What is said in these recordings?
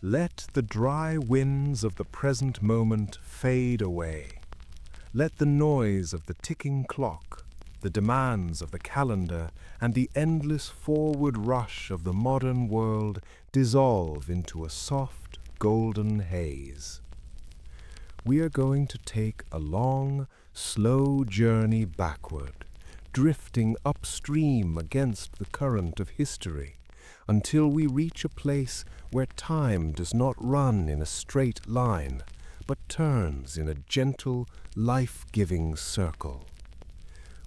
Let the dry winds of the present moment fade away. Let the noise of the ticking clock, the demands of the calendar, and the endless forward rush of the modern world dissolve into a soft, golden haze. We are going to take a long, slow journey backward, drifting upstream against the current of history, until we reach a place where time does not run in a straight line, but turns in a gentle, life-giving circle.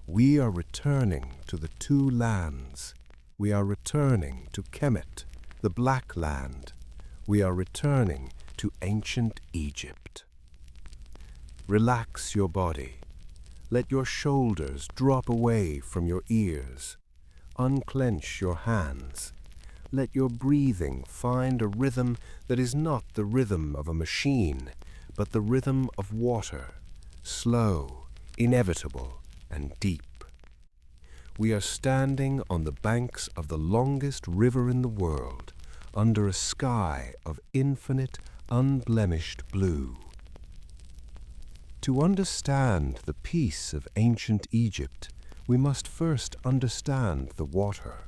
We are returning to the two lands. We are returning to Kemet, the Black Land. We are returning to ancient Egypt. Relax your body. Let your shoulders drop away from your ears. Unclench your hands. Let your breathing find a rhythm that is not the rhythm of a machine, but the rhythm of water, slow, inevitable, and deep. We are standing on the banks of the longest river in the world, under a sky of infinite, unblemished blue. To understand the peace of ancient Egypt, we must first understand the water.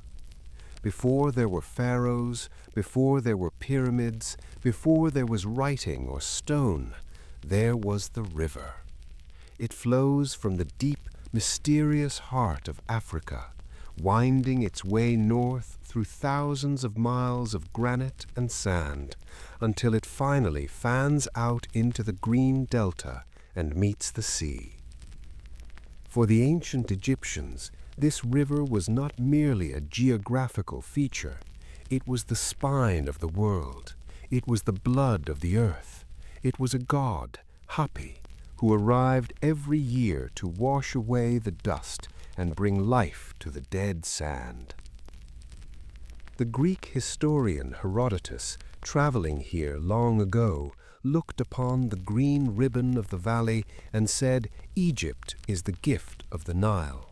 Before there were pharaohs, before there were pyramids, before there was writing or stone, there was the river. It flows from the deep, mysterious heart of Africa, winding its way north through thousands of miles of granite and sand, until it finally fans out into the green delta and meets the sea. For the ancient Egyptians, this river was not merely a geographical feature. It was the spine of the world. It was the blood of the earth. It was a god, Hapi, who arrived every year to wash away the dust and bring life to the dead sand. The Greek historian Herodotus, traveling here long ago, looked upon the green ribbon of the valley and said, "Egypt is the gift of the Nile."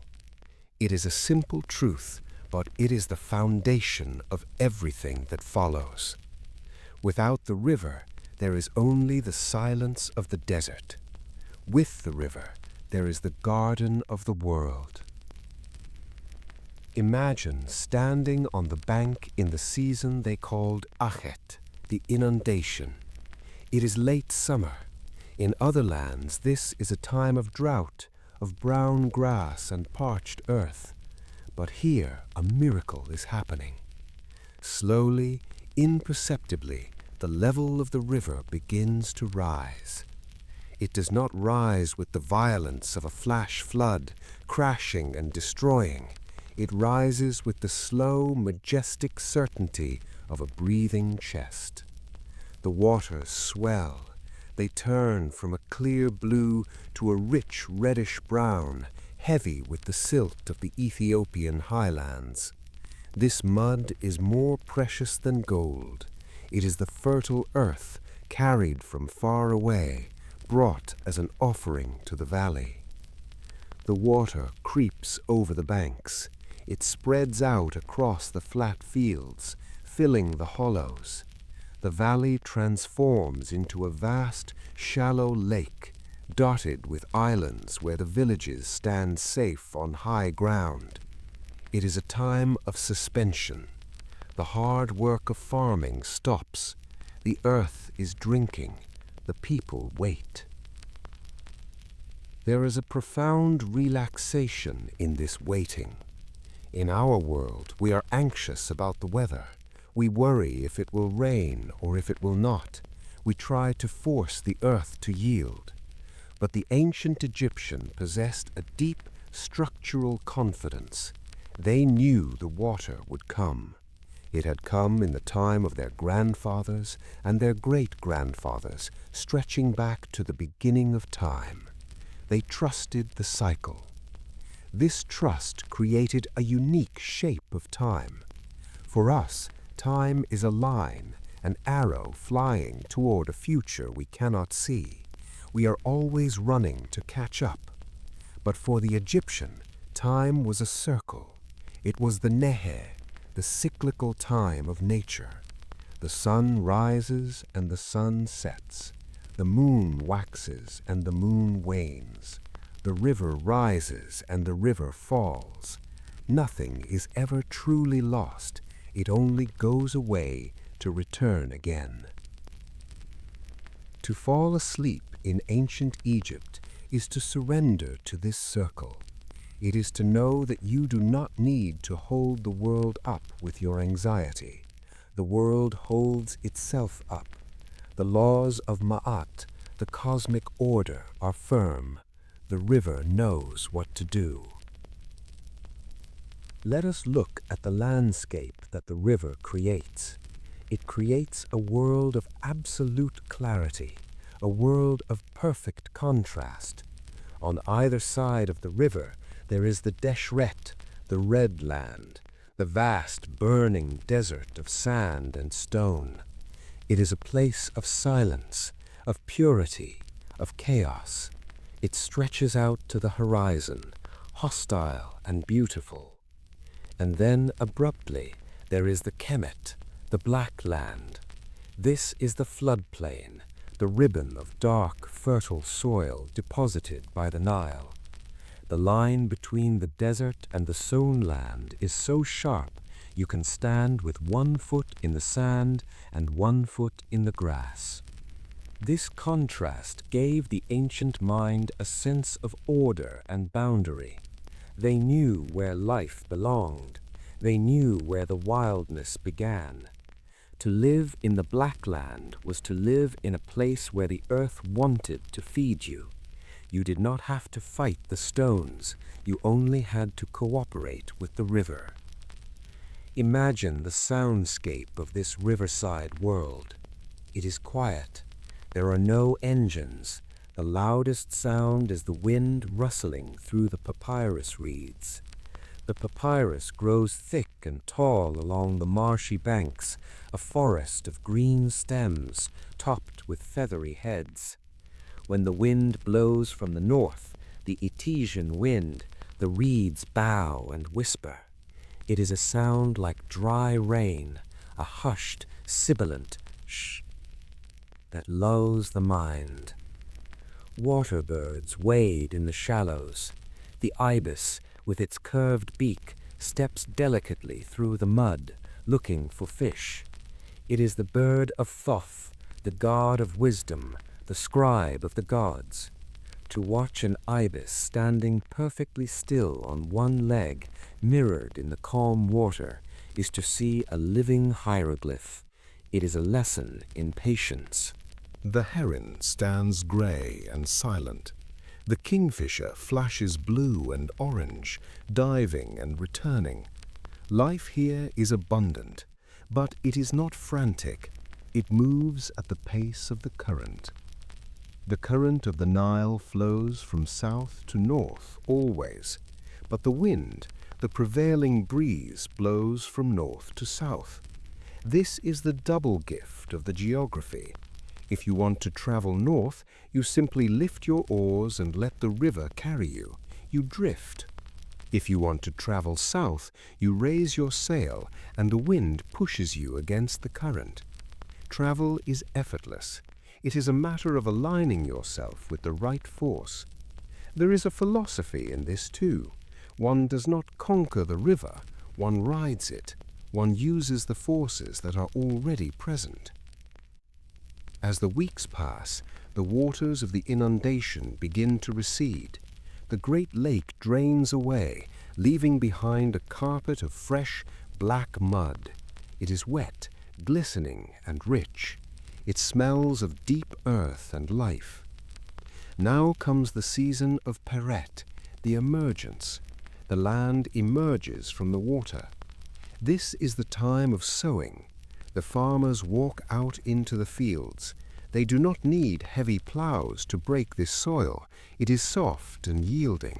It is a simple truth, but it is the foundation of everything that follows. Without the river, there is only the silence of the desert. With the river, there is the garden of the world. Imagine standing on the bank in the season they called Achet, the inundation. It is late summer. In other lands, this is a time of drought, of brown grass and parched earth. But here, a miracle is happening. Slowly, imperceptibly, the level of the river begins to rise. It does not rise with the violence of a flash flood, crashing and destroying. It rises with the slow, majestic certainty of a breathing chest. The waters swell. They turn from a clear blue to a rich reddish brown, heavy with the silt of the Ethiopian highlands. This mud is more precious than gold. It is the fertile earth carried from far away, brought as an offering to the valley. The water creeps over the banks. It spreads out across the flat fields, filling the hollows. The valley transforms into a vast, shallow lake, dotted with islands where the villages stand safe on high ground. It is a time of suspension. The hard work of farming stops. The earth is drinking. The people wait. There is a profound relaxation in this waiting. In our world, we are anxious about the weather. We worry if it will rain or if it will not. We try to force the earth to yield. But the ancient Egyptian possessed a deep structural confidence. They knew the water would come. It had come in the time of their grandfathers and their great-grandfathers, stretching back to the beginning of time. They trusted the cycle. This trust created a unique shape of time. For us, time is a line, an arrow flying toward a future we cannot see. We are always running to catch up. But for the Egyptian, time was a circle. It was the nehe, the cyclical time of nature. The sun rises and the sun sets. The moon waxes and the moon wanes. The river rises and the river falls. Nothing is ever truly lost. It only goes away to return again. To fall asleep in ancient Egypt is to surrender to this circle. It is to know that you do not need to hold the world up with your anxiety. The world holds itself up. The laws of Ma'at, the cosmic order, are firm. The river knows what to do. Let us look at the landscape that the river creates. It creates a world of absolute clarity, a world of perfect contrast. On either side of the river, there is the Deshret, the red land, the vast burning desert of sand and stone. It is a place of silence, of purity, of chaos. It stretches out to the horizon, hostile and beautiful. And then, abruptly, there is the Kemet, the black land. This is the floodplain, the ribbon of dark, fertile soil deposited by the Nile. The line between the desert and the sown land is so sharp you can stand with 1 foot in the sand and 1 foot in the grass. This contrast gave the ancient mind a sense of order and boundary. They knew where life belonged. They knew where the wildness began. To live in the black land was to live in a place where the earth wanted to feed you. You did not have to fight the stones. You only had to cooperate with the river. Imagine the soundscape of this riverside world. It is quiet. There are no engines. The loudest sound is the wind rustling through the papyrus reeds. The papyrus grows thick and tall along the marshy banks, a forest of green stems topped with feathery heads. When the wind blows from the north, the Etesian wind, the reeds bow and whisper. It is a sound like dry rain, a hushed, sibilant shh that lulls the mind. Water birds wade in the shallows. The ibis, with its curved beak, steps delicately through the mud, looking for fish. It is the bird of Thoth, the god of wisdom, the scribe of the gods. To watch an ibis standing perfectly still on one leg, mirrored in the calm water, is to see a living hieroglyph. It is a lesson in patience. The heron stands grey and silent. The kingfisher flashes blue and orange, diving and returning. Life here is abundant, but it is not frantic. It moves at the pace of the current. The current of the Nile flows from south to north always, but the wind, the prevailing breeze, blows from north to south. This is the double gift of the geography. If you want to travel north, you simply lift your oars and let the river carry you. You drift. If you want to travel south, you raise your sail and the wind pushes you against the current. Travel is effortless. It is a matter of aligning yourself with the right force. There is a philosophy in this too. One does not conquer the river, one rides it. One uses the forces that are already present. As the weeks pass, the waters of the inundation begin to recede. The great lake drains away, leaving behind a carpet of fresh, black mud. It is wet, glistening, and rich. It smells of deep earth and life. Now comes the season of Peret, the emergence. The land emerges from the water. This is the time of sowing. The farmers walk out into the fields. They do not need heavy plows to break this soil. It is soft and yielding.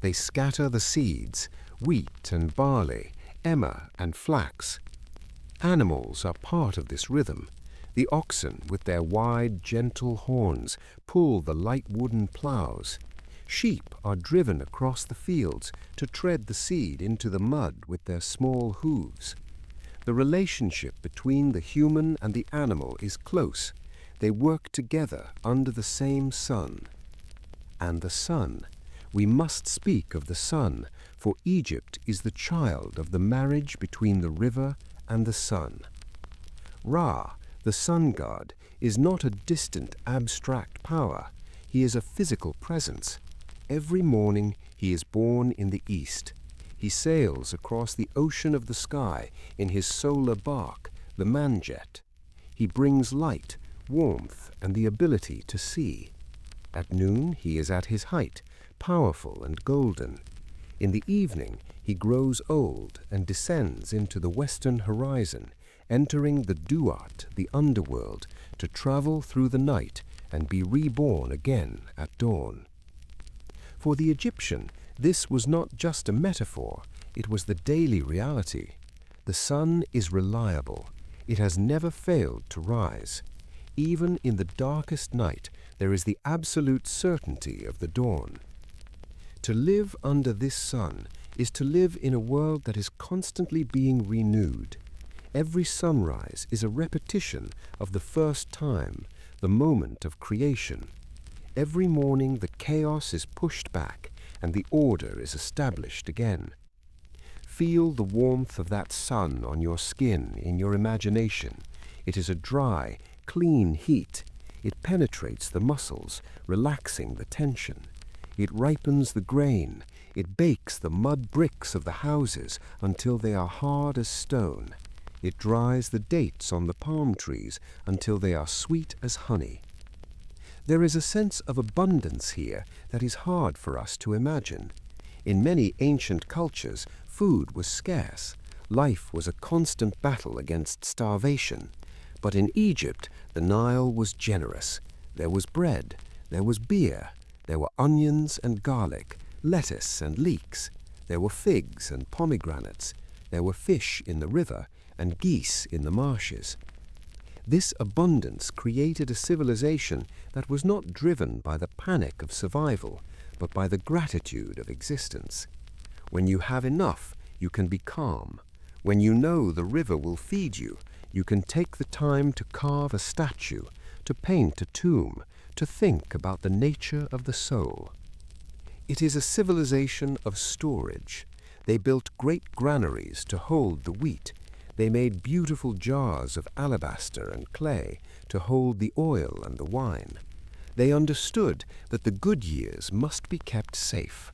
They scatter the seeds, wheat and barley, emmer and flax. Animals are part of this rhythm. The oxen, with their wide, gentle horns, pull the light wooden plows. Sheep are driven across the fields to tread the seed into the mud with their small hooves. The relationship between the human and the animal is close. They work together under the same sun. And the sun. We must speak of the sun, for Egypt is the child of the marriage between the river and the sun. Ra, the sun god, is not a distant abstract power. He is a physical presence. Every morning he is born in the east. He sails across the ocean of the sky in his solar bark, the manjet. He brings light, warmth, and the ability to see. At noon he is at his height, powerful and golden. In the evening he grows old and descends into the western horizon, entering the duat, the underworld, to travel through the night and be reborn again at dawn. For the Egyptian, this was not just a metaphor, it was the daily reality. The sun is reliable. It has never failed to rise. Even in the darkest night, there is the absolute certainty of the dawn. To live under this sun is to live in a world that is constantly being renewed. Every sunrise is a repetition of the first time, the moment of creation. Every morning the chaos is pushed back and the order is established again. Feel the warmth of that sun on your skin, in your imagination. It is a dry, clean heat. It penetrates the muscles, relaxing the tension. It ripens the grain. It bakes the mud bricks of the houses until they are hard as stone. It dries the dates on the palm trees until they are sweet as honey. There is a sense of abundance here that is hard for us to imagine. In many ancient cultures, food was scarce. Life was a constant battle against starvation. But in Egypt, the Nile was generous. There was bread, there was beer, there were onions and garlic, lettuce and leeks. There were figs and pomegranates. There were fish in the river and geese in the marshes. This abundance created a civilization that was not driven by the panic of survival, but by the gratitude of existence. When you have enough, you can be calm. When you know the river will feed you, you can take the time to carve a statue, to paint a tomb, to think about the nature of the soul. It is a civilization of storage. They built great granaries to hold the wheat. They made beautiful jars of alabaster and clay to hold the oil and the wine. They understood that the good years must be kept safe.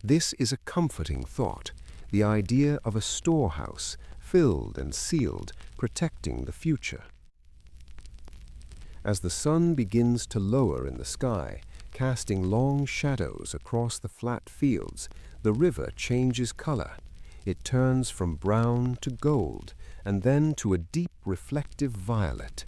This is a comforting thought, the idea of a storehouse, filled and sealed, protecting the future. As the sun begins to lower in the sky, casting long shadows across the flat fields, the river changes color. It turns from brown to gold, and then to a deep reflective violet.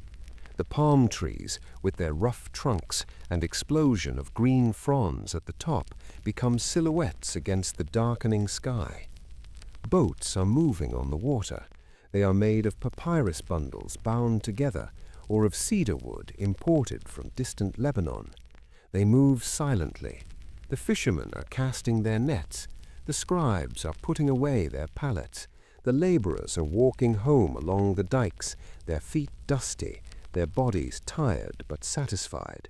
The palm trees, with their rough trunks and explosion of green fronds at the top, become silhouettes against the darkening sky. Boats are moving on the water. They are made of papyrus bundles bound together, or of cedar wood imported from distant Lebanon. They move silently. The fishermen are casting their nets. The scribes are putting away their pallets. The laborers are walking home along the dikes, their feet dusty, their bodies tired but satisfied.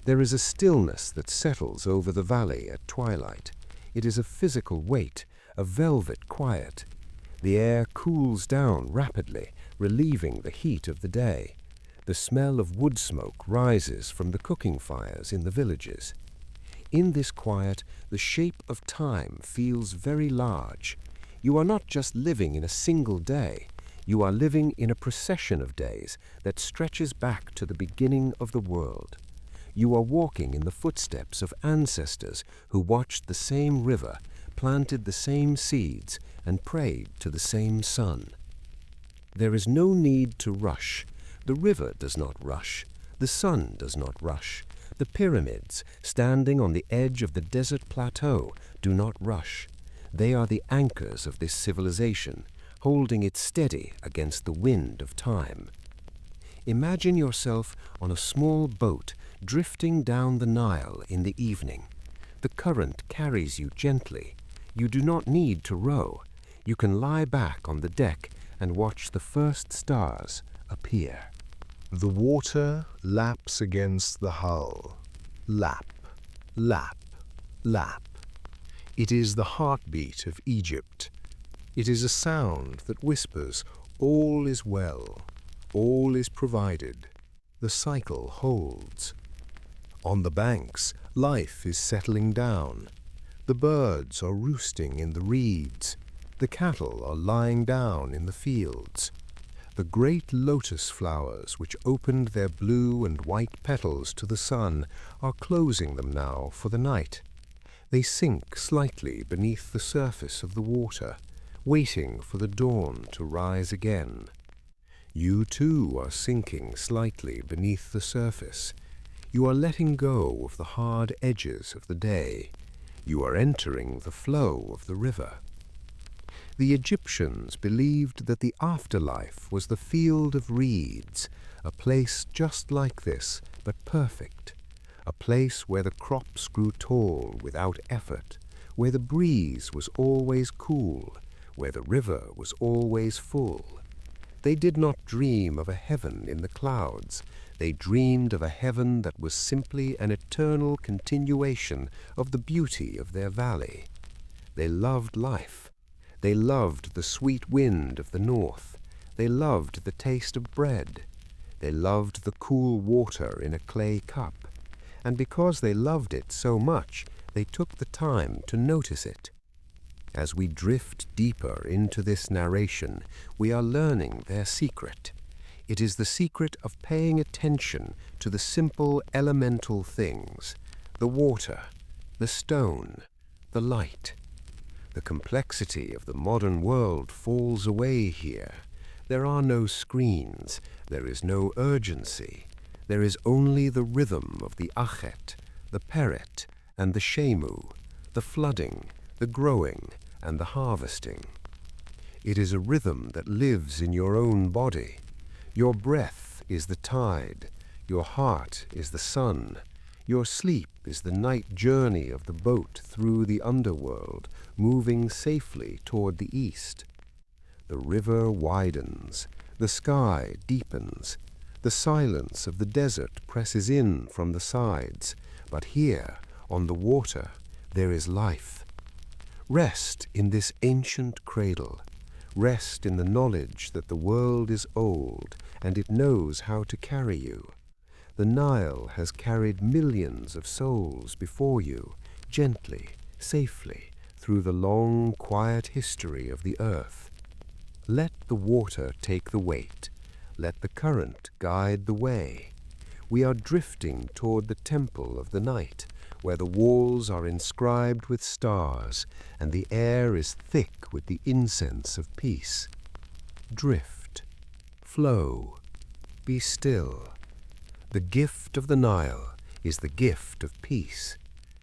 There is a stillness that settles over the valley at twilight. It is a physical weight, a velvet quiet. The air cools down rapidly, relieving the heat of the day. The smell of wood smoke rises from the cooking fires in the villages. In this quiet, the shape of time feels very large. You are not just living in a single day. You are living in a procession of days that stretches back to the beginning of the world. You are walking in the footsteps of ancestors who watched the same river, planted the same seeds, and prayed to the same sun. There is no need to rush. The river does not rush. The sun does not rush. The pyramids, standing on the edge of the desert plateau, do not rush. They are the anchors of this civilization, holding it steady against the wind of time. Imagine yourself on a small boat drifting down the Nile in the evening. The current carries you gently. You do not need to row. You can lie back on the deck and watch the first stars appear. The water laps against the hull. Lap, lap, lap. It is the heartbeat of Egypt. It is a sound that whispers, all is well, all is provided. The cycle holds. On the banks, life is settling down. The birds are roosting in the reeds. The cattle are lying down in the fields. The great lotus flowers, which opened their blue and white petals to the sun, are closing them now for the night. They sink slightly beneath the surface of the water, waiting for the dawn to rise again. You too are sinking slightly beneath the surface. You are letting go of the hard edges of the day. You are entering the flow of the river. The Egyptians believed that the afterlife was the field of reeds, a place just like this, but perfect. A place where the crops grew tall without effort, where the breeze was always cool, where the river was always full. They did not dream of a heaven in the clouds. They dreamed of a heaven that was simply an eternal continuation of the beauty of their valley. They loved life. They loved the sweet wind of the north. They loved the taste of bread. They loved the cool water in a clay cup. And because they loved it so much, they took the time to notice it. As we drift deeper into this narration, we are learning their secret. It is the secret of paying attention to the simple elemental things, the water, the stone, the light. The complexity of the modern world falls away here. There are no screens, there is no urgency. There is only the rhythm of the achet, the peret, and the shemu, the flooding, the growing, and the harvesting. It is a rhythm that lives in your own body. Your breath is the tide, your heart is the sun, your sleep is the night journey of the boat through the underworld, moving safely toward the east. The river widens, the sky deepens, the silence of the desert presses in from the sides, but here, on the water, there is life. Rest in this ancient cradle. Rest in the knowledge that the world is old and it knows how to carry you. The Nile has carried millions of souls before you, gently, safely, through the long, quiet history of the earth. Let the water take the weight. Let the current guide the way. We are drifting toward the temple of the night, where the walls are inscribed with stars, and the air is thick with the incense of peace. Drift, flow, be still. The gift of the Nile is the gift of peace,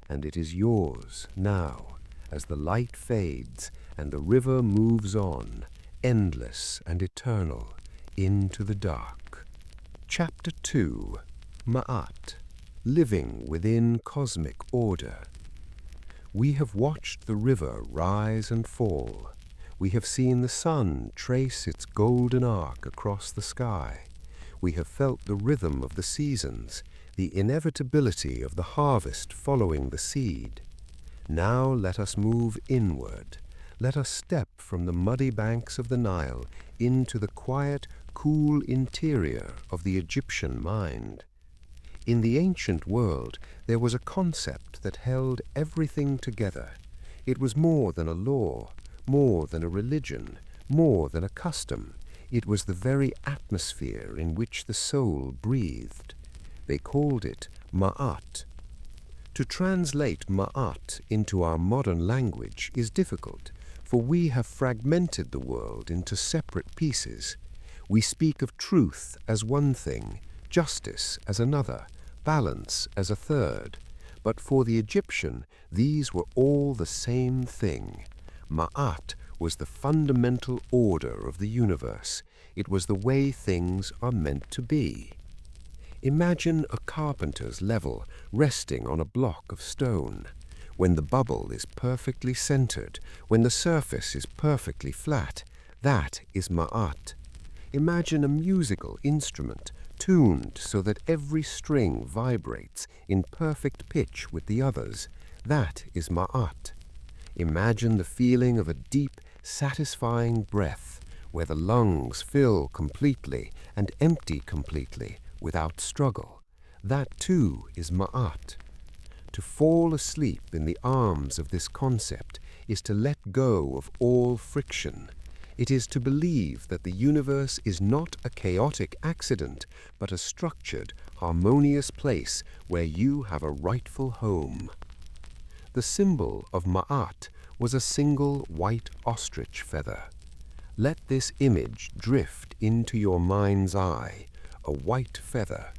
and it is yours now, as the light fades and the river moves on, endless and eternal, into the dark. Chapter 2, Ma'at, Living Within Cosmic Order. We have watched the river rise and fall. We have seen the sun trace its golden arc across the sky. We have felt the rhythm of the seasons, the inevitability of the harvest following the seed. Now let us move inward. Let us step from the muddy banks of the Nile into the quiet, cool interior of the Egyptian mind. In the ancient world, there was a concept that held everything together. It was more than a law, more than a religion, more than a custom. It was the very atmosphere in which the soul breathed. They called it Ma'at. To translate Ma'at into our modern language is difficult, for we have fragmented the world into separate pieces. We speak of truth as one thing, justice as another, balance as a third. But for the Egyptian, these were all the same thing. Ma'at was the fundamental order of the universe. It was the way things are meant to be. Imagine a carpenter's level resting on a block of stone. when the bubble is perfectly centered, when the surface is perfectly flat, that is ma'at. Imagine a musical instrument tuned so that every string vibrates in perfect pitch with the others. That is ma'at. Imagine the feeling of a deep, satisfying breath, where the lungs fill completely and empty completely without struggle. That too is ma'at. To fall asleep in the arms of this concept is to let go of all friction. It is to believe that the universe is not a chaotic accident, but a structured, harmonious place where you have a rightful home. The symbol of ma'at was a single white ostrich feather. Let this image drift into your mind's eye, a white feather.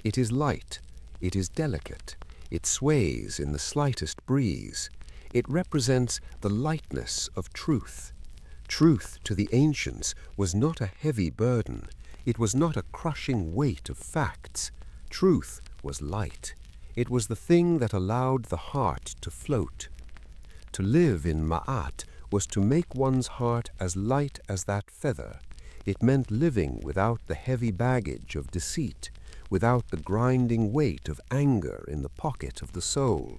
It is light, it is delicate, it sways in the slightest breeze. It represents the lightness of truth. Truth to the ancients was not a heavy burden. It was not a crushing weight of facts. Truth was light. It was the thing that allowed the heart to float. To live in ma'at was to make one's heart as light as that feather. It meant living without the heavy baggage of deceit, without the grinding weight of anger in the pocket of the soul.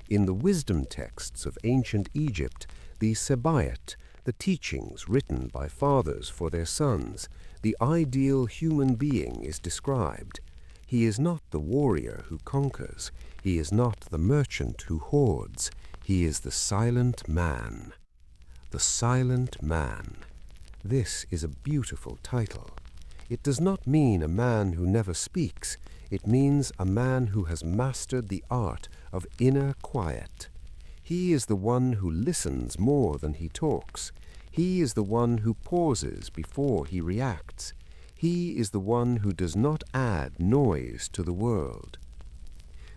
In the wisdom texts of ancient Egypt, the Sebayat, the teachings written by fathers for their sons, the ideal human being is described. He is not the warrior who conquers. He is not the merchant who hoards. He is the silent man. The silent man. This is a beautiful title. It does not mean a man who never speaks. It means a man who has mastered the art of inner quiet. He is the one who listens more than he talks. He is the one who pauses before he reacts. He is the one who does not add noise to the world.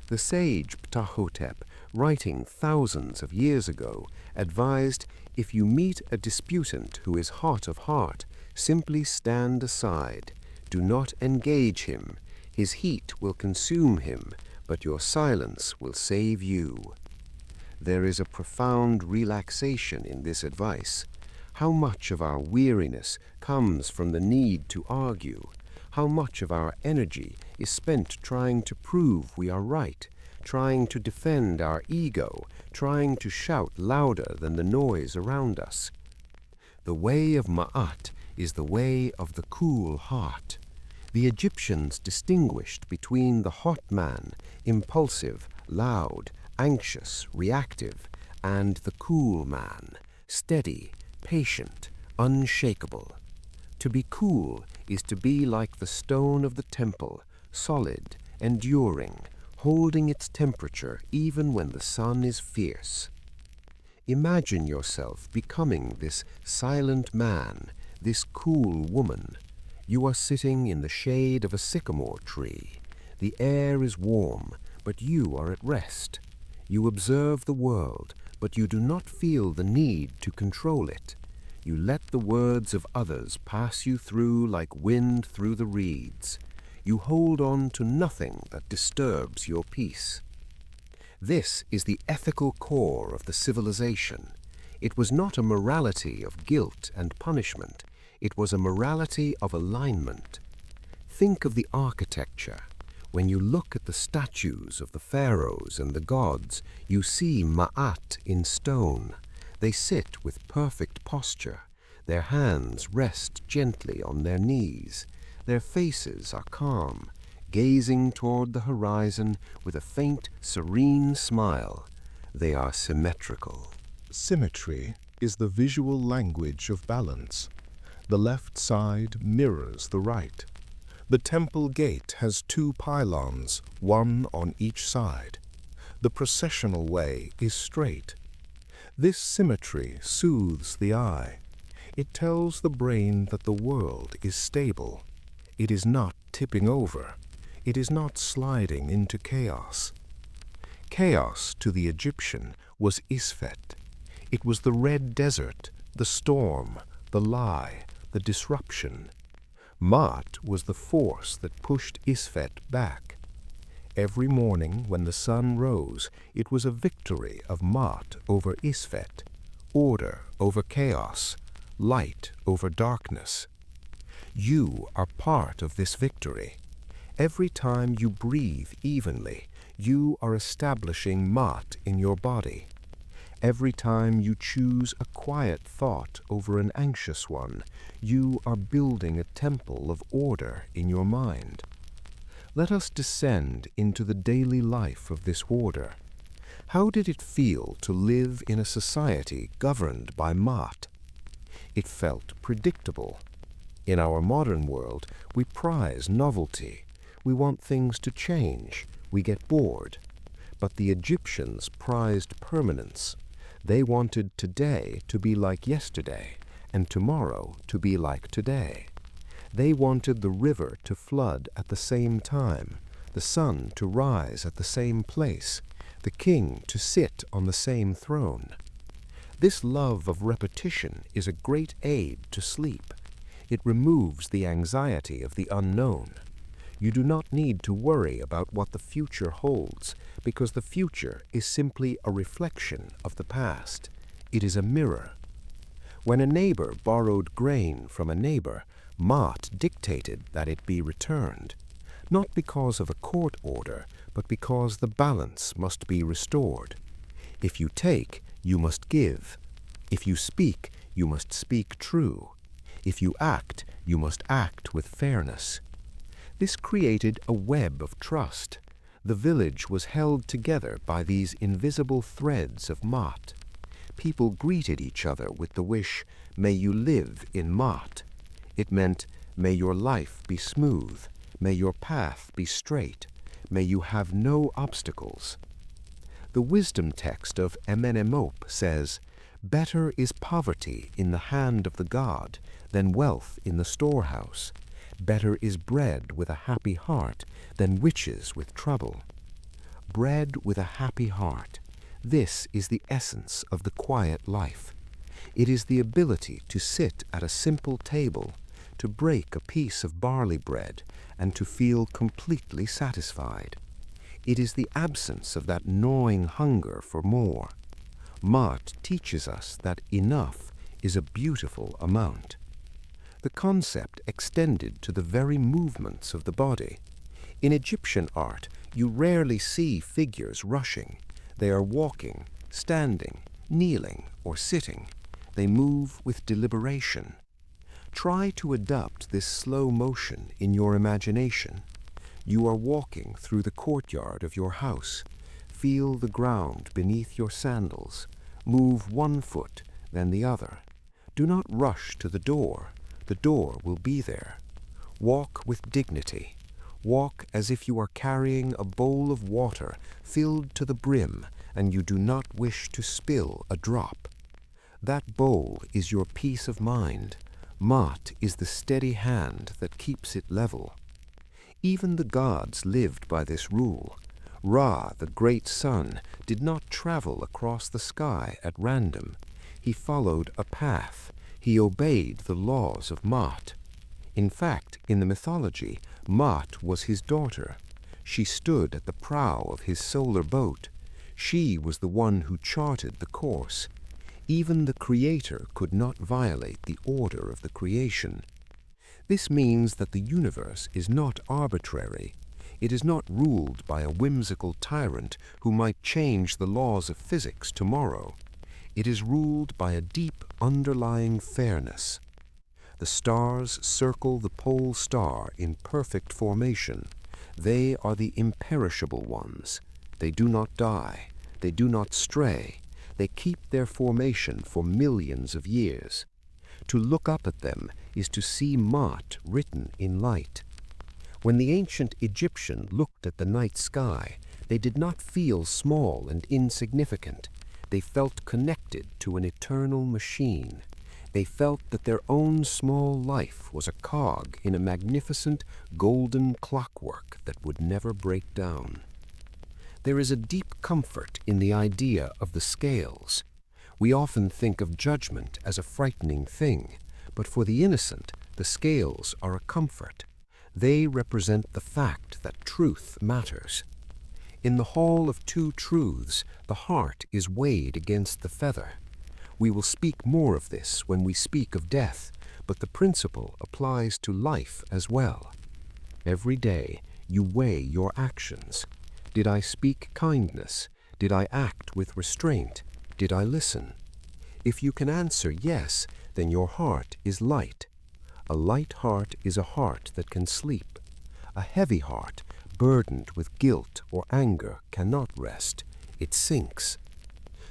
The sage Ptahhotep, writing thousands of years ago, advised, if you meet a disputant who is hot of heart, simply stand aside. Do not engage him. His heat will consume him, but your silence will save you. There is a profound relaxation in this advice. How much of our weariness comes from the need to argue? How much of our energy is spent trying to prove we are right, trying to defend our ego, trying to shout louder than the noise around us? The way of ma'at is the way of the cool heart. The Egyptians distinguished between the hot man, impulsive, loud, anxious, reactive, and the cool man, steady, patient, unshakable. To be cool is to be like the stone of the temple, solid, enduring, holding its temperature even when the sun is fierce. Imagine yourself becoming this silent man, this cool woman. You are sitting in the shade of a sycamore tree. The air is warm, but you are at rest. You observe the world, but you do not feel the need to control it. You let the words of others pass you through like wind through the reeds. You hold on to nothing that disturbs your peace. This is the ethical core of the civilization. It was not a morality of guilt and punishment. It was a morality of alignment. Think of the architecture. When you look at the statues of the pharaohs and the gods, you see ma'at in stone. They sit with perfect posture. Their hands rest gently on their knees. Their faces are calm, gazing toward the horizon with a faint, serene smile. They are symmetrical. Symmetry is the visual language of balance. The left side mirrors the right. The temple gate has two pylons, one on each side. The processional way is straight. This symmetry soothes the eye. It tells the brain that the world is stable. It is not tipping over. It is not sliding into chaos. Chaos to the Egyptian was Isfet. It was the red desert, the storm, the lie, the disruption. Ma'at was the force that pushed Isfet back. Every morning when the sun rose, it was a victory of Maat over Isfet, order over chaos, light over darkness. You are part of this victory. Every time you breathe evenly, you are establishing Maat in your body. Every time you choose a quiet thought over an anxious one, you are building a temple of order in your mind. Let us descend into the daily life of this order. How did it feel to live in a society governed by Maat? It felt predictable. In our modern world, we prize novelty. We want things to change. We get bored. But the Egyptians prized permanence. They wanted today to be like yesterday, and tomorrow to be like today. They wanted the river to flood at the same time, the sun to rise at the same place, the king to sit on the same throne. This love of repetition is a great aid to sleep. It removes the anxiety of the unknown. You do not need to worry about what the future holds, because the future is simply a reflection of the past. It is a mirror. When a neighbor borrowed grain from a neighbor, Maat dictated that it be returned, not because of a court order, but because the balance must be restored. If you take, you must give. If you speak, you must speak true. If you act, you must act with fairness. This created a web of trust. The village was held together by these invisible threads of Maat. People greeted each other with the wish, "May you live in Maat." It meant, "May your life be smooth. May your path be straight. May you have no obstacles." The wisdom text of Amenemop says, "Better is poverty in the hand of the god than wealth in the storehouse. Better is bread with a happy heart than riches with trouble." Bread with a happy heart. This is the essence of the quiet life. It is the ability to sit at a simple table, to break a piece of barley bread, and to feel completely satisfied. It is the absence of that gnawing hunger for more. Maat teaches us that enough is a beautiful amount. The concept extended to the very movements of the body. In Egyptian art, you rarely see figures rushing. They are walking, standing, kneeling, or sitting. They move with deliberation. Try to adopt this slow motion in your imagination. You are walking through the courtyard of your house. Feel the ground beneath your sandals. Move one foot, then the other. Do not rush to the door. The door will be there. Walk with dignity. Walk as if you are carrying a bowl of water filled to the brim and you do not wish to spill a drop. That bowl is your peace of mind. Maat is the steady hand that keeps it level. Even the gods lived by this rule. Ra, the great sun, did not travel across the sky at random. He followed a path. He obeyed the laws of Maat. In fact, in the mythology, Maat was his daughter. She stood at the prow of his solar boat. She was the one who charted the course. Even the Creator could not violate the order of the creation. This means that the universe is not arbitrary. It is not ruled by a whimsical tyrant who might change the laws of physics tomorrow. It is ruled by a deep underlying fairness. The stars circle the pole star in perfect formation. They are the imperishable ones. They do not die. They do not stray. They keep their formation for millions of years. To look up at them is to see Maat written in light. When the ancient Egyptian looked at the night sky, they did not feel small and insignificant. They felt connected to an eternal machine. They felt that their own small life was a cog in a magnificent golden clockwork that would never break down. There is a deep comfort in the idea of the scales. We often think of judgment as a frightening thing, but for the innocent, the scales are a comfort. They represent the fact that truth matters. In the hall of two truths, the heart is weighed against the feather. We will speak more of this when we speak of death, but the principle applies to life as well. Every day you weigh your actions. Did I speak kindness? Did I act with restraint? Did I listen? If you can answer yes, then your heart is light. A light heart is a heart that can sleep. A heavy heart, burdened with guilt or anger, cannot rest. It sinks.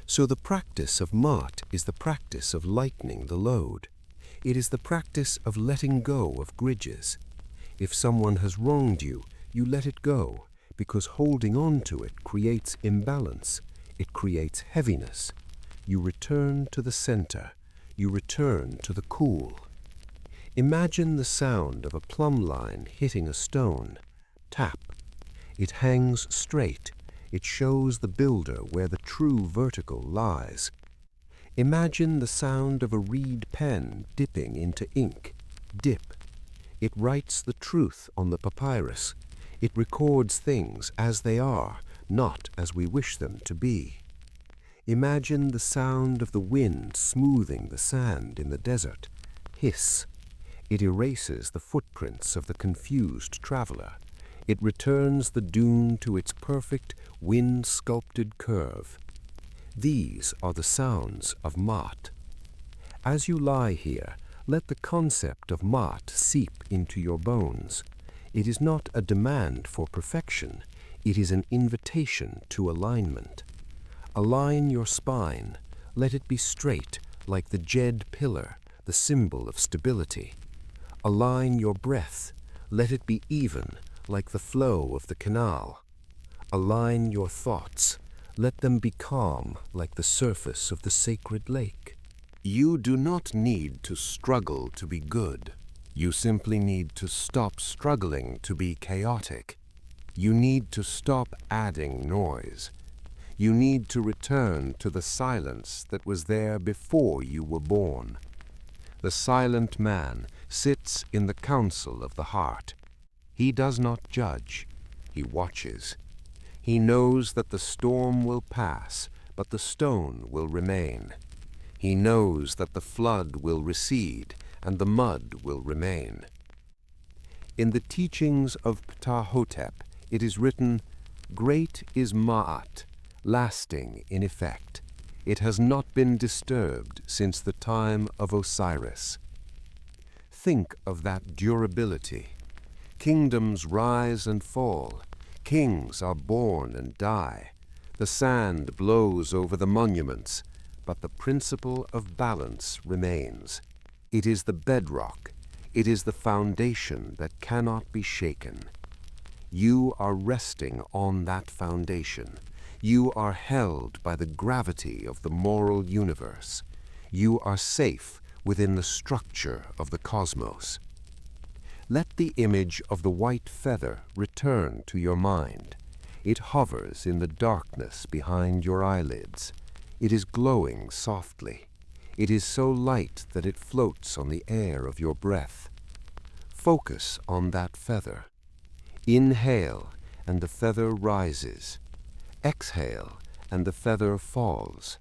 So the practice of Mat is the practice of lightening the load. It is the practice of letting go of grudges. If someone has wronged you, you let it go, because holding on to it creates imbalance. It creates heaviness. You return to the center. You return to the cool. Imagine the sound of a plumb line hitting a stone. Tap. It hangs straight. It shows the builder where the true vertical lies. Imagine the sound of a reed pen dipping into ink. Dip. It writes the truth on the papyrus. It records things as they are, not as we wish them to be. Imagine the sound of the wind smoothing the sand in the desert. Hiss. It erases the footprints of the confused traveler. It returns the dune to its perfect, wind-sculpted curve. These are the sounds of Mat. As you lie here, let the concept of Mat seep into your bones. It is not a demand for perfection. It is an invitation to alignment. Align your spine. Let it be straight, like the Jed pillar, the symbol of stability. Align your breath. Let it be even, like the flow of the canal. Align your thoughts. Let them be calm, like the surface of the sacred lake. You do not need to struggle to be good. You simply need to stop struggling to be chaotic. You need to stop adding noise. You need to return to the silence that was there before you were born. The silent man sits in the council of the heart. He does not judge. He watches. He knows that the storm will pass, but the stone will remain. He knows that the flood will recede and the mud will remain. In the teachings of Ptahhotep, it is written, "Great is Ma'at, lasting in effect. It has not been disturbed since the time of Osiris." Think of that durability. Kingdoms rise and fall. Kings are born and die. The sand blows over the monuments, but the principle of balance remains. It is the bedrock. It is the foundation that cannot be shaken. You are resting on that foundation. You are held by the gravity of the moral universe. You are safe within the structure of the cosmos. Let the image of the white feather return to your mind. It hovers in the darkness behind your eyelids. It is glowing softly. It is so light that it floats on the air of your breath. Focus on that feather. Inhale, and the feather rises. Exhale, and the feather falls.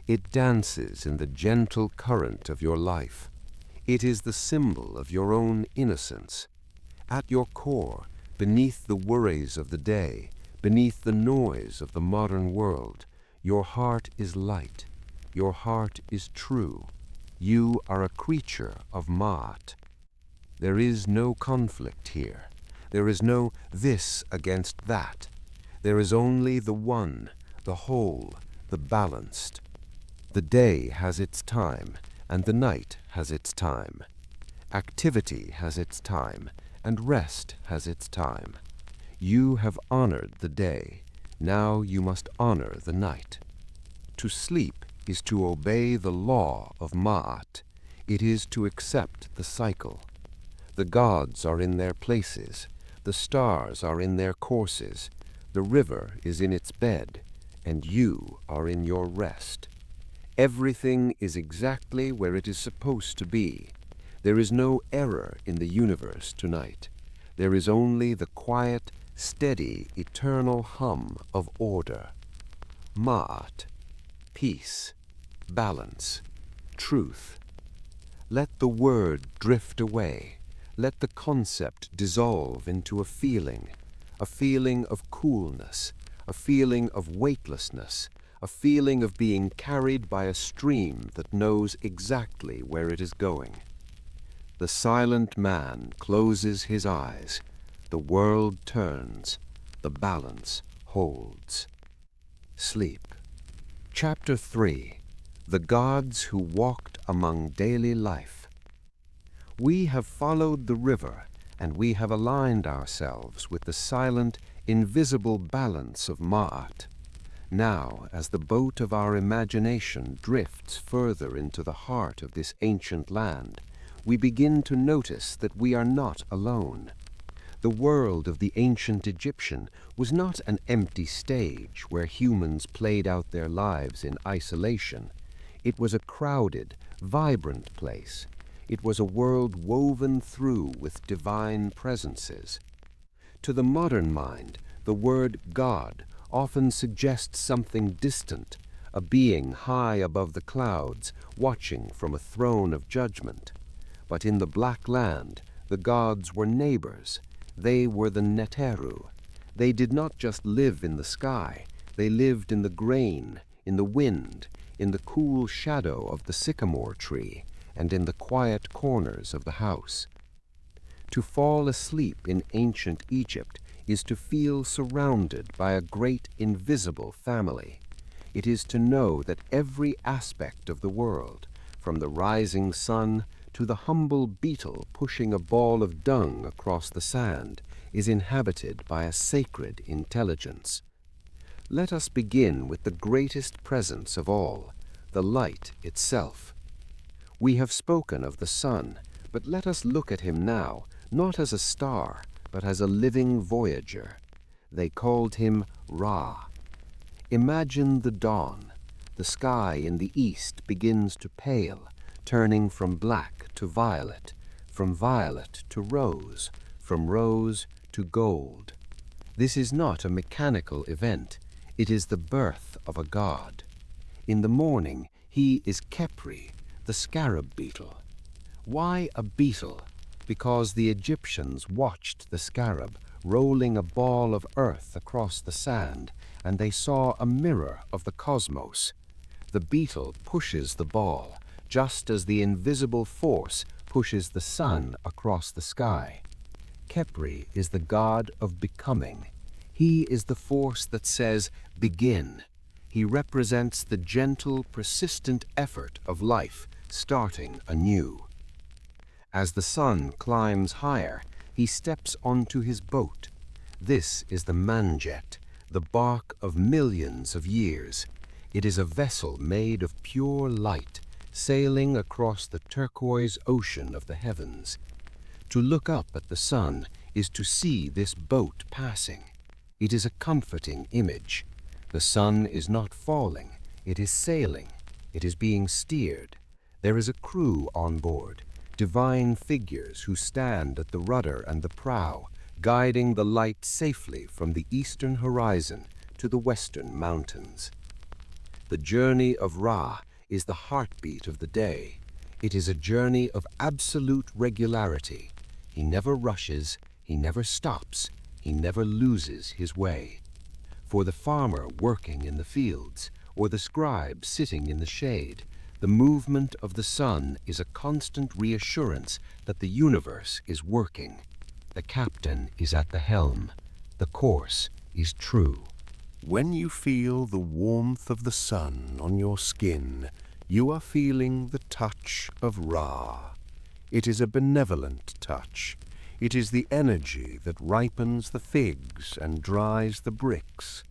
It dances in the gentle current of your life. It is the symbol of your own innocence. At your core, beneath the worries of the day, beneath the noise of the modern world, your heart is light. Your heart is true. You are a creature of Ma'at. There is no conflict here. There is no this against that. There is only the one, the whole, the balanced. The day has its time, and the night has its time. Activity has its time, and rest has its time. You have honored the day. Now you must honor the night. To sleep is to obey the law of Ma'at. It is to accept the cycle. The gods are in their places. The stars are in their courses. The river is in its bed, and you are in your rest. Everything is exactly where it is supposed to be. There is no error in the universe tonight. There is only the quiet, steady, eternal hum of order. Ma'at, peace, balance, truth. Let the word drift away. Let the concept dissolve into a feeling of coolness, a feeling of weightlessness, a feeling of being carried by a stream that knows exactly where it is going. The silent man closes his eyes. The world turns. The balance holds. Sleep. Chapter 3. The Gods Who Walked Among Daily Life. We have followed the river, and we have aligned ourselves with the silent, invisible balance of Ma'at. Now, as the boat of our imagination drifts further into the heart of this ancient land, we begin to notice that we are not alone. The world of the ancient Egyptian was not an empty stage where humans played out their lives in isolation. It was a crowded, vibrant place. It was a world woven through with divine presences. To the modern mind, the word God often suggests something distant, a being high above the clouds, watching from a throne of judgment. But in the Black Land, the gods were neighbors. They were the Neteru. They did not just live in the sky. They lived in the grain, in the wind, in the cool shadow of the sycamore tree, and in the quiet corners of the house. To fall asleep in ancient Egypt is to feel surrounded by a great invisible family. It is to know that every aspect of the world, from the rising sun to the humble beetle pushing a ball of dung across the sand, is inhabited by a sacred intelligence. Let us begin with the greatest presence of all, the light itself. We have spoken of the sun, but let us look at him now, not as a star, but as a living voyager. They called him Ra. Imagine the dawn. The sky in the east begins to pale, turning from black to violet, from violet to rose, from rose to gold. This is not a mechanical event. It is the birth of a god. In the morning, he is Khepri, the scarab beetle. Why a beetle? Because the Egyptians watched the scarab rolling a ball of earth across the sand, and they saw a mirror of the cosmos. The beetle pushes the ball, just as the invisible force pushes the sun across the sky. Khepri is the god of becoming. He is the force that says, begin. He represents the gentle, persistent effort of life starting anew. As the sun climbs higher, he steps onto his boat. This is the manjet, the bark of millions of years. It is a vessel made of pure light, sailing across the turquoise ocean of the heavens. To look up at the sun is to see this boat passing. It is a comforting image. The sun is not falling, it is sailing, it is being steered. There is a crew on board, divine figures who stand at the rudder and the prow, guiding the light safely from the eastern horizon to the western mountains. The journey of Ra is the heartbeat of the day. It is a journey of absolute regularity. He never rushes, he never stops, he never loses his way. For the farmer working in the fields, or the scribe sitting in the shade, the movement of the sun is a constant reassurance that the universe is working. The captain is at the helm. The course is true. When you feel the warmth of the sun on your skin, you are feeling the touch of Ra. It is a benevolent touch. It is the energy that ripens the figs and dries the bricks.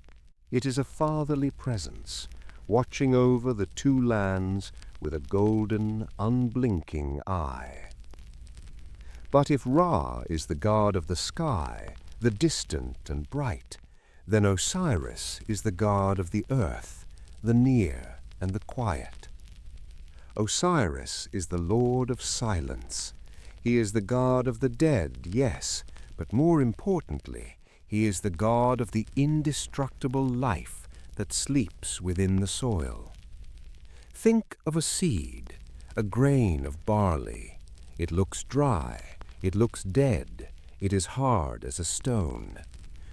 It is a fatherly presence, watching over the two lands with a golden, unblinking eye. But if Ra is the god of the sky, the distant and bright, then Osiris is the god of the earth, the near and the quiet. Osiris is the lord of silence. He is the god of the dead, yes, but more importantly, he is the god of the indestructible life that sleeps within the soil. Think of a seed, a grain of barley. It looks dry, it looks dead, it is hard as a stone.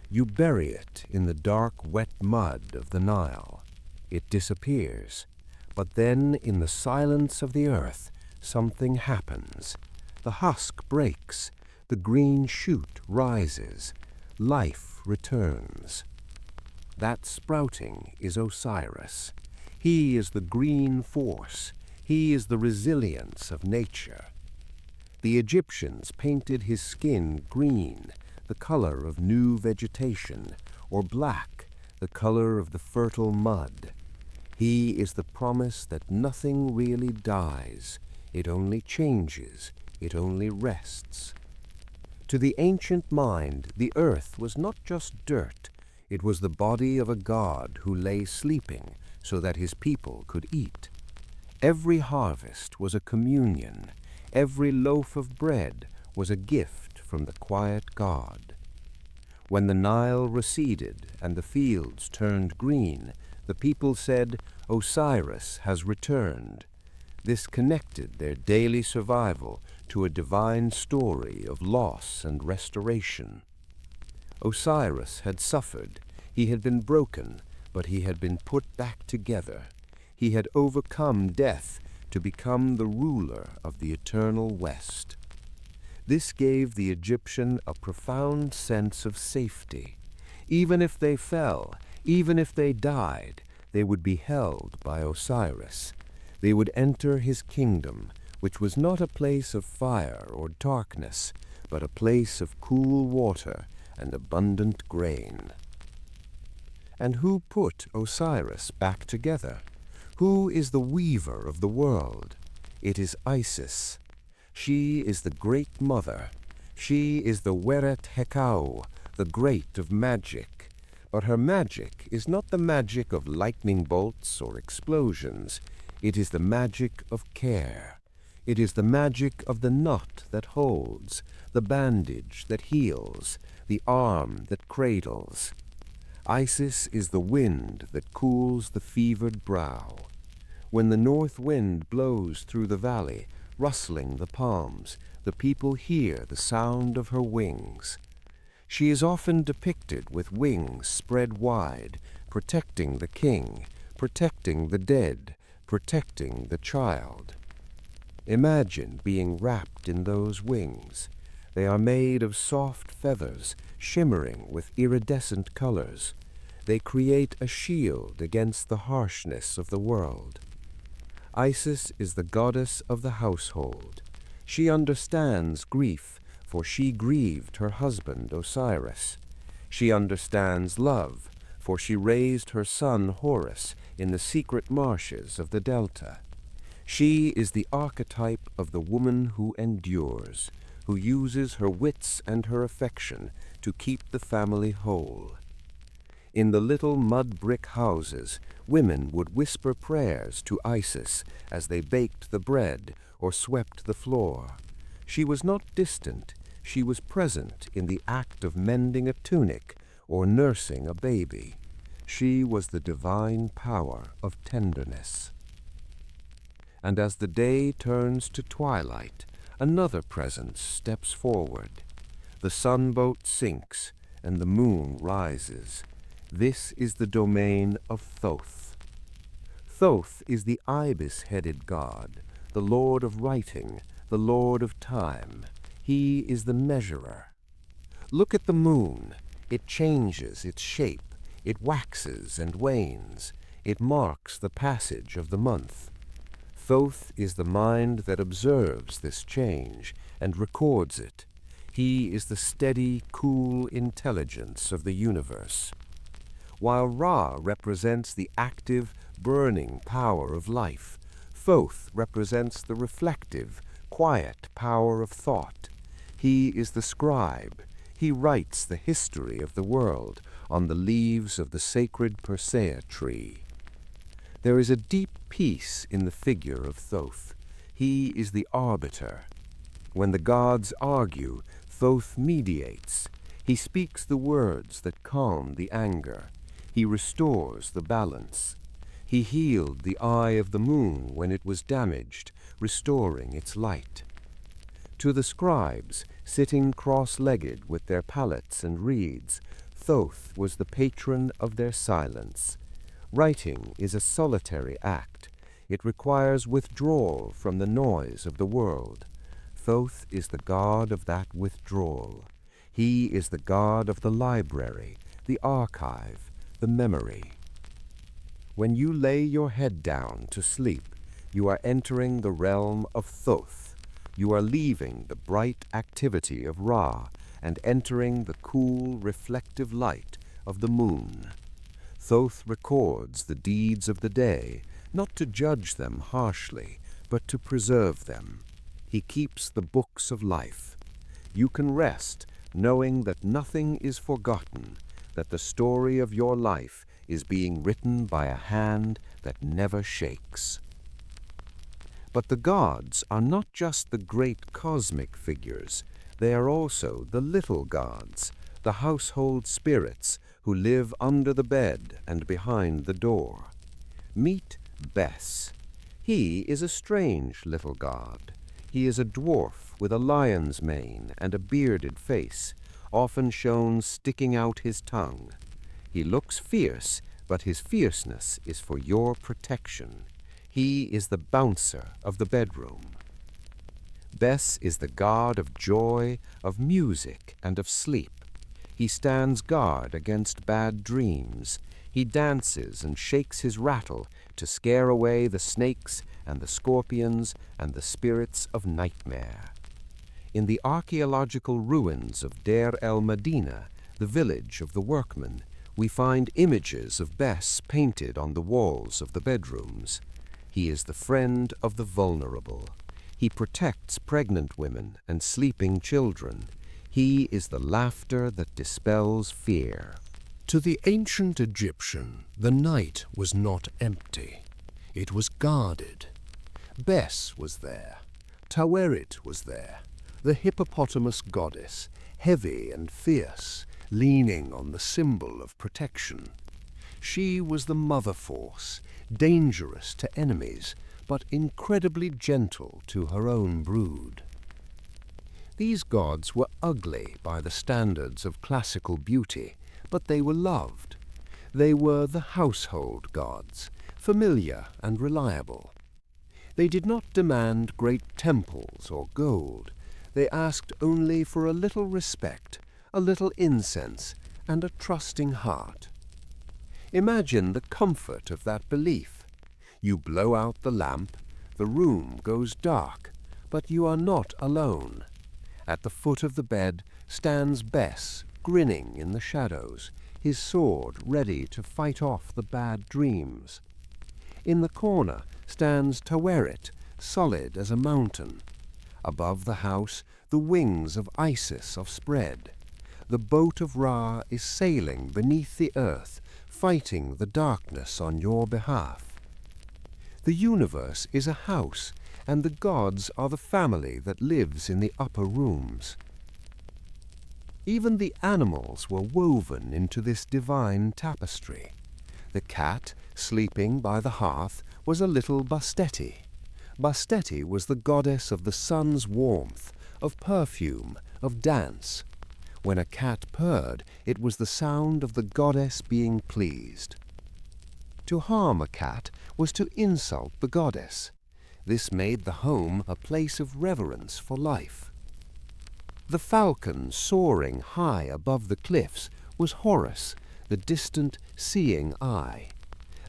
You bury it in the dark, wet mud of the Nile. It disappears. But then, in the silence of the earth, something happens. The husk breaks, the green shoot rises, life returns. That sprouting is Osiris. He is the green force. He is the resilience of nature. The Egyptians painted his skin green, the color of new vegetation, or black, the color of the fertile mud. He is the promise that nothing really dies. It only changes. It only rests. To the ancient mind, the earth was not just dirt. It was the body of a god who lay sleeping so that his people could eat. Every harvest was a communion. Every loaf of bread was a gift from the quiet god. When the Nile receded and the fields turned green, the people said, "Osiris has returned." This connected their daily survival to a divine story of loss and restoration. Osiris had suffered. He had been broken, but he had been put back together. He had overcome death to become the ruler of the eternal West. This gave the Egyptian a profound sense of safety. Even if they fell, even if they died, they would be held by Osiris. They would enter his kingdom, which was not a place of fire or darkness, but a place of cool water and abundant grain. And who put Osiris back together? Who is the weaver of the world? It is Isis. She is the Great Mother. She is the Weret Hekau, the Great of magic. But her magic is not the magic of lightning bolts or explosions. It is the magic of care. It is the magic of the knot that holds, the bandage that heals, the arm that cradles. Isis is the wind that cools the fevered brow. When the north wind blows through the valley, rustling the palms, the people hear the sound of her wings. She is often depicted with wings spread wide, protecting the king, protecting the dead, protecting the child. Imagine being wrapped in those wings. They are made of soft feathers, shimmering with iridescent colors. They create a shield against the harshness of the world. Isis is the goddess of the household. She understands grief, for she grieved her husband Osiris. She understands love, for she raised her son Horus in the secret marshes of the Delta. She is the archetype of the woman who endures, who uses her wits and her affection to keep the family whole. In the little mud-brick houses, women would whisper prayers to Isis as they baked the bread or swept the floor. She was not distant. She was present in the act of mending a tunic or nursing a baby. She was the divine power of tenderness. And as the day turns to twilight, another presence steps forward. The sunboat sinks, and the moon rises. This is the domain of Thoth. Thoth is the ibis-headed god, the lord of writing, the lord of time. He is the measurer. Look at the moon. It changes its shape. It waxes and wanes. It marks the passage of the month. Thoth is the mind that observes this change and records it. He is the steady, cool intelligence of the universe. While Ra represents the active, burning power of life, Thoth represents the reflective, quiet power of thought. He is the scribe. He writes the history of the world on the leaves of the sacred Persea tree. There is a deep peace in the figure of Thoth. He is the arbiter. When the gods argue, Thoth mediates. He speaks the words that calm the anger. He restores the balance. He healed the eye of the moon when it was damaged, restoring its light. To the scribes, sitting cross-legged with their palettes and reeds, Thoth was the patron of their silence. Writing is a solitary act. It requires withdrawal from the noise of the world. Thoth is the god of that withdrawal. He is the god of the library, the archive, the memory. When you lay your head down to sleep, you are entering the realm of Thoth. You are leaving the bright activity of Ra and entering the cool, reflective light of the moon. Thoth records the deeds of the day, not to judge them harshly, but to preserve them. He keeps the books of life. You can rest knowing that nothing is forgotten, that the story of your life is being written by a hand that never shakes. But the gods are not just the great cosmic figures. They are also the little gods, the household spirits who live under the bed and behind the door. Meet Bes. He is a strange little god. He is a dwarf with a lion's mane and a bearded face, often shown sticking out his tongue. He looks fierce, but his fierceness is for your protection. He is the bouncer of the bedroom. Bes is the god of joy, of music, and of sleep. He stands guard against bad dreams. He dances and shakes his rattle to scare away the snakes and the scorpions and the spirits of nightmare. In the archaeological ruins of Deir el-Medina, the village of the workmen, we find images of Bes painted on the walls of the bedrooms. He is the friend of the vulnerable. He protects pregnant women and sleeping children. He is the laughter that dispels fear. To the ancient Egyptian, the night was not empty. It was guarded. Bes was there. Taweret was there, the hippopotamus goddess, heavy and fierce, leaning on the symbol of protection. She was the mother force, dangerous to enemies, but incredibly gentle to her own brood. These gods were ugly by the standards of classical beauty, but they were loved. They were the household gods, familiar and reliable. They did not demand great temples or gold. They asked only for a little respect, a little incense, and a trusting heart. Imagine the comfort of that belief. You blow out the lamp, the room goes dark, but you are not alone. At the foot of the bed stands Bes, grinning in the shadows, his sword ready to fight off the bad dreams. In the corner stands Taweret, solid as a mountain. Above the house, the wings of Isis are spread. The boat of Ra is sailing beneath the earth, fighting the darkness on your behalf. The universe is a house, and the gods are the family that lives in the upper rooms. Even the animals were woven into this divine tapestry. The cat, sleeping by the hearth, was a little Bastet. Bastet was the goddess of the sun's warmth, of perfume, of dance. When a cat purred, it was the sound of the goddess being pleased. To harm a cat was to insult the goddess. This made the home a place of reverence for life. The falcon soaring high above the cliffs was Horus, the distant, seeing eye.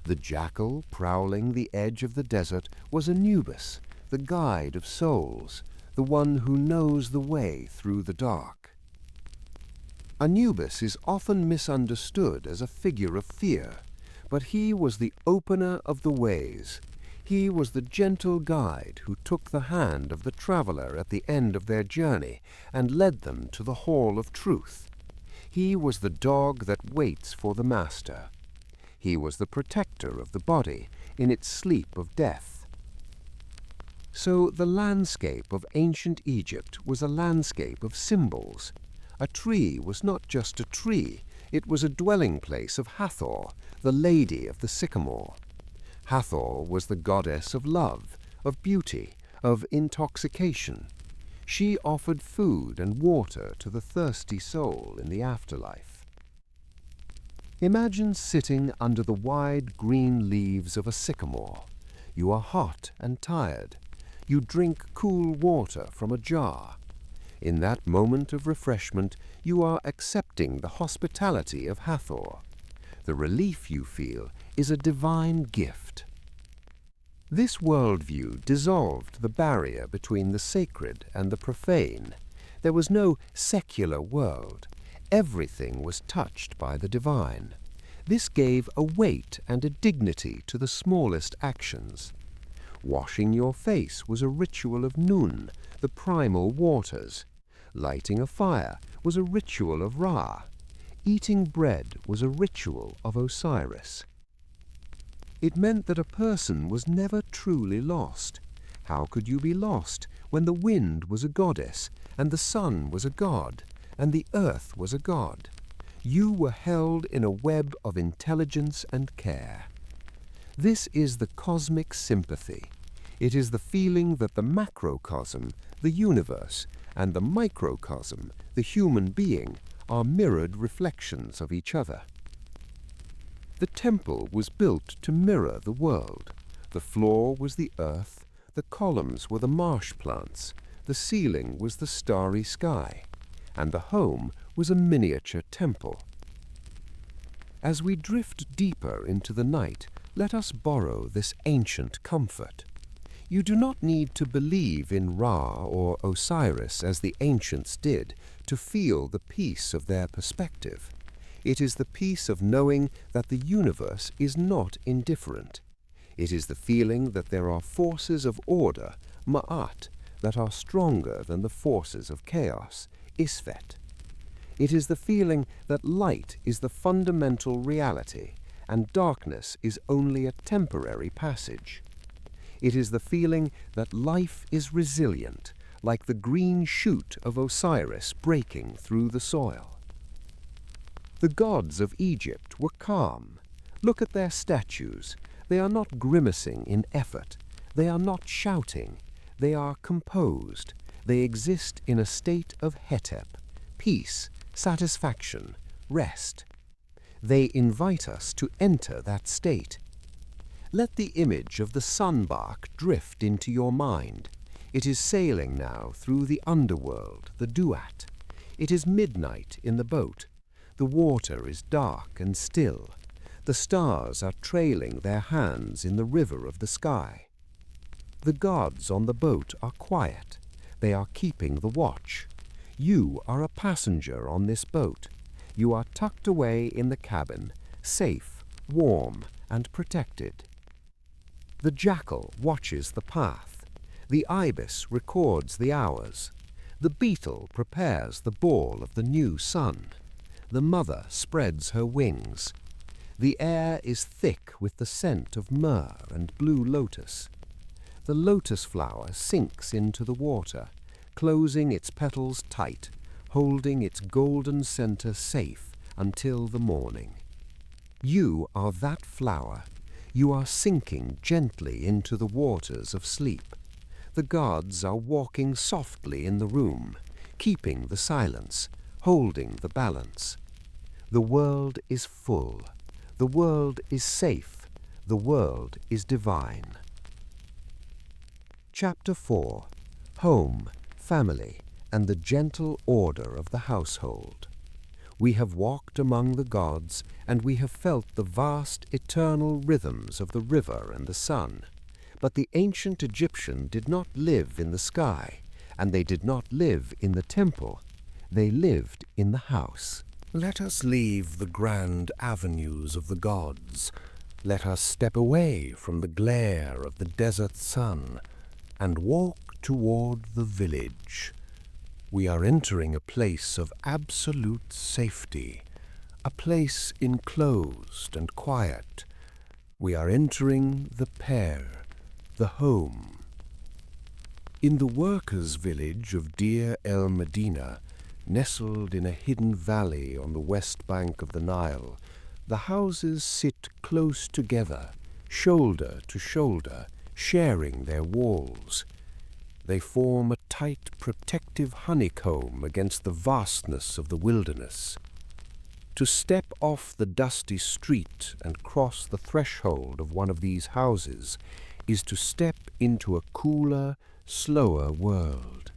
The jackal prowling the edge of the desert was Anubis, the guide of souls, the one who knows the way through the dark. Anubis is often misunderstood as a figure of fear, but he was the opener of the ways. He was the gentle guide who took the hand of the traveler at the end of their journey and led them to the hall of truth. He was the dog that waits for the master. He was the protector of the body in its sleep of death. So the landscape of ancient Egypt was a landscape of symbols. A tree was not just a tree, it was a dwelling place of Hathor, the lady of the sycamore. Hathor was the goddess of love, of beauty, of intoxication. She offered food and water to the thirsty soul in the afterlife. Imagine sitting under the wide green leaves of a sycamore. You are hot and tired. You drink cool water from a jar. In that moment of refreshment, you are accepting the hospitality of Hathor. The relief you feel is a divine gift. This worldview dissolved the barrier between the sacred and the profane. There was no secular world. Everything was touched by the divine. This gave a weight and a dignity to the smallest actions. Washing your face was a ritual of Nun, the primal waters. Lighting a fire was a ritual of Ra. Eating bread was a ritual of Osiris. It meant that a person was never truly lost. How could you be lost when the wind was a goddess, and the sun was a god, and the earth was a god? You were held in a web of intelligence and care. This is the cosmic sympathy. It is the feeling that the macrocosm, the universe, and the microcosm, the human being, are mirrored reflections of each other. The temple was built to mirror the world. The floor was the earth, the columns were the marsh plants, the ceiling was the starry sky, and the home was a miniature temple. As we drift deeper into the night, let us borrow this ancient comfort. You do not need to believe in Ra or Osiris as the ancients did to feel the peace of their perspective. It is the peace of knowing that the universe is not indifferent. It is the feeling that there are forces of order, ma'at, that are stronger than the forces of chaos, isfet. It is the feeling that light is the fundamental reality and darkness is only a temporary passage. It is the feeling that life is resilient, like the green shoot of Osiris breaking through the soil. The gods of Egypt were calm. Look at their statues. They are not grimacing in effort. They are not shouting. They are composed. They exist in a state of hetep, peace, satisfaction, rest. They invite us to enter that state. Let the image of the sunbark drift into your mind. It is sailing now through the underworld, the duat. It is midnight in the boat. The water is dark and still. The stars are trailing their hands in the river of the sky. The gods on the boat are quiet. They are keeping the watch. You are a passenger on this boat. You are tucked away in the cabin, safe, warm, and protected. The jackal watches the path. The ibis records the hours. The beetle prepares the ball of the new sun. The mother spreads her wings. The air is thick with the scent of myrrh and blue lotus. The lotus flower sinks into the water, closing its petals tight, holding its golden center safe until the morning. You are that flower. You are sinking gently into the waters of sleep. The gods are walking softly in the room, keeping the silence, holding the balance. The world is full. The world is safe. The world is divine. Chapter 4. Home, Family, and the Gentle Order of the Household. We have walked among the gods, and we have felt the vast eternal rhythms of the river and the sun. But the ancient Egyptian did not live in the sky, and they did not live in the temple. They lived in the house. Let us leave the grand avenues of the gods. Let us step away from the glare of the desert sun and walk toward the village. We are entering a place of absolute safety, a place enclosed and quiet. We are entering the pair, the home. In the workers' village of Deir el Medina, nestled in a hidden valley on the west bank of the Nile, the houses sit close together, shoulder to shoulder, sharing their walls. They form a tight, protective honeycomb against the vastness of the wilderness. To step off the dusty street and cross the threshold of one of these houses is to step into a cooler, slower world.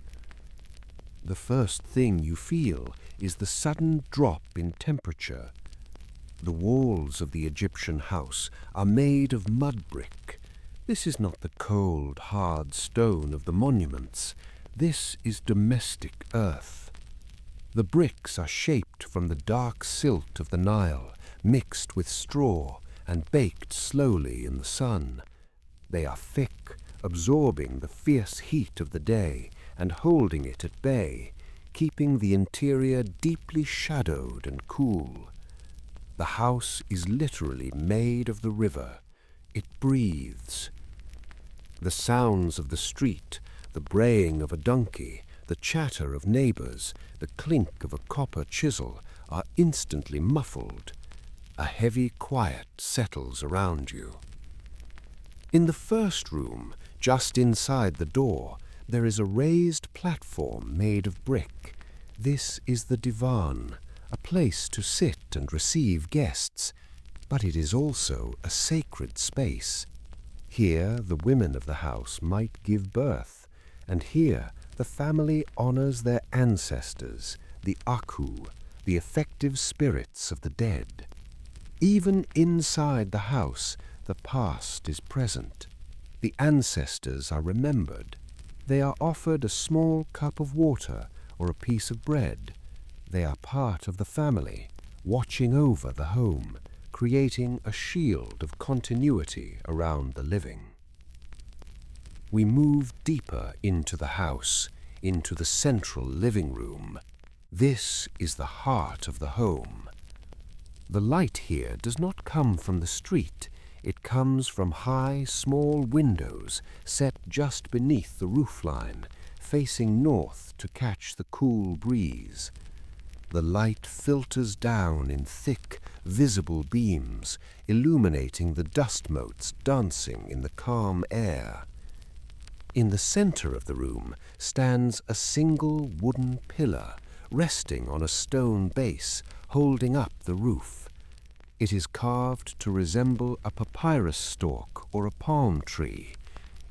The first thing you feel is the sudden drop in temperature. The walls of the Egyptian house are made of mud brick. This is not the cold, hard stone of the monuments. This is domestic earth. The bricks are shaped from the dark silt of the Nile, mixed with straw and baked slowly in the sun. They are thick, absorbing the fierce heat of the day and holding it at bay, keeping the interior deeply shadowed and cool. The house is literally made of the river. It breathes. The sounds of the street, the braying of a donkey, the chatter of neighbors, the clink of a copper chisel are instantly muffled. A heavy quiet settles around you. In the first room, just inside the door, there is a raised platform made of brick. This is the divan, a place to sit and receive guests, but it is also a sacred space. Here the women of the house might give birth, and here the family honors their ancestors, the Aku, the effective spirits of the dead. Even inside the house, the past is present. The ancestors are remembered. They are offered a small cup of water or a piece of bread. They are part of the family, watching over the home, creating a shield of continuity around the living. We move deeper into the house, into the central living room. This is the heart of the home. The light here does not come from the street. It comes from high, small windows set just beneath the roofline, facing north to catch the cool breeze. The light filters down in thick, visible beams, illuminating the dust motes dancing in the calm air. In the center of the room stands a single wooden pillar, resting on a stone base, holding up the roof. It is carved to resemble a papyrus stalk or a palm tree.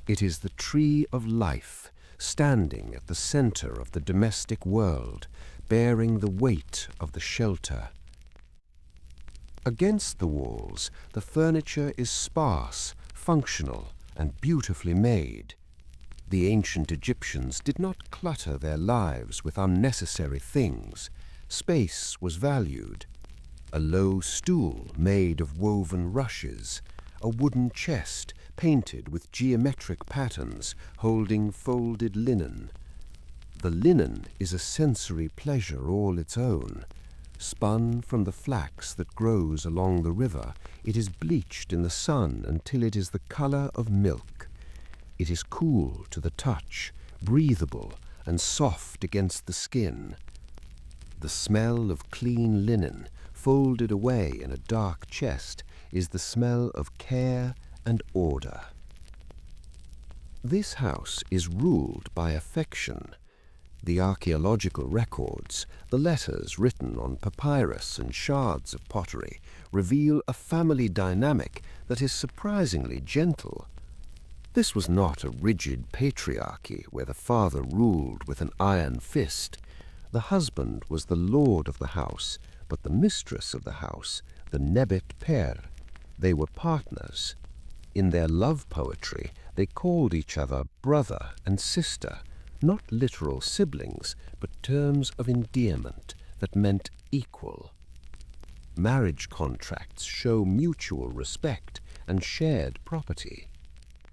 It is the tree of life, standing at the center of the domestic world, bearing the weight of the shelter. Against the walls, the furniture is sparse, functional, and beautifully made. The ancient Egyptians did not clutter their lives with unnecessary things. Space was valued. A low stool made of woven rushes, a wooden chest painted with geometric patterns holding folded linen. The linen is a sensory pleasure all its own. Spun from the flax that grows along the river, it is bleached in the sun until it is the color of milk. It is cool to the touch, breathable, and soft against the skin. The smell of clean linen, folded away in a dark chest, is the smell of care and order. This house is ruled by affection. The archaeological records, the letters written on papyrus and shards of pottery, reveal a family dynamic that is surprisingly gentle. This was not a rigid patriarchy where the father ruled with an iron fist. The husband was the lord of the house, but the mistress of the house, the Nebet Per. They were partners. In their love poetry, they called each other brother and sister, not literal siblings, but terms of endearment that meant equal. Marriage contracts show mutual respect and shared property.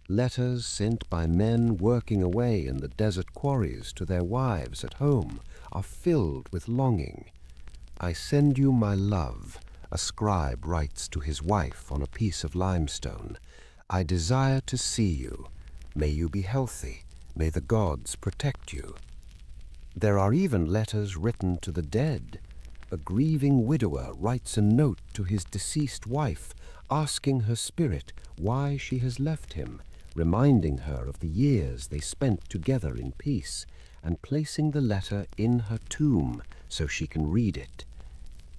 Letters sent by men working away in the desert quarries to their wives at home are filled with longing. "I send you my love," a scribe writes to his wife on a piece of limestone. "I desire to see you. May you be healthy. May the gods protect you. There are even letters written to the dead. A grieving widower writes a note to his deceased wife, asking her spirit why she has left him, reminding her of the years they spent together in peace, and placing the letter in her tomb so she can read it.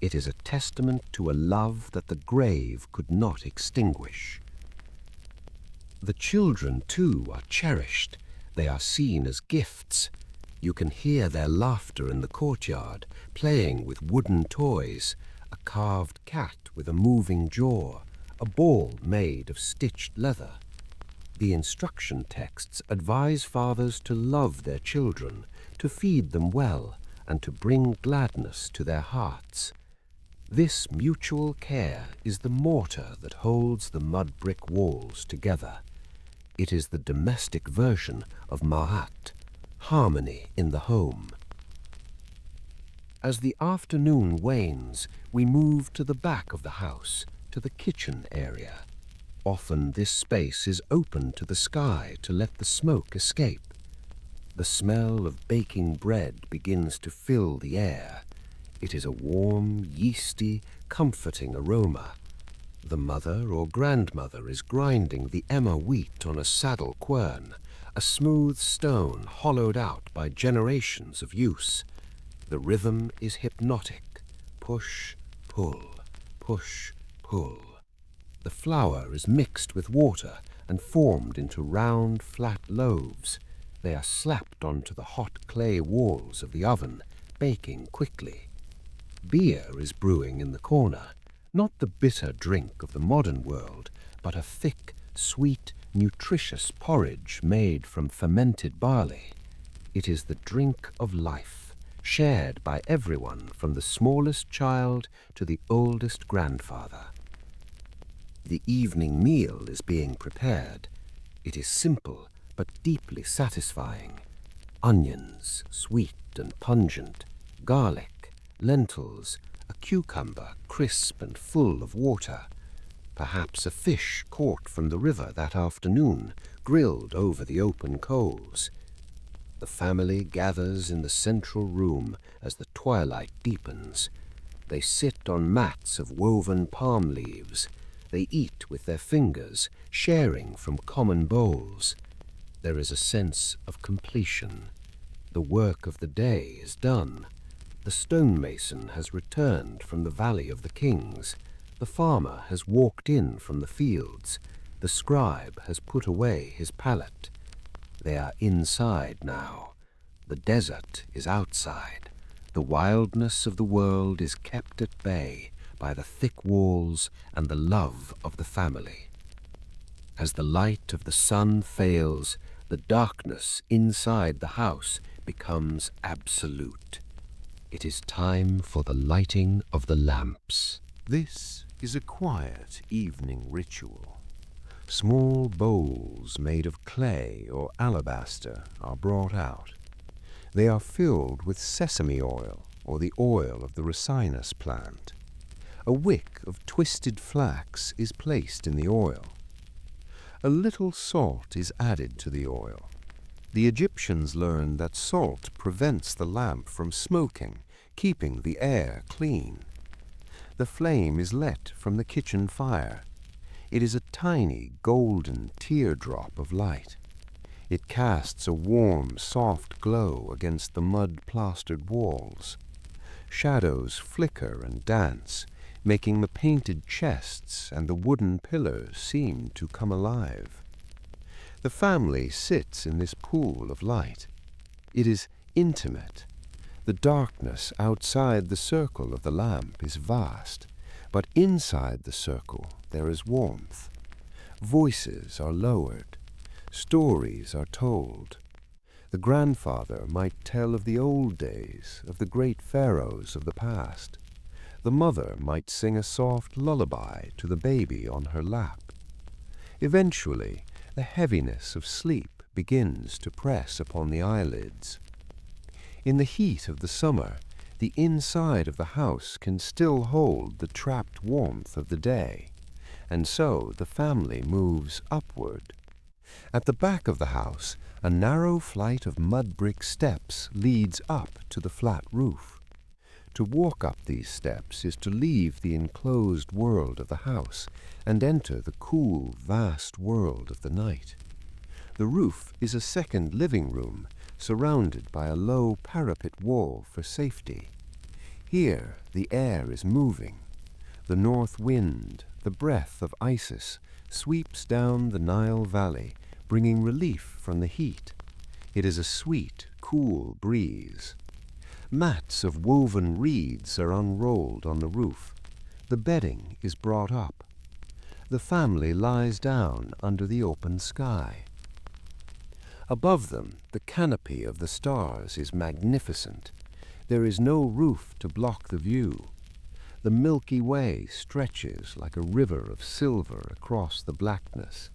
It is a testament to a love that the grave could not extinguish. The children, too, are cherished. They are seen as gifts. You can hear their laughter in the courtyard, playing with wooden toys, a carved cat with a moving jaw, a ball made of stitched leather. The instruction texts advise fathers to love their children, to feed them well, and to bring gladness to their hearts. This mutual care is the mortar that holds the mud brick walls together. It is the domestic version of Ma'at, harmony in the home. As the afternoon wanes, we move to the back of the house, to the kitchen area. Often this space is open to the sky to let the smoke escape. The smell of baking bread begins to fill the air. It is a warm, yeasty, comforting aroma. The mother or grandmother is grinding the emmer wheat on a saddle quern, a smooth stone hollowed out by generations of use. The rhythm is hypnotic. Push, pull, push, pull. The flour is mixed with water and formed into round, flat loaves. They are slapped onto the hot clay walls of the oven, baking quickly. Beer is brewing in the corner, not the bitter drink of the modern world, but a thick, sweet, nutritious porridge made from fermented barley. It is the drink of life, shared by everyone from the smallest child to the oldest grandfather. The evening meal is being prepared. It is simple but deeply satisfying. Onions, sweet and pungent, garlic, lentils, a cucumber, crisp and full of water, perhaps a fish caught from the river that afternoon, grilled over the open coals. The family gathers in the central room as the twilight deepens. They sit on mats of woven palm leaves. They eat with their fingers, sharing from common bowls. There is a sense of completion. The work of the day is done. The stonemason has returned from the Valley of the Kings. The farmer has walked in from the fields. The scribe has put away his pallet. They are inside now. The desert is outside. The wildness of the world is kept at bay by the thick walls and the love of the family. As the light of the sun fails, the darkness inside the house becomes absolute. It is time for the lighting of the lamps. This is a quiet evening ritual. Small bowls made of clay or alabaster are brought out. They are filled with sesame oil or the oil of the ricinus plant. A wick of twisted flax is placed in the oil. A little salt is added to the oil. The Egyptians learned that salt prevents the lamp from smoking, keeping the air clean. The flame is lit from the kitchen fire. It is a tiny golden teardrop of light. It casts a warm, soft glow against the mud-plastered walls. Shadows flicker and dance, making the painted chests and the wooden pillars seem to come alive. The family sits in this pool of light. It is intimate. The darkness outside the circle of the lamp is vast, but inside the circle there is warmth. Voices are lowered. Stories are told. The grandfather might tell of the old days, of the great pharaohs of the past. The mother might sing a soft lullaby to the baby on her lap. Eventually, the heaviness of sleep begins to press upon the eyelids. In the heat of the summer, the inside of the house can still hold the trapped warmth of the day, and so the family moves upward. At the back of the house, a narrow flight of mud brick steps leads up to the flat roof. To walk up these steps is to leave the enclosed world of the house and enter the cool, vast world of the night. The roof is a second living room surrounded by a low parapet wall for safety. Here the air is moving. The north wind, the breath of Isis, sweeps down the Nile Valley, bringing relief from the heat. It is a sweet, cool breeze. Mats of woven reeds are unrolled on the roof. The bedding is brought up. The family lies down under the open sky. Above them, the canopy of the stars is magnificent. There is no roof to block the view. The Milky Way stretches like a river of silver across the blackness.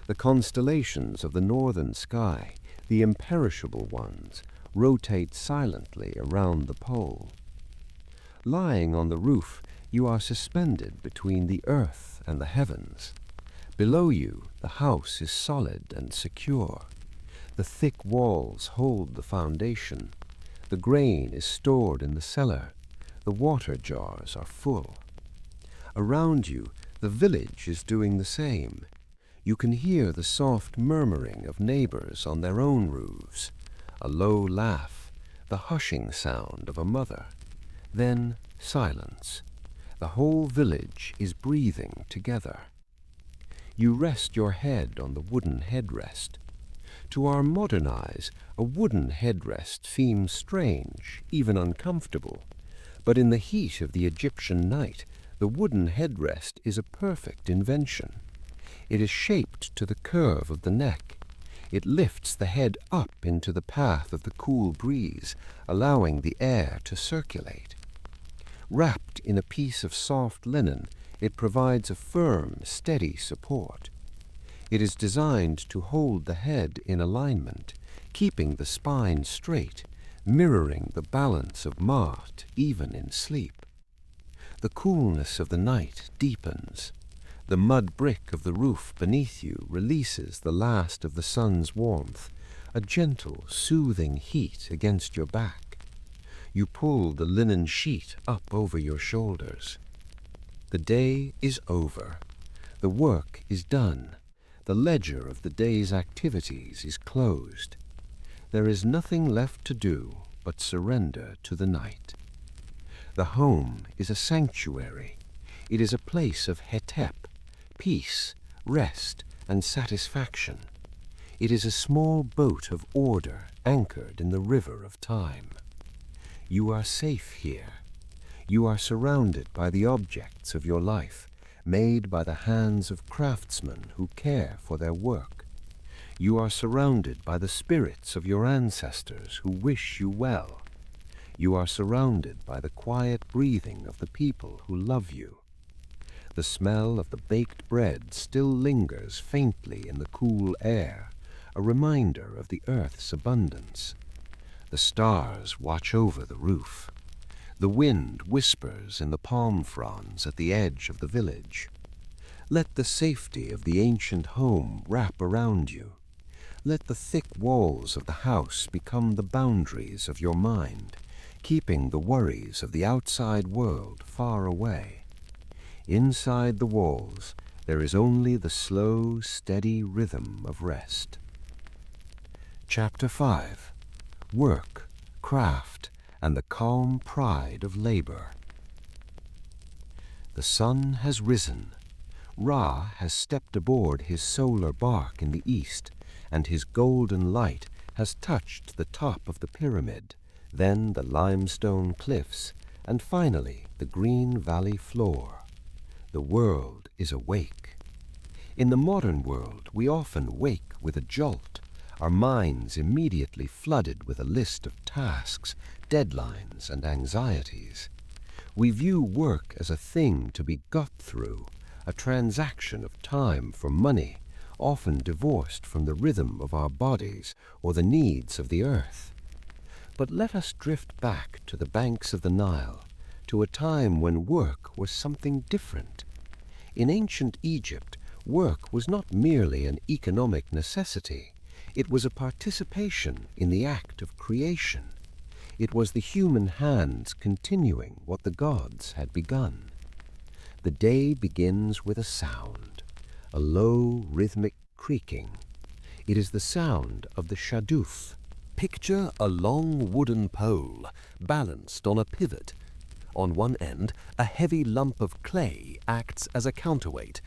The constellations of the northern sky, the imperishable ones, rotate silently around the pole. Lying on the roof, you are suspended between the earth and the heavens. Below you, the house is solid and secure. The thick walls hold the foundation. The grain is stored in the cellar. The water jars are full. Around you, the village is doing the same. You can hear the soft murmuring of neighbors on their own roofs, a low laugh, the hushing sound of a mother. Then silence. The whole village is breathing together. You rest your head on the wooden headrest. To our modern eyes, a wooden headrest seems strange, even uncomfortable. But in the heat of the Egyptian night, the wooden headrest is a perfect invention. It is shaped to the curve of the neck. It lifts the head up into the path of the cool breeze, allowing the air to circulate. Wrapped in a piece of soft linen, it provides a firm, steady support. It is designed to hold the head in alignment, keeping the spine straight, mirroring the balance of Maat even in sleep. The coolness of the night deepens. The mud brick of the roof beneath you releases the last of the sun's warmth, a gentle, soothing heat against your back. You pull the linen sheet up over your shoulders. The day is over. The work is done. The ledger of the day's activities is closed. There is nothing left to do but surrender to the night. The home is a sanctuary. It is a place of hetep, peace, rest, and satisfaction. It is a small boat of order anchored in the river of time. You are safe here. You are surrounded by the objects of your life, made by the hands of craftsmen who care for their work. You are surrounded by the spirits of your ancestors who wish you well. You are surrounded by the quiet breathing of the people who love you. The smell of the baked bread still lingers faintly in the cool air, a reminder of the earth's abundance. The stars watch over the roof. The wind whispers in the palm fronds at the edge of the village. Let the safety of the ancient home wrap around you. Let the thick walls of the house become the boundaries of your mind, keeping the worries of the outside world far away. Inside the walls, there is only the slow, steady rhythm of rest. Chapter 5. Work, Craft, and the Calm Pride of Labor. The sun has risen. Ra has stepped aboard his solar bark in the east, and his golden light has touched the top of the pyramid, then the limestone cliffs, and finally the green valley floor. The world is awake. In the modern world, we often wake with a jolt, our minds immediately flooded with a list of tasks, deadlines, and anxieties. We view work as a thing to be got through, a transaction of time for money, often divorced from the rhythm of our bodies or the needs of the earth. But let us drift back to the banks of the Nile, to a time when work was something different. In ancient Egypt, Work was not merely an economic necessity. It was a participation in the act of creation. It was the human hands continuing what the gods had begun. The day begins with a sound, a low rhythmic creaking. It is the sound of the shaduf. Picture a long wooden pole balanced on a pivot. On one end, a heavy lump of clay acts as a counterweight.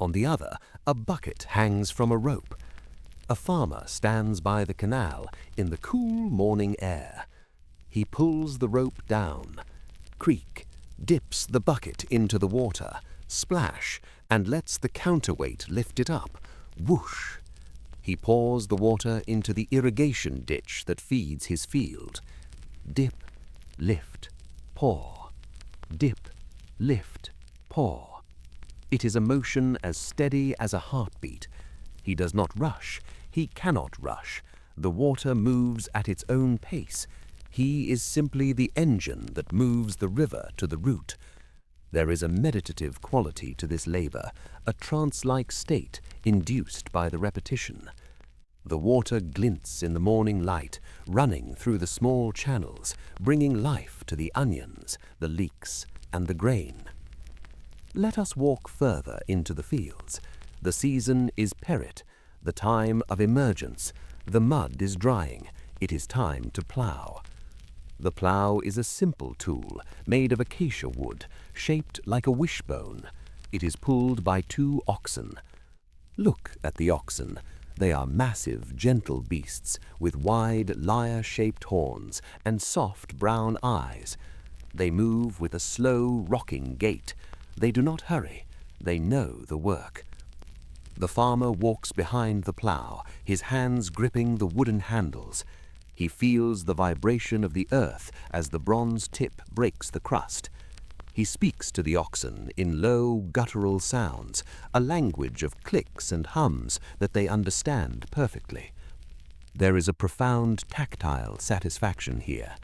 On the other, a bucket hangs from a rope. A farmer stands by the canal in the cool morning air. He pulls the rope down, creak, dips the bucket into the water, splash, and lets the counterweight lift it up. Whoosh! He pours the water into the irrigation ditch that feeds his field. Dip, lift, pour. Dip, lift, pour. It is a motion as steady as a heartbeat. He does not rush. He cannot rush. The water moves at its own pace. He is simply the engine that moves the river to the root. There is a meditative quality to this labor, a trance-like state induced by the repetition. The water glints in the morning light, running through the small channels, bringing life to the onions, the leeks, and the grain. Let us walk further into the fields. The season is perit, the time of emergence. The mud is drying. It is time to plough. The plough is a simple tool made of acacia wood, shaped like a wishbone. It is pulled by 2 oxen. Look at the oxen. They are massive, gentle beasts with wide, lyre-shaped horns and soft brown eyes. They move with a slow, rocking gait. They do not hurry. They know the work. The farmer walks behind the plough, his hands gripping the wooden handles. He feels the vibration of the earth as the bronze tip breaks the crust. He speaks to the oxen in low, guttural sounds, a language of clicks and hums that they understand perfectly. There is a profound tactile satisfaction here.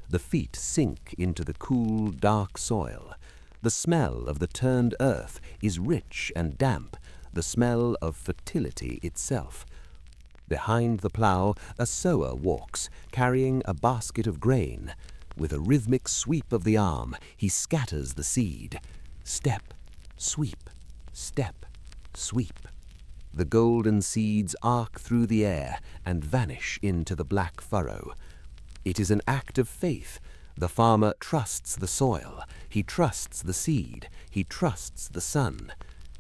The feet sink into the cool, dark soil. The smell of the turned earth is rich and damp, the smell of fertility itself. Behind the plough, a sower walks, carrying a basket of grain. With a rhythmic sweep of the arm, he scatters the seed. Step, sweep, step, sweep. The golden seeds arc through the air and vanish into the black furrow. It is an act of faith. The farmer trusts the soil. He trusts the seed. He trusts the sun.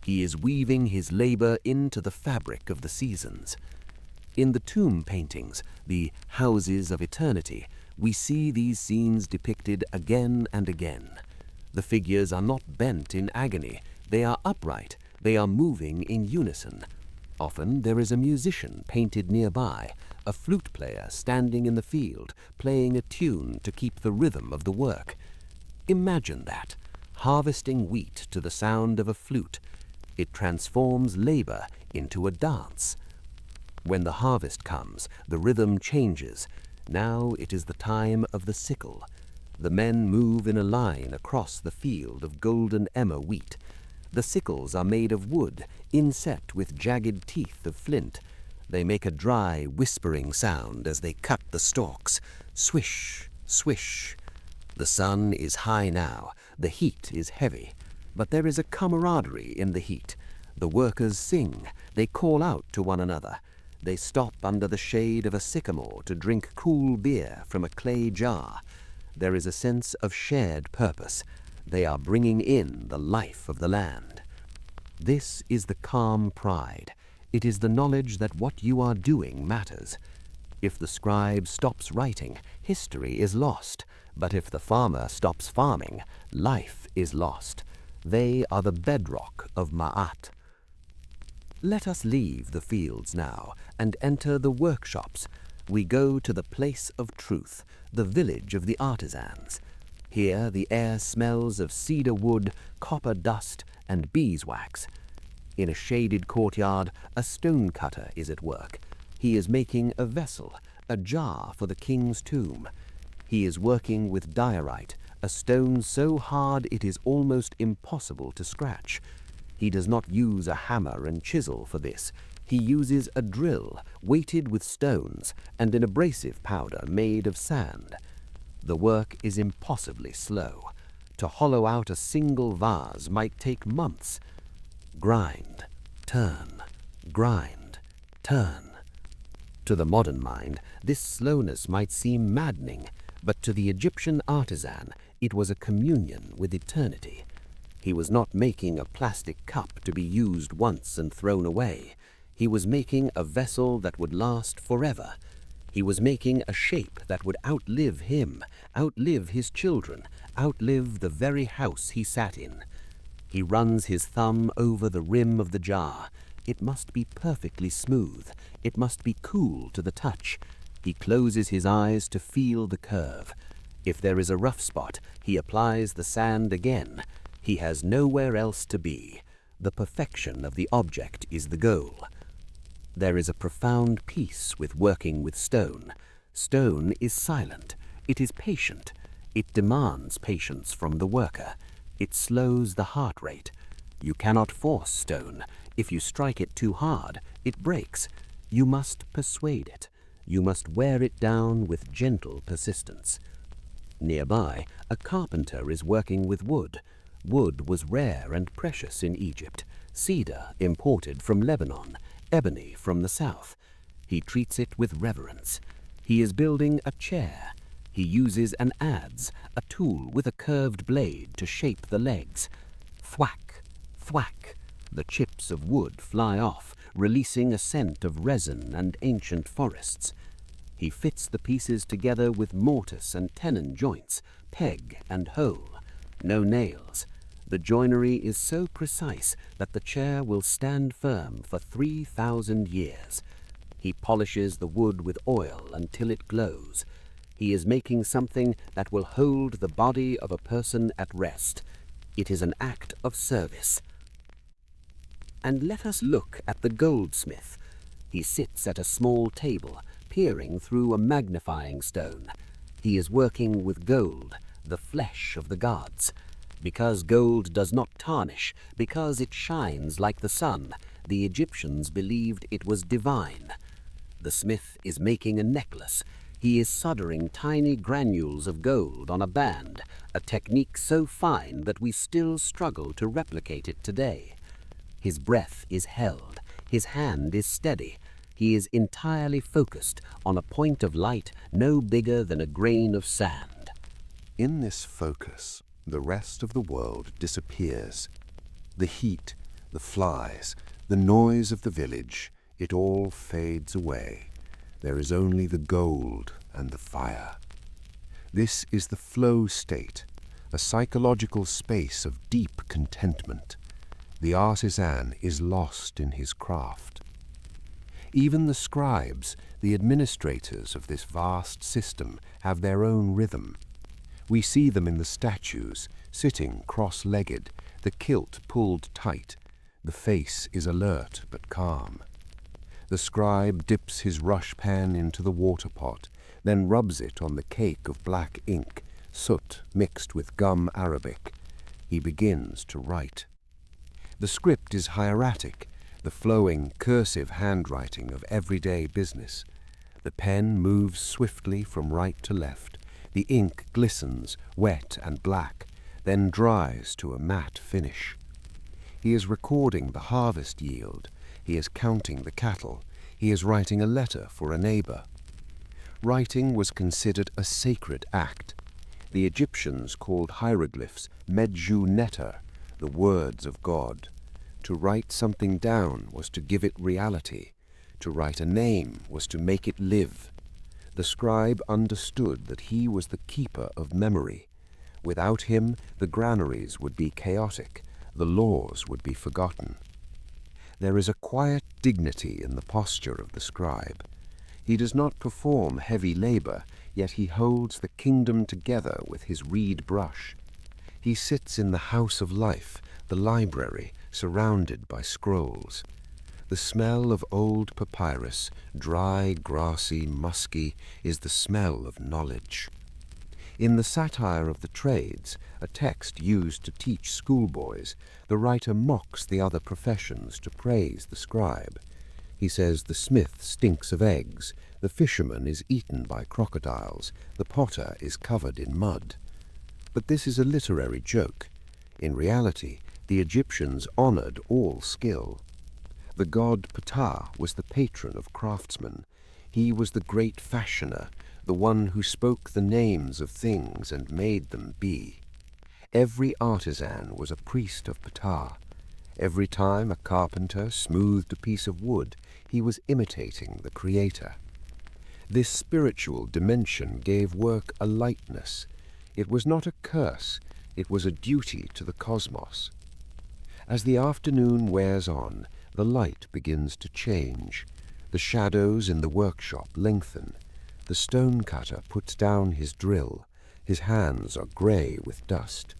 He is weaving his labor into the fabric of the seasons. In the tomb paintings, the houses of eternity, we see these scenes depicted again and again. The figures are not bent in agony. They are upright. They are moving in unison. Often there is a musician painted nearby, a flute player standing in the field, playing a tune to keep the rhythm of the work. Imagine that, harvesting wheat to the sound of a flute. It transforms labor into a dance. When the harvest comes, the rhythm changes. Now it is the time of the sickle. The men move in a line across the field of golden emmer wheat. The sickles are made of wood, inset with jagged teeth of flint. They make a dry, whispering sound as they cut the stalks. Swish, swish. The sun is high now. The heat is heavy. But there is a camaraderie in the heat. The workers sing. They call out to one another. They stop under the shade of a sycamore to drink cool beer from a clay jar. There is a sense of shared purpose. They are bringing in the life of the land. This is the calm pride. It is the knowledge that what you are doing matters. If the scribe stops writing, history is lost. But if the farmer stops farming, life is lost. They are the bedrock of Ma'at. Let us leave the fields now and enter the workshops. We go to the place of truth, the village of the artisans. Here the air smells of cedar wood, copper dust, and beeswax. In a shaded courtyard, a stone cutter is at work. He is making a vessel, a jar for the king's tomb. He is working with diorite, a stone so hard it is almost impossible to scratch. He does not use a hammer and chisel for this. He uses a drill weighted with stones and an abrasive powder made of sand. The work is impossibly slow. To hollow out a single vase might take months. Grind, turn, grind, turn. To the modern mind, this slowness might seem maddening, but to the Egyptian artisan, it was a communion with eternity. He was not making a plastic cup to be used once and thrown away. He was making a vessel that would last forever. He was making a shape that would outlive him, outlive his children, outlive the very house he sat in. He runs his thumb over the rim of the jar. It must be perfectly smooth. It must be cool to the touch. He closes his eyes to feel the curve. If there is a rough spot, he applies the sand again. He has nowhere else to be. The perfection of the object is the goal. There is a profound peace with working with stone. Stone is silent. It is patient. It demands patience from the worker. It slows the heart rate. You cannot force stone. If you strike it too hard, it breaks. You must persuade it. You must wear it down with gentle persistence. Nearby, a carpenter is working with wood. Wood was rare and precious in Egypt. Cedar imported from Lebanon, ebony from the south. He treats it with reverence. He is building a chair. He uses an adze, a tool with a curved blade to shape the legs. Thwack, thwack. The chips of wood fly off, releasing a scent of resin and ancient forests. He fits the pieces together with mortise and tenon joints, peg and hole. No nails. The joinery is so precise that the chair will stand firm for 3,000 years. He polishes the wood with oil until it glows. He is making something that will hold the body of a person at rest. It is an act of service. And let us look at the goldsmith. He sits at a small table, peering through a magnifying stone. He is working with gold, the flesh of the gods. Because gold does not tarnish, because it shines like the sun, the Egyptians believed it was divine. The smith is making a necklace. He is soldering tiny granules of gold on a band, a technique so fine that we still struggle to replicate it today. His breath is held. His hand is steady. He is entirely focused on a point of light no bigger than a grain of sand. In this focus, the rest of the world disappears. The heat, the flies, the noise of the village, it all fades away. There is only the gold and the fire. This is the flow state, a psychological space of deep contentment. The artisan is lost in his craft. Even the scribes, the administrators of this vast system, have their own rhythm. We see them in the statues, sitting cross-legged, the kilt pulled tight. The face is alert but calm. The scribe dips his rush pen into the water pot, then rubs it on the cake of black ink, soot mixed with gum arabic. He begins to write. The script is hieratic, the flowing, cursive handwriting of everyday business. The pen moves swiftly from right to left. The ink glistens, wet and black, then dries to a matte finish. He is recording the harvest yield. He is counting the cattle. He is writing a letter for a neighbor. Writing was considered a sacred act. The Egyptians called hieroglyphs medju neter, the words of God. To write something down was to give it reality. To write a name was to make it live. The scribe understood that he was the keeper of memory. Without him, the granaries would be chaotic, the laws would be forgotten. There is a quiet dignity in the posture of the scribe. He does not perform heavy labor, yet he holds the kingdom together with his reed brush. He sits in the house of life, the library, surrounded by scrolls. The smell of old papyrus, dry, grassy, musky, is the smell of knowledge. In the Satire of the Trades, a text used to teach schoolboys, the writer mocks the other professions to praise the scribe. He says the smith stinks of eggs, the fisherman is eaten by crocodiles, the potter is covered in mud. But this is a literary joke. In reality, the Egyptians honored all skill. The god Ptah was the patron of craftsmen. He was the great fashioner, the one who spoke the names of things and made them be. Every artisan was a priest of Ptah. Every time a carpenter smoothed a piece of wood, he was imitating the Creator. This spiritual dimension gave work a lightness. It was not a curse, it was a duty to the cosmos. As the afternoon wears on, the light begins to change. The shadows in the workshop lengthen. The stonecutter puts down his drill. His hands are grey with dust.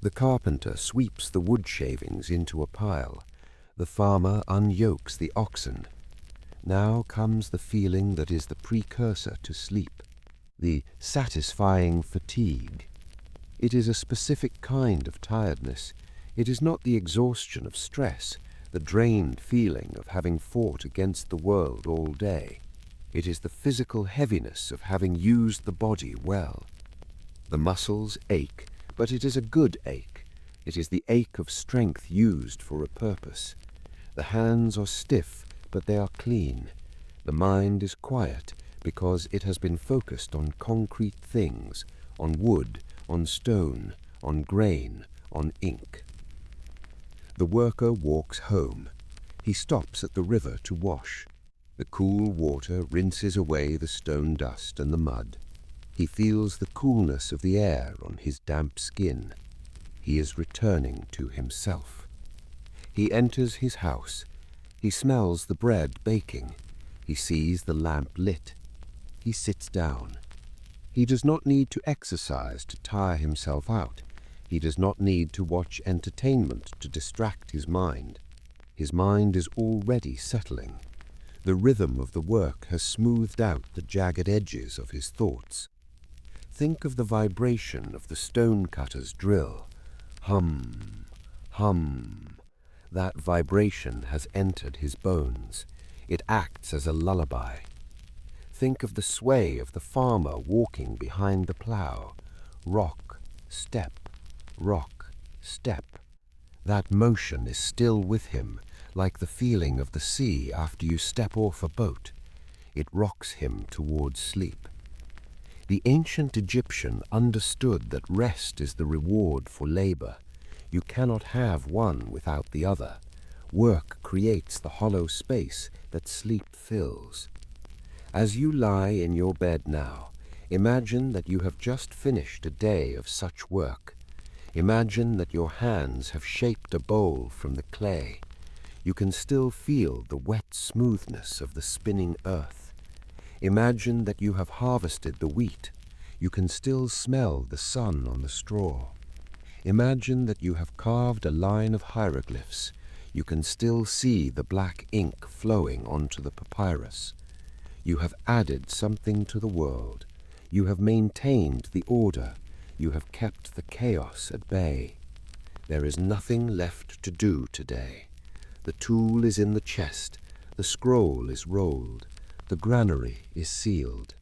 The carpenter sweeps the wood shavings into a pile. The farmer unyokes the oxen. Now comes the feeling that is the precursor to sleep, the satisfying fatigue. It is a specific kind of tiredness. It is not the exhaustion of stress, the drained feeling of having fought against the world all day. It is the physical heaviness of having used the body well. The muscles ache, but it is a good ache. It is the ache of strength used for a purpose. The hands are stiff, but they are clean. The mind is quiet because it has been focused on concrete things, on wood, on stone, on grain, on ink. The worker walks home. He stops at the river to wash. The cool water rinses away the stone dust and the mud. He feels the coolness of the air on his damp skin. He is returning to himself. He enters his house. He smells the bread baking. He sees the lamp lit. He sits down. He does not need to exercise to tire himself out. He does not need to watch entertainment to distract his mind. His mind is already settling. The rhythm of the work has smoothed out the jagged edges of his thoughts. Think of the vibration of the stonecutter's drill. Hum, hum. That vibration has entered his bones. It acts as a lullaby. Think of the sway of the farmer walking behind the plough. Rock, step, rock, step. That motion is still with him, like the feeling of the sea after you step off a boat. It rocks him towards sleep. The ancient Egyptian understood that rest is the reward for labor. You cannot have one without the other. Work creates the hollow space that sleep fills. As you lie in your bed now, imagine that you have just finished a day of such work. Imagine that your hands have shaped a bowl from the clay. You can still feel the wet smoothness of the spinning earth. Imagine that you have harvested the wheat. You can still smell the sun on the straw. Imagine that you have carved a line of hieroglyphs. You can still see the black ink flowing onto the papyrus. You have added something to the world. You have maintained the order. You have kept the chaos at bay. There is nothing left to do today. The tool is in the chest. The scroll is rolled. The granary is sealed.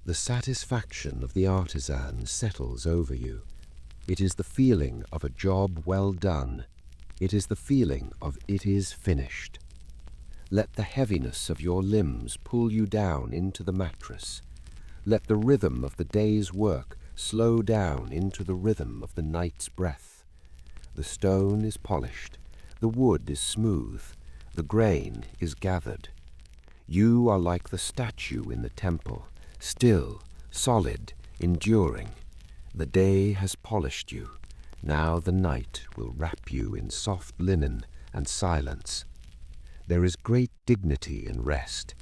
The satisfaction of the artisan settles over you. It is the feeling of a job well done. It is the feeling of it is finished. Let the heaviness of your limbs pull you down into the mattress. Let the rhythm of the day's work slow down into the rhythm of the night's breath. The stone is polished. The wood is smooth. The grain is gathered. You are like the statue in the temple, still, solid, enduring. The day has polished you. Now the night will wrap you in soft linen and silence. There is great dignity in rest.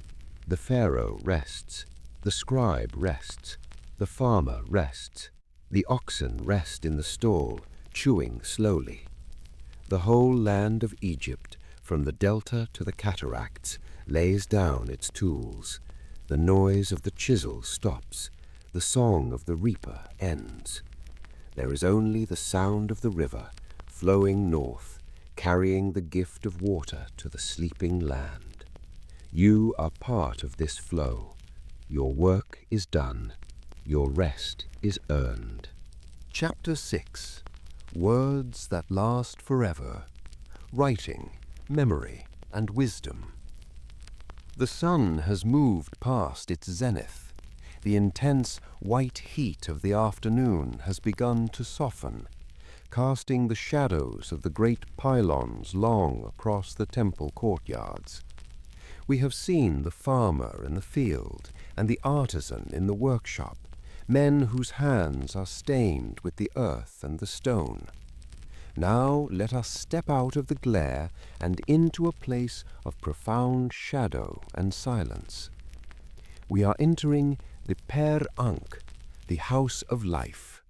The pharaoh rests. The scribe rests. The farmer rests. The oxen rest in the stall, chewing slowly. The whole land of Egypt, from the delta to the cataracts, lays down its tools. The noise of the chisel stops. The song of the reaper ends. There is only the sound of the river flowing north, carrying the gift of water to the sleeping land. You are part of this flow. Your work is done. Your rest is earned. Chapter 6. Words that last forever. Writing, memory, and wisdom. The sun has moved past its zenith. The intense white heat of the afternoon has begun to soften, casting the shadows of the great pylons long across the temple courtyards. We have seen the farmer in the field and the artisan in the workshop, men whose hands are stained with the earth and the stone. Now let us step out of the glare and into a place of profound shadow and silence. We are entering the Per Ankh, the House of Life.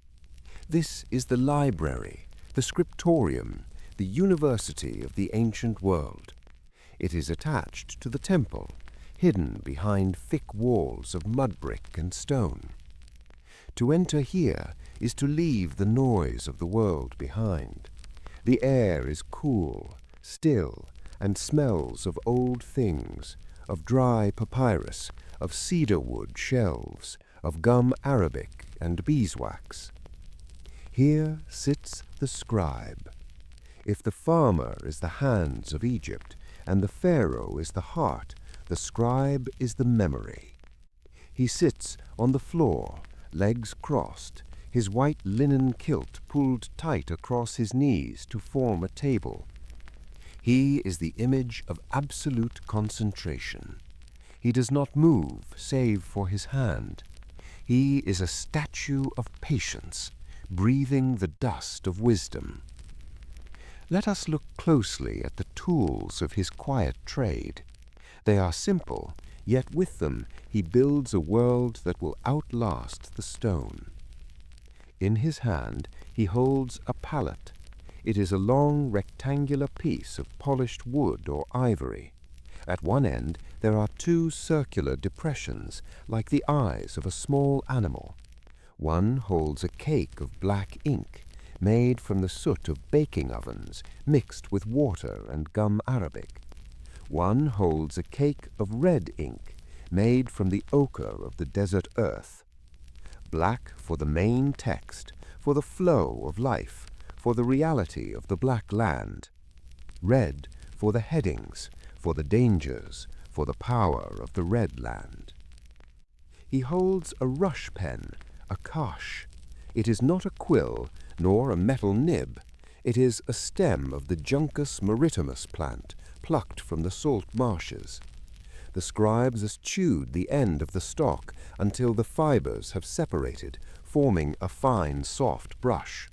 This is the library, the scriptorium, the university of the ancient world. It is attached to the temple, hidden behind thick walls of mud brick and stone. To enter here is to leave the noise of the world behind. The air is cool, still, and smells of old things, of dry papyrus, of cedar wood shelves, of gum arabic and beeswax. Here sits the scribe. If the farmer is the hands of Egypt, and the pharaoh is the heart, the scribe is the memory. He sits on the floor, legs crossed, his white linen kilt pulled tight across his knees to form a table. He is the image of absolute concentration. He does not move save for his hand. He is a statue of patience, breathing the dust of wisdom. Let us look closely at the tools of his quiet trade. They are simple, yet with them he builds a world that will outlast the stone. In his hand he holds a palette. It is a long rectangular piece of polished wood or ivory. At one end there are two circular depressions, like the eyes of a small animal. One holds a cake of black ink, made from the soot of baking ovens, mixed with water and gum arabic. One holds a cake of red ink, made from the ochre of the desert earth. Black for the main text, for the flow of life, for the reality of the black land. Red for the headings, for the dangers, for the power of the red land. He holds a rush pen, a kash. It is not a quill, nor a metal nib. It is a stem of the Juncus maritimus plant, plucked from the salt marshes. The scribes eschewed the end of the stalk until the fibers have separated, forming a fine, soft brush.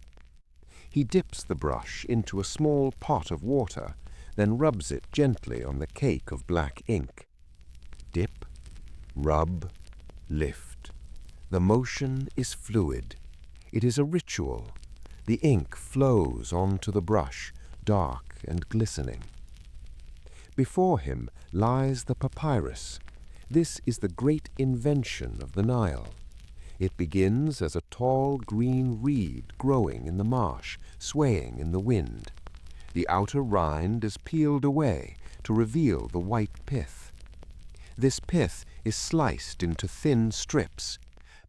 He dips the brush into a small pot of water, then rubs it gently on the cake of black ink. Dip, rub, lift. The motion is fluid. It is a ritual. The ink flows onto the brush, dark and glistening. Before him lies the papyrus. This is the great invention of the Nile. It begins as a tall green reed growing in the marsh, swaying in the wind. The outer rind is peeled away to reveal the white pith. This pith is sliced into thin strips.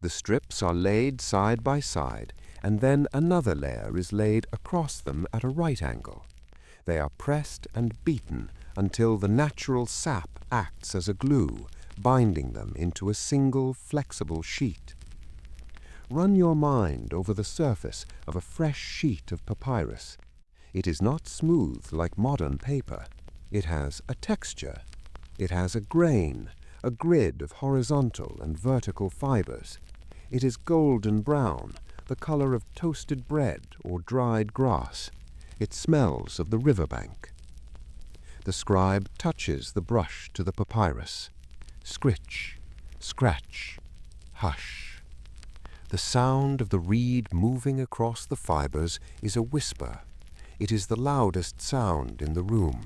The strips are laid side by side, and then another layer is laid across them at a right angle. They are pressed and beaten until the natural sap acts as a glue, binding them into a single flexible sheet. Run your mind over the surface of a fresh sheet of papyrus. It is not smooth like modern paper. It has a texture. It has a grain, a grid of horizontal and vertical fibers. It is golden brown, the color of toasted bread or dried grass. It smells of the riverbank. The scribe touches the brush to the papyrus. Scritch, scratch, hush. The sound of the reed moving across the fibers is a whisper. It is the loudest sound in the room.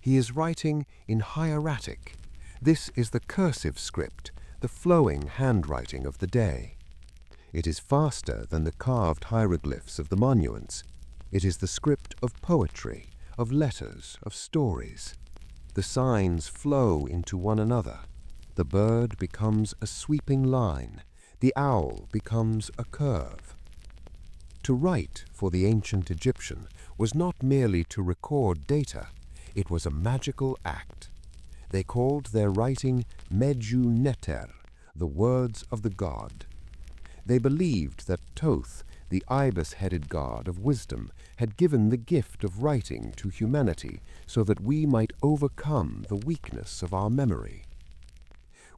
He is writing in hieratic. This is the cursive script, the flowing handwriting of the day. It is faster than the carved hieroglyphs of the monuments. It is the script of poetry, of letters, of stories. The signs flow into one another. The bird becomes a sweeping line. The owl becomes a curve. To write for the ancient Egyptian was not merely to record data. It was a magical act. They called their writing Medju Neter, the words of the god. They believed that Thoth, the ibis-headed god of wisdom, had given the gift of writing to humanity so that we might overcome the weakness of our memory.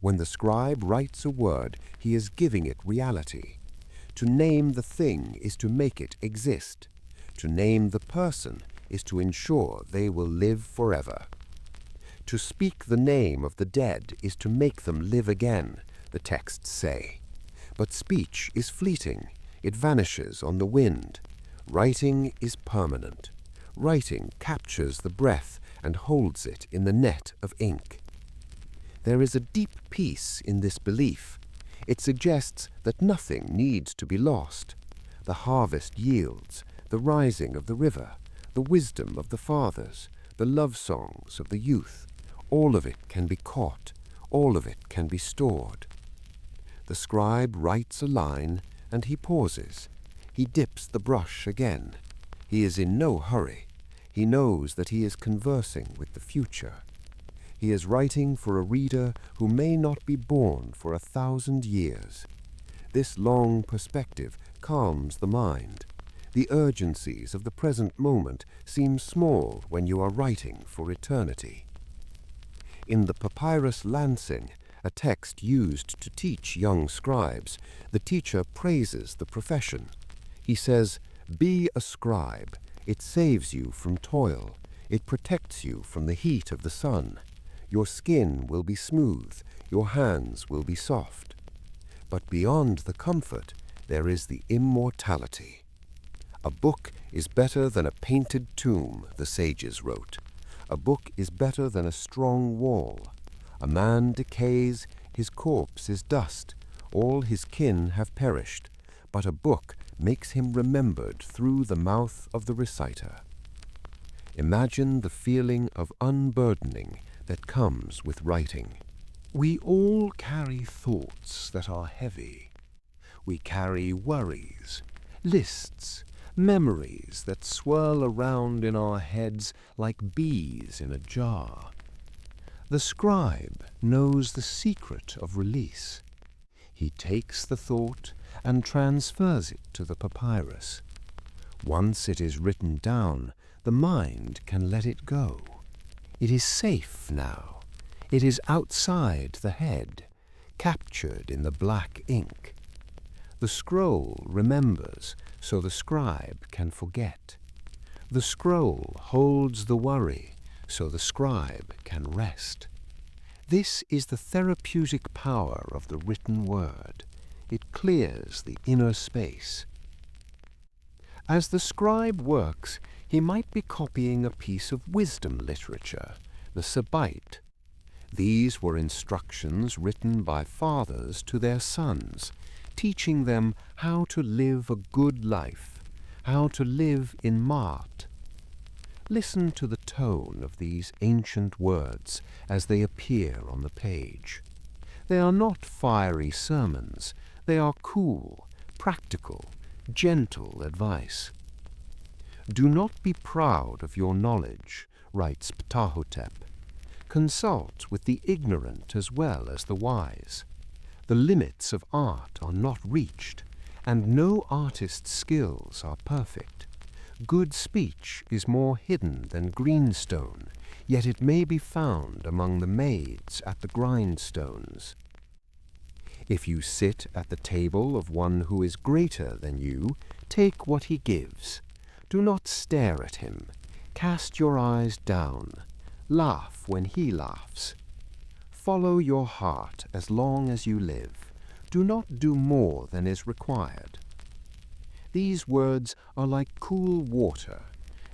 When the scribe writes a word, he is giving it reality. To name the thing is to make it exist. To name the person is to ensure they will live forever. To speak the name of the dead is to make them live again, the texts say. But speech is fleeting. It vanishes on the wind. Writing is permanent. Writing captures the breath and holds it in the net of ink. There is a deep peace in this belief. It suggests that nothing needs to be lost. The harvest yields, the rising of the river, the wisdom of the fathers, the love songs of the youth. All of it can be caught. All of it can be stored. The scribe writes a line, and he pauses. He dips the brush again. He is in no hurry. He knows that he is conversing with the future. He is writing for a reader who may not be born for 1,000 years. This long perspective calms the mind. The urgencies of the present moment seem small when you are writing for eternity. In the papyrus Lansing, a text used to teach young scribes, the teacher praises the profession. He says, "Be a scribe. It saves you from toil. It protects you from the heat of the sun. Your skin will be smooth. Your hands will be soft." But beyond the comfort, there is the immortality. A book is better than a painted tomb, the sages wrote. A book is better than a strong wall. A man decays, his corpse is dust, all his kin have perished, but a book makes him remembered through the mouth of the reciter. Imagine the feeling of unburdening that comes with writing. We all carry thoughts that are heavy. We carry worries, lists, memories that swirl around in our heads like bees in a jar. The scribe knows the secret of release. He takes the thought and transfers it to the papyrus. Once it is written down, the mind can let it go. It is safe now. It is outside the head, captured in the black ink. The scroll remembers, so the scribe can forget. The scroll holds the worry, so the scribe can rest. This is the therapeutic power of the written word. It clears the inner space. As the scribe works, he might be copying a piece of wisdom literature, the Sabbath. These were instructions written by fathers to their sons, teaching them how to live a good life, how to live in Ma'at. Listen to the tone of these ancient words as they appear on the page. They are not fiery sermons. They are cool, practical, gentle advice. Do not be proud of your knowledge, writes Ptahhotep. Consult with the ignorant as well as the wise. The limits of art are not reached, and no artist's skills are perfect. Good speech is more hidden than greenstone, yet it may be found among the maids at the grindstones. If you sit at the table of one who is greater than you, take what he gives. Do not stare at him. Cast your eyes down. Laugh when he laughs. Follow your heart as long as you live. Do not do more than is required. These words are like cool water.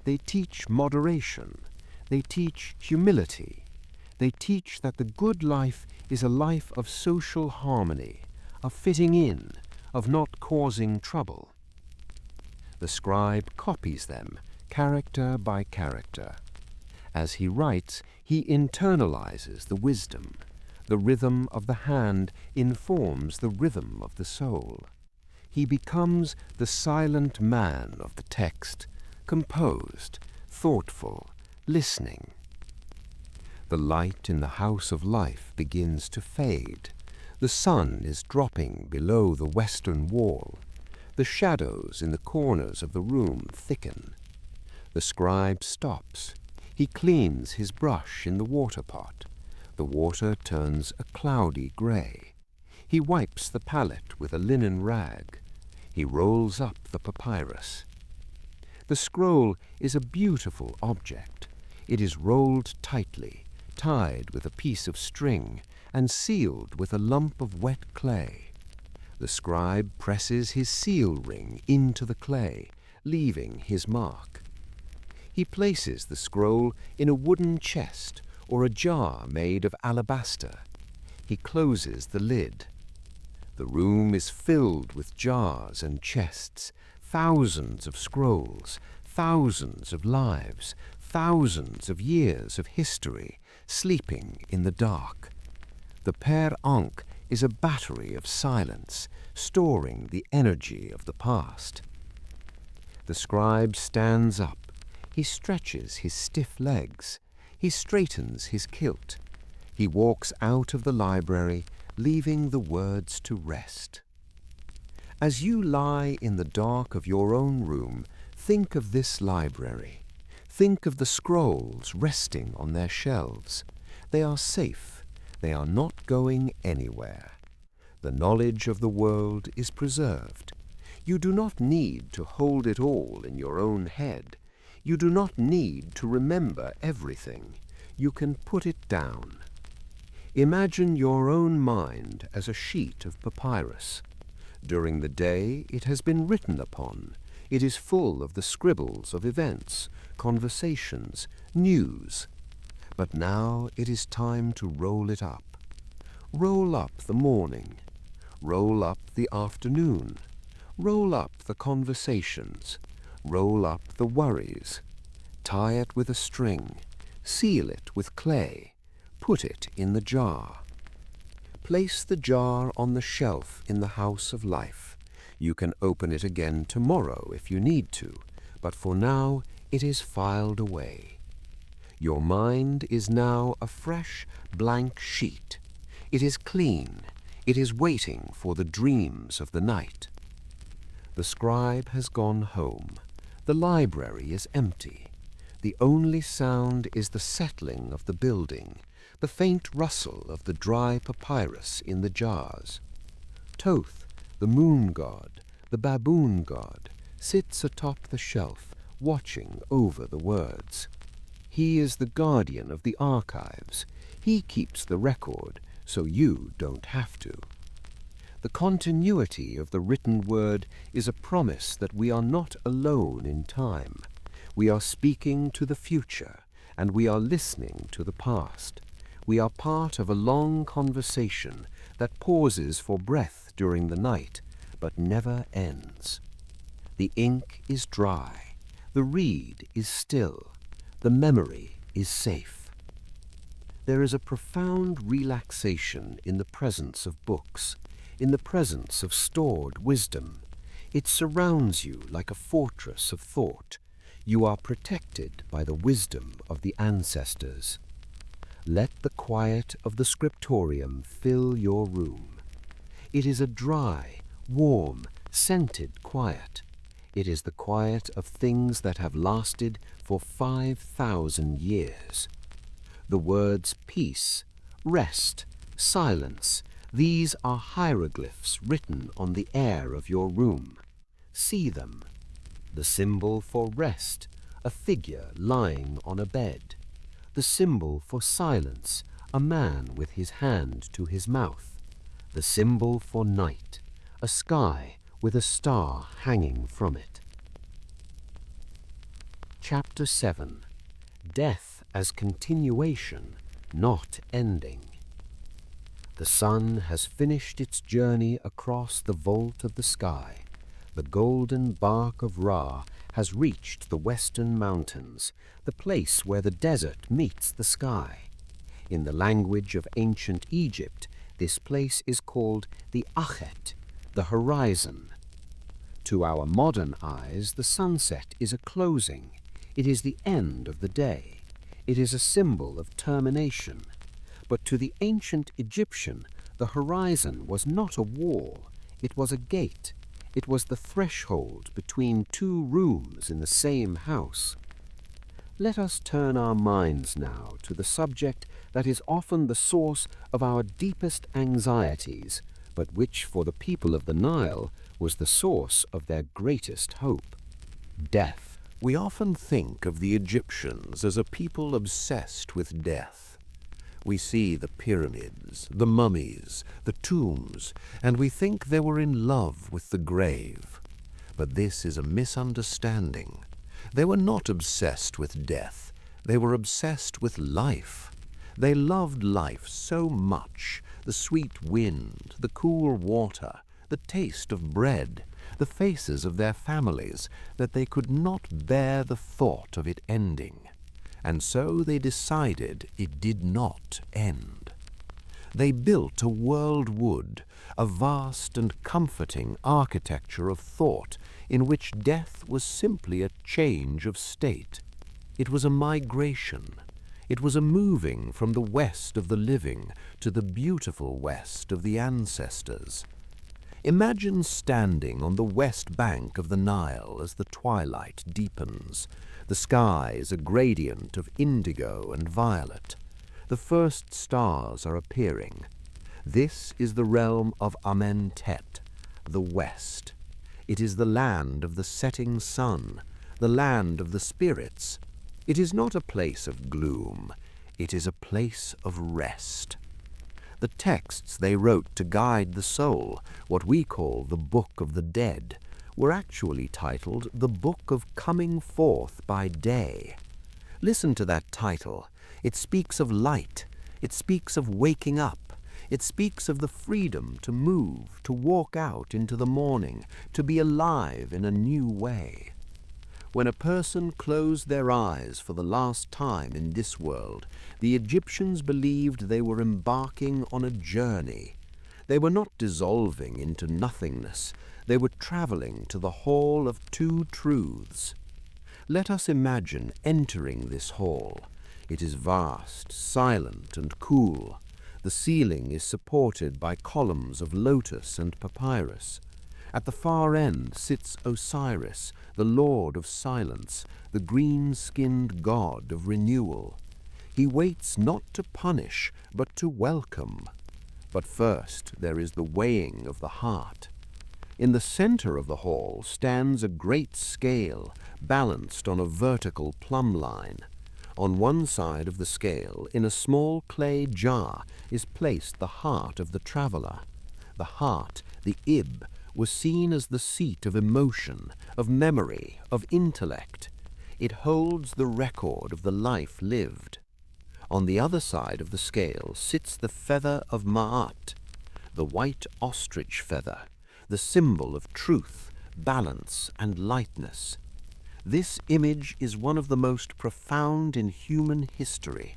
They teach moderation. They teach humility. They teach that the good life is a life of social harmony, of fitting in, of not causing trouble. The scribe copies them, character by character. As he writes, he internalizes the wisdom. The rhythm of the hand informs the rhythm of the soul. He becomes the silent man of the text, composed, thoughtful, listening. The light in the house of life begins to fade. The sun is dropping below the western wall. The shadows in the corners of the room thicken. The scribe stops. He cleans his brush in the water pot. The water turns a cloudy gray. He wipes the palette with a linen rag. He rolls up the papyrus. The scroll is a beautiful object. It is rolled tightly, tied with a piece of string, and sealed with a lump of wet clay. The scribe presses his seal ring into the clay, leaving his mark. He places the scroll in a wooden chest or a jar made of alabaster. He closes the lid. The room is filled with jars and chests, thousands of scrolls, thousands of lives, thousands of years of history, sleeping in the dark. The Per Ankh is a battery of silence, storing the energy of the past. The scribe stands up. He stretches his stiff legs. He straightens his kilt. He walks out of the library, leaving the words to rest. As you lie in the dark of your own room, think of this library. Think of the scrolls resting on their shelves. They are safe. They are not going anywhere. The knowledge of the world is preserved. You do not need to hold it all in your own head. You do not need to remember everything. You can put it down. Imagine your own mind as a sheet of papyrus. During the day it has been written upon. It is full of the scribbles of events, conversations, news. But now it is time to roll it up. Roll up the morning. Roll up the afternoon. Roll up the conversations. Roll up the worries. Tie it with a string. Seal it with clay. Put it in the jar. Place the jar on the shelf in the house of life. You can open it again tomorrow if you need to, but for now it is filed away. Your mind is now a fresh, blank sheet. It is clean. It is waiting for the dreams of the night. The scribe has gone home. The library is empty. The only sound is the settling of the building, the faint rustle of the dry papyrus in the jars. Thoth, the moon god, the baboon god, sits atop the shelf, watching over the words. He is the guardian of the archives. He keeps the record, so you don't have to. The continuity of the written word is a promise that we are not alone in time. We are speaking to the future, and we are listening to the past. We are part of a long conversation that pauses for breath during the night, but never ends. The ink is dry. The reed is still. The memory is safe. There is a profound relaxation in the presence of books, in the presence of stored wisdom. It surrounds you like a fortress of thought. You are protected by the wisdom of the ancestors. Let the quiet of the scriptorium fill your room. It is a dry, warm, scented quiet. It is the quiet of things that have lasted for 5,000 years. The words peace, rest, silence, these are hieroglyphs written on the air of your room. See them. The symbol for rest, a figure lying on a bed. The symbol for silence, a man with his hand to his mouth. The symbol for night, a sky with a star hanging from it. Chapter 7. Death as Continuation, not ending. The sun has finished its journey across the vault of the sky. The golden bark of Ra has reached the western mountains, the place where the desert meets the sky. In the language of ancient Egypt, this place is called the Akhet, the horizon. To our modern eyes, the sunset is a closing. It is the end of the day. It is a symbol of termination. But to the ancient Egyptian, the horizon was not a wall. It was a gate. It was the threshold between two rooms in the same house. Let us turn our minds now to the subject that is often the source of our deepest anxieties, but which for the people of the Nile was the source of their greatest hope: death. We often think of the Egyptians as a people obsessed with death. We see the pyramids, the mummies, the tombs, and we think they were in love with the grave. But this is a misunderstanding. They were not obsessed with death. They were obsessed with life. They loved life so much, the sweet wind, the cool water, the taste of bread, the faces of their families, that they could not bear the thought of it ending. And so they decided it did not end. They built a world wood, a vast and comforting architecture of thought in which death was simply a change of state. It was a migration. It was a moving from the west of the living to the beautiful west of the ancestors. Imagine standing on the west bank of the Nile as the twilight deepens. The sky is a gradient of indigo and violet. The first stars are appearing. This is the realm of Amentet, the west. It is the land of the setting sun, the land of the spirits. It is not a place of gloom. It is a place of rest. The texts they wrote to guide the soul, what we call the Book of the Dead, were actually titled the Book of Coming Forth by Day. Listen to that title. It speaks of light. It speaks of waking up. It speaks of the freedom to move, to walk out into the morning, to be alive in a new way. When a person closed their eyes for the last time in this world, the Egyptians believed they were embarking on a journey. They were not dissolving into nothingness. They were traveling to the Hall of Two Truths. Let us imagine entering this hall. It is vast, silent, and cool. The ceiling is supported by columns of lotus and papyrus. At the far end sits Osiris, the Lord of Silence, the green-skinned god of renewal. He waits not to punish, but to welcome. But first there is the weighing of the heart. In the center of the hall stands a great scale, balanced on a vertical plumb line. On one side of the scale, in a small clay jar, is placed the heart of the traveler. The heart, the Ib, was seen as the seat of emotion, of memory, of intellect. It holds the record of the life lived. On the other side of the scale sits the feather of Ma'at, the white ostrich feather, the symbol of truth, balance, and lightness. This image is one of the most profound in human history.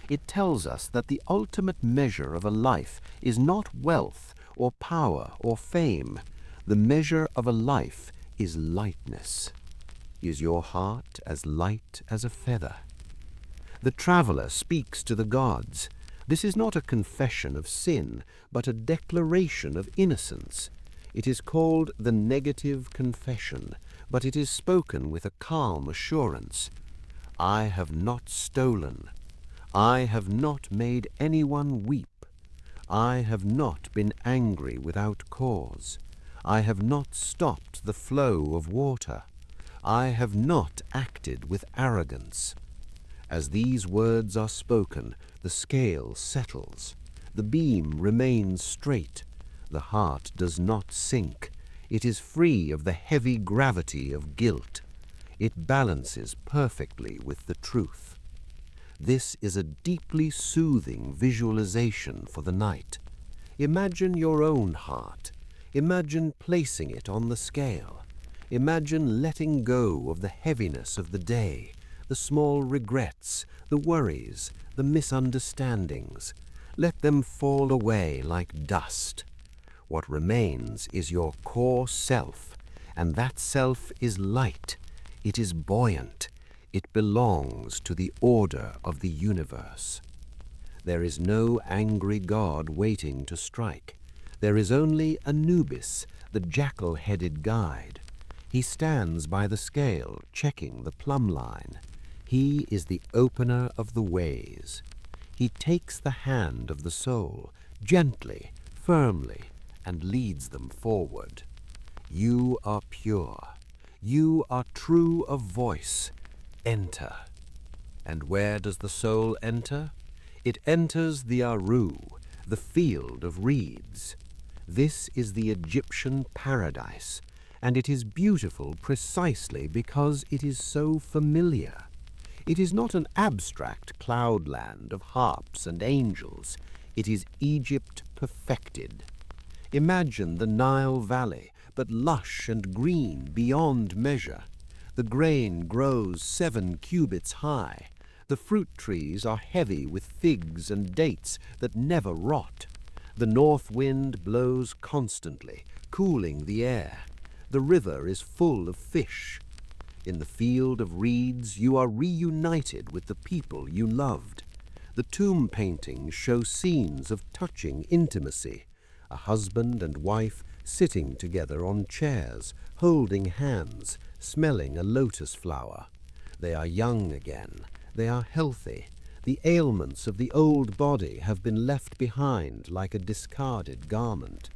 It tells us that the ultimate measure of a life is not wealth or power or fame. The measure of a life is lightness. Is your heart as light as a feather? The traveler speaks to the gods. This is not a confession of sin, but a declaration of innocence. It is called the negative confession, but it is spoken with a calm assurance. I have not stolen. I have not made anyone weep. I have not been angry without cause. I have not stopped the flow of water. I have not acted with arrogance. As these words are spoken, the scale settles. The beam remains straight. The heart does not sink. It is free of the heavy gravity of guilt. It balances perfectly with the truth. This is a deeply soothing visualization for the night. Imagine your own heart. Imagine placing it on the scale. Imagine letting go of the heaviness of the day, the small regrets, the worries, the misunderstandings. Let them fall away like dust. What remains is your core self, and that self is light. It is buoyant. It belongs to the order of the universe. There is no angry god waiting to strike. There is only Anubis, the jackal-headed guide. He stands by the scale, checking the plumb line. He is the opener of the ways. He takes the hand of the soul, gently, firmly, and leads them forward. You are pure. You are true of voice. Enter. And where does the soul enter? It enters the Aru, the field of reeds. This is the Egyptian paradise, and it is beautiful precisely because it is so familiar. It is not an abstract cloudland of harps and angels. It is Egypt perfected. Imagine the Nile Valley, but lush and green beyond measure. The grain grows 7 cubits high. The fruit trees are heavy with figs and dates that never rot. The north wind blows constantly, cooling the air. The river is full of fish. In the field of reeds, you are reunited with the people you loved. The tomb paintings show scenes of touching intimacy. A husband and wife sitting together on chairs, holding hands, smelling a lotus flower. They are young again. They are healthy. The ailments of the old body have been left behind like a discarded garment.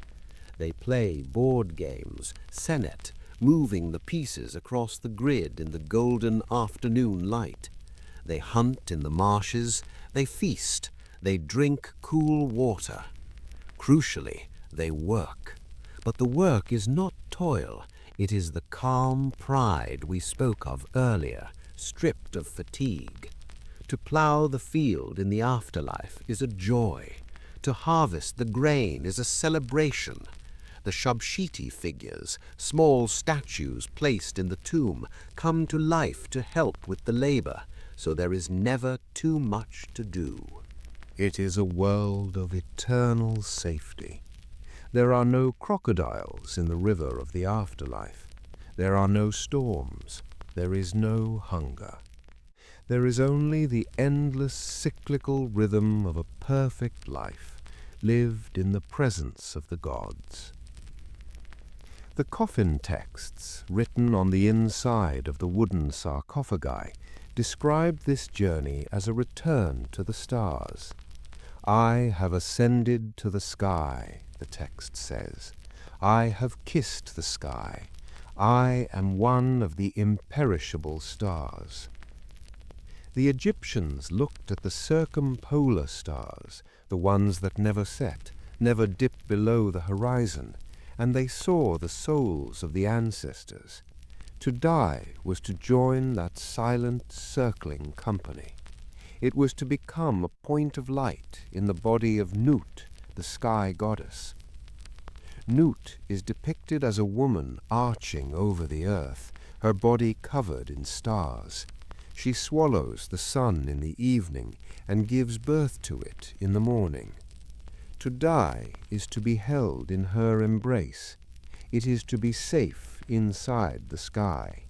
They play board games, senet, moving the pieces across the grid in the golden afternoon light. They hunt in the marshes. They feast. They drink cool water. Crucially, they work. But the work is not toil. It is the calm pride we spoke of earlier, stripped of fatigue. To plow the field in the afterlife is a joy. To harvest the grain is a celebration. The Shabshiti figures, small statues placed in the tomb, come to life to help with the labor, so there is never too much to do. It is a world of eternal safety. There are no crocodiles in the river of the afterlife. There are no storms. There is no hunger. There is only the endless cyclical rhythm of a perfect life, lived in the presence of the gods. The coffin texts, written on the inside of the wooden sarcophagi, describe this journey as a return to the stars. I have ascended to the sky, the text says. I have kissed the sky. I am one of the imperishable stars. The Egyptians looked at the circumpolar stars, the ones that never set, never dip below the horizon, and they saw the souls of the ancestors. To die was to join that silent, circling company. It was to become a point of light in the body of Nut, the sky goddess. Nut is depicted as a woman arching over the earth, her body covered in stars. She swallows the sun in the evening and gives birth to it in the morning. To die is to be held in her embrace. It is to be safe inside the sky.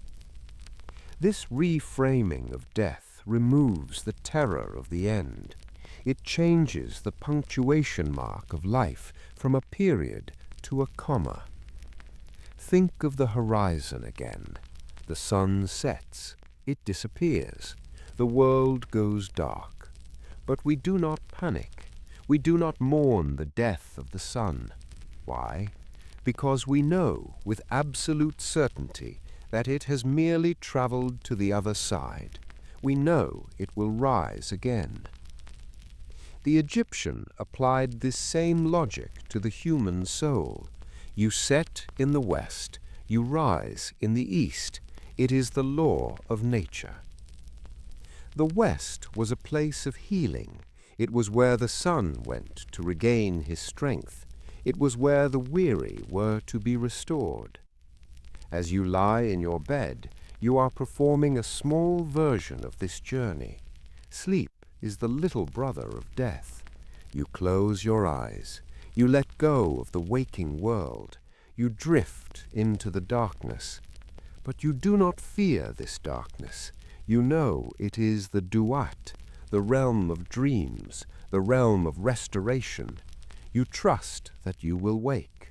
This reframing of death removes the terror of the end. It changes the punctuation mark of life from a period to a comma. Think of the horizon again. The sun sets. It disappears. The world goes dark. But we do not panic. We do not mourn the death of the sun. Why? Because we know with absolute certainty that it has merely traveled to the other side. We know it will rise again. The Egyptian applied this same logic to the human soul. You set in the west, you rise in the east. It is the law of nature. The West was a place of healing. It was where the sun went to regain his strength. It was where the weary were to be restored. As you lie in your bed, you are performing a small version of this journey. Sleep is the little brother of death. You close your eyes. You let go of the waking world. You drift into the darkness. But you do not fear this darkness. You know it is the duat, the realm of dreams, the realm of restoration. You trust that you will wake.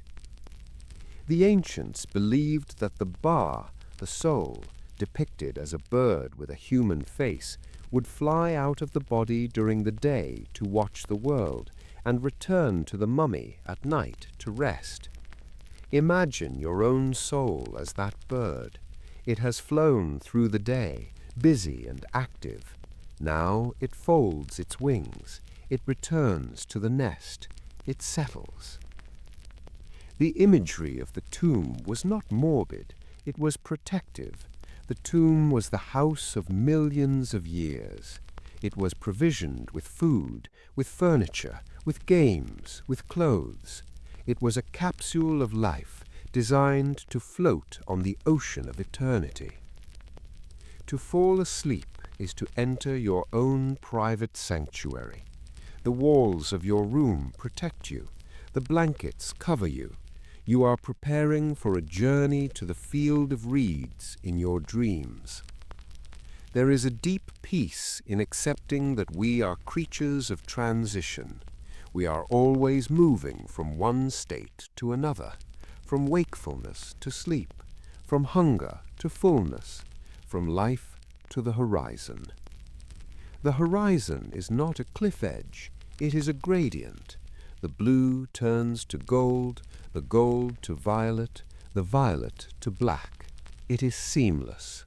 The ancients believed that the Ba, the soul, depicted as a bird with a human face, would fly out of the body during the day to watch the world and return to the mummy at night to rest. Imagine your own soul as that bird. It has flown through the day, busy and active. Now it folds its wings. It returns to the nest. It settles. The imagery of the tomb was not morbid. It was protective. The tomb was the house of millions of years. It was provisioned with food, with furniture, with games, with clothes. It was a capsule of life designed to float on the ocean of eternity. To fall asleep is to enter your own private sanctuary. The walls of your room protect you. The blankets cover you. You are preparing for a journey to the field of reeds in your dreams. There is a deep peace in accepting that we are creatures of transition. We are always moving from one state to another, from wakefulness to sleep, from hunger to fullness, from life to the horizon. The horizon is not a cliff edge, it is a gradient. The blue turns to gold, the gold to violet, the violet to black. It is seamless.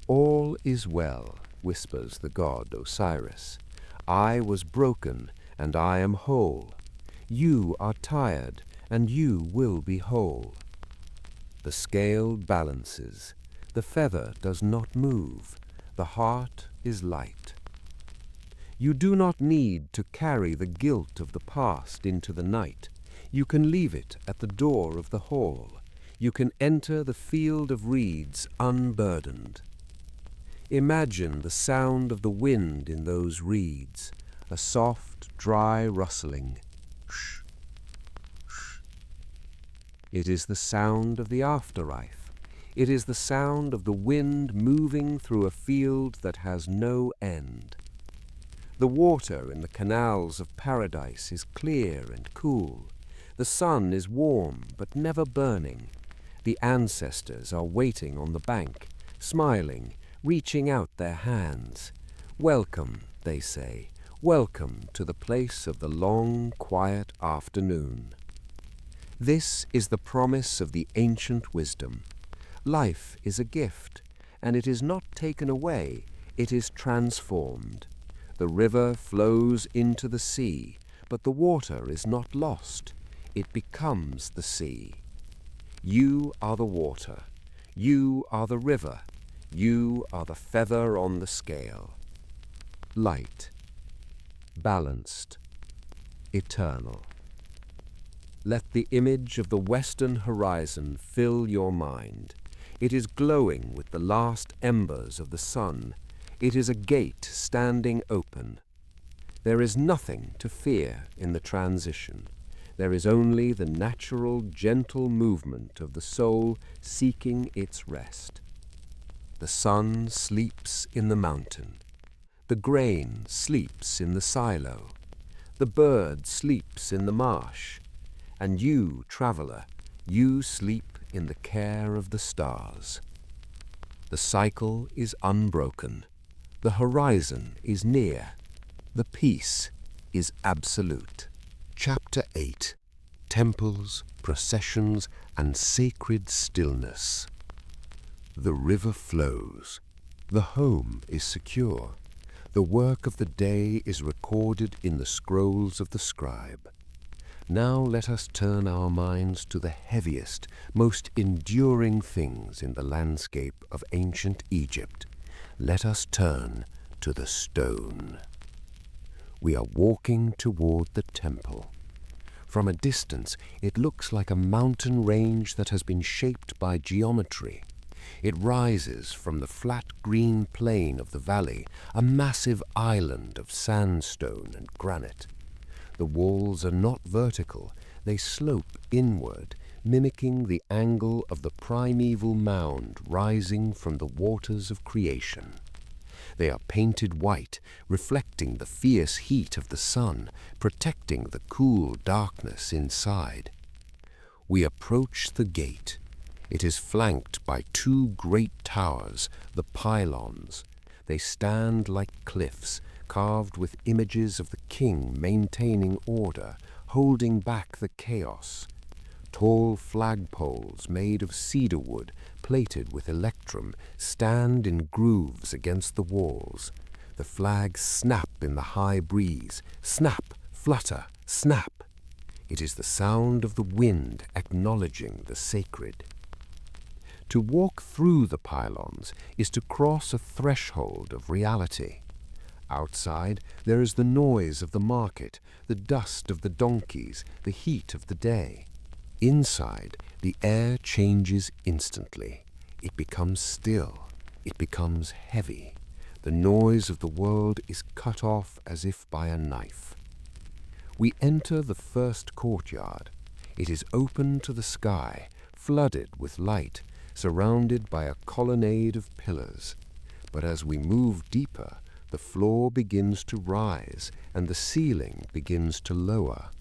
All is well, whispers the god Osiris. I was broken, and I am whole. You are tired, and you will be whole. The scale balances. The feather does not move. The heart is light. You do not need to carry the guilt of the past into the night. You can leave it at the door of the hall. You can enter the field of reeds unburdened. Imagine the sound of the wind in those reeds, a soft, dry rustling. Shh, shh. It is the sound of the afterlife. It is the sound of the wind moving through a field that has no end. The water in the canals of paradise is clear and cool. The sun is warm but never burning. The ancestors are waiting on the bank, smiling, reaching out their hands. Welcome, they say, welcome to the place of the long, quiet afternoon. This is the promise of the ancient wisdom. Life is a gift, and it is not taken away, it is transformed. The river flows into the sea, but the water is not lost. It becomes the sea. You are the water. You are the river. You are the feather on the scale. Light, balanced, eternal. Let the image of the western horizon fill your mind. It is glowing with the last embers of the sun. It is a gate standing open. There is nothing to fear in the transition. There is only the natural, gentle movement of the soul seeking its rest. The sun sleeps in the mountain. The grain sleeps in the silo. The bird sleeps in the marsh. And you, traveler, you sleep in the care of the stars. The cycle is unbroken. The horizon is near. The peace is absolute. Chapter 8. Temples, Processions, and Sacred Stillness. The river flows. The home is secure. The work of the day is recorded in the scrolls of the scribe. Now let us turn our minds to the heaviest, most enduring things in the landscape of ancient Egypt. Let us turn to the stone. We are walking toward the temple. From a distance, it looks like a mountain range that has been shaped by geometry. It rises from the flat green plain of the valley, a massive island of sandstone and granite. The walls are not vertical, they slope inward, mimicking the angle of the primeval mound rising from the waters of creation. They are painted white, reflecting the fierce heat of the sun, protecting the cool darkness inside. We approach the gate. It is flanked by two great towers, the pylons. They stand like cliffs, carved with images of the king maintaining order, holding back the chaos. Tall flagpoles made of cedar wood, plated with electrum, stand in grooves against the walls. The flags snap in the high breeze. Snap, flutter, snap. It is the sound of the wind acknowledging the sacred. To walk through the pylons is to cross a threshold of reality. Outside, there is the noise of the market, the dust of the donkeys, the heat of the day. Inside, the air changes instantly. It becomes still. It becomes heavy. The noise of the world is cut off as if by a knife. We enter the first courtyard. It is open to the sky, flooded with light, surrounded by a colonnade of pillars. But as we move deeper, the floor begins to rise and the ceiling begins to lower.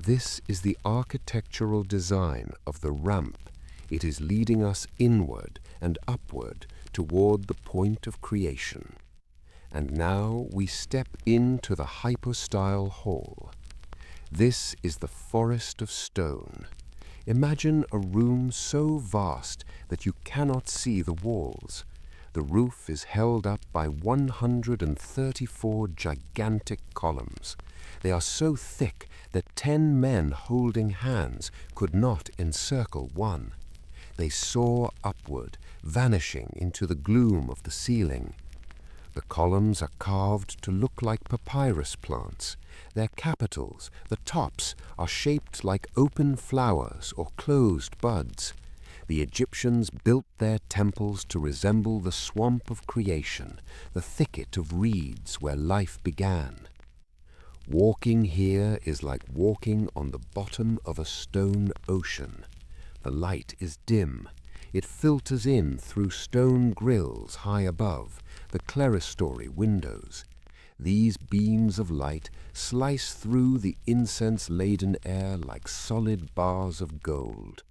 This is the architectural design of the ramp. It is leading us inward and upward toward the point of creation. And now we step into the hypostyle hall. This is the forest of stone. Imagine a room so vast that you cannot see the walls. The roof is held up by 134 gigantic columns. They are so thick that 10 men holding hands could not encircle one. They soar upward, vanishing into the gloom of the ceiling. The columns are carved to look like papyrus plants. Their capitals, the tops, are shaped like open flowers or closed buds. The Egyptians built their temples to resemble the swamp of creation, the thicket of reeds where life began. Walking here is like walking on the bottom of a stone ocean. The light is dim. It filters in through stone grills high above, the clerestory windows. These beams of light slice through the incense-laden air like solid bars of gold.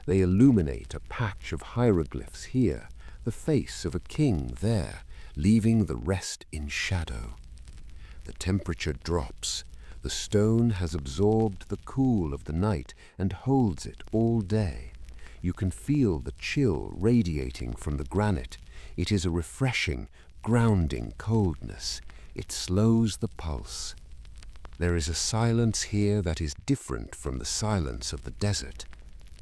They illuminate a patch of hieroglyphs here, the face of a king there, leaving the rest in shadow. The temperature drops. The stone has absorbed the cool of the night and holds it all day. You can feel the chill radiating from the granite. It is a refreshing, grounding coldness. It slows the pulse. There is a silence here that is different from the silence of the desert.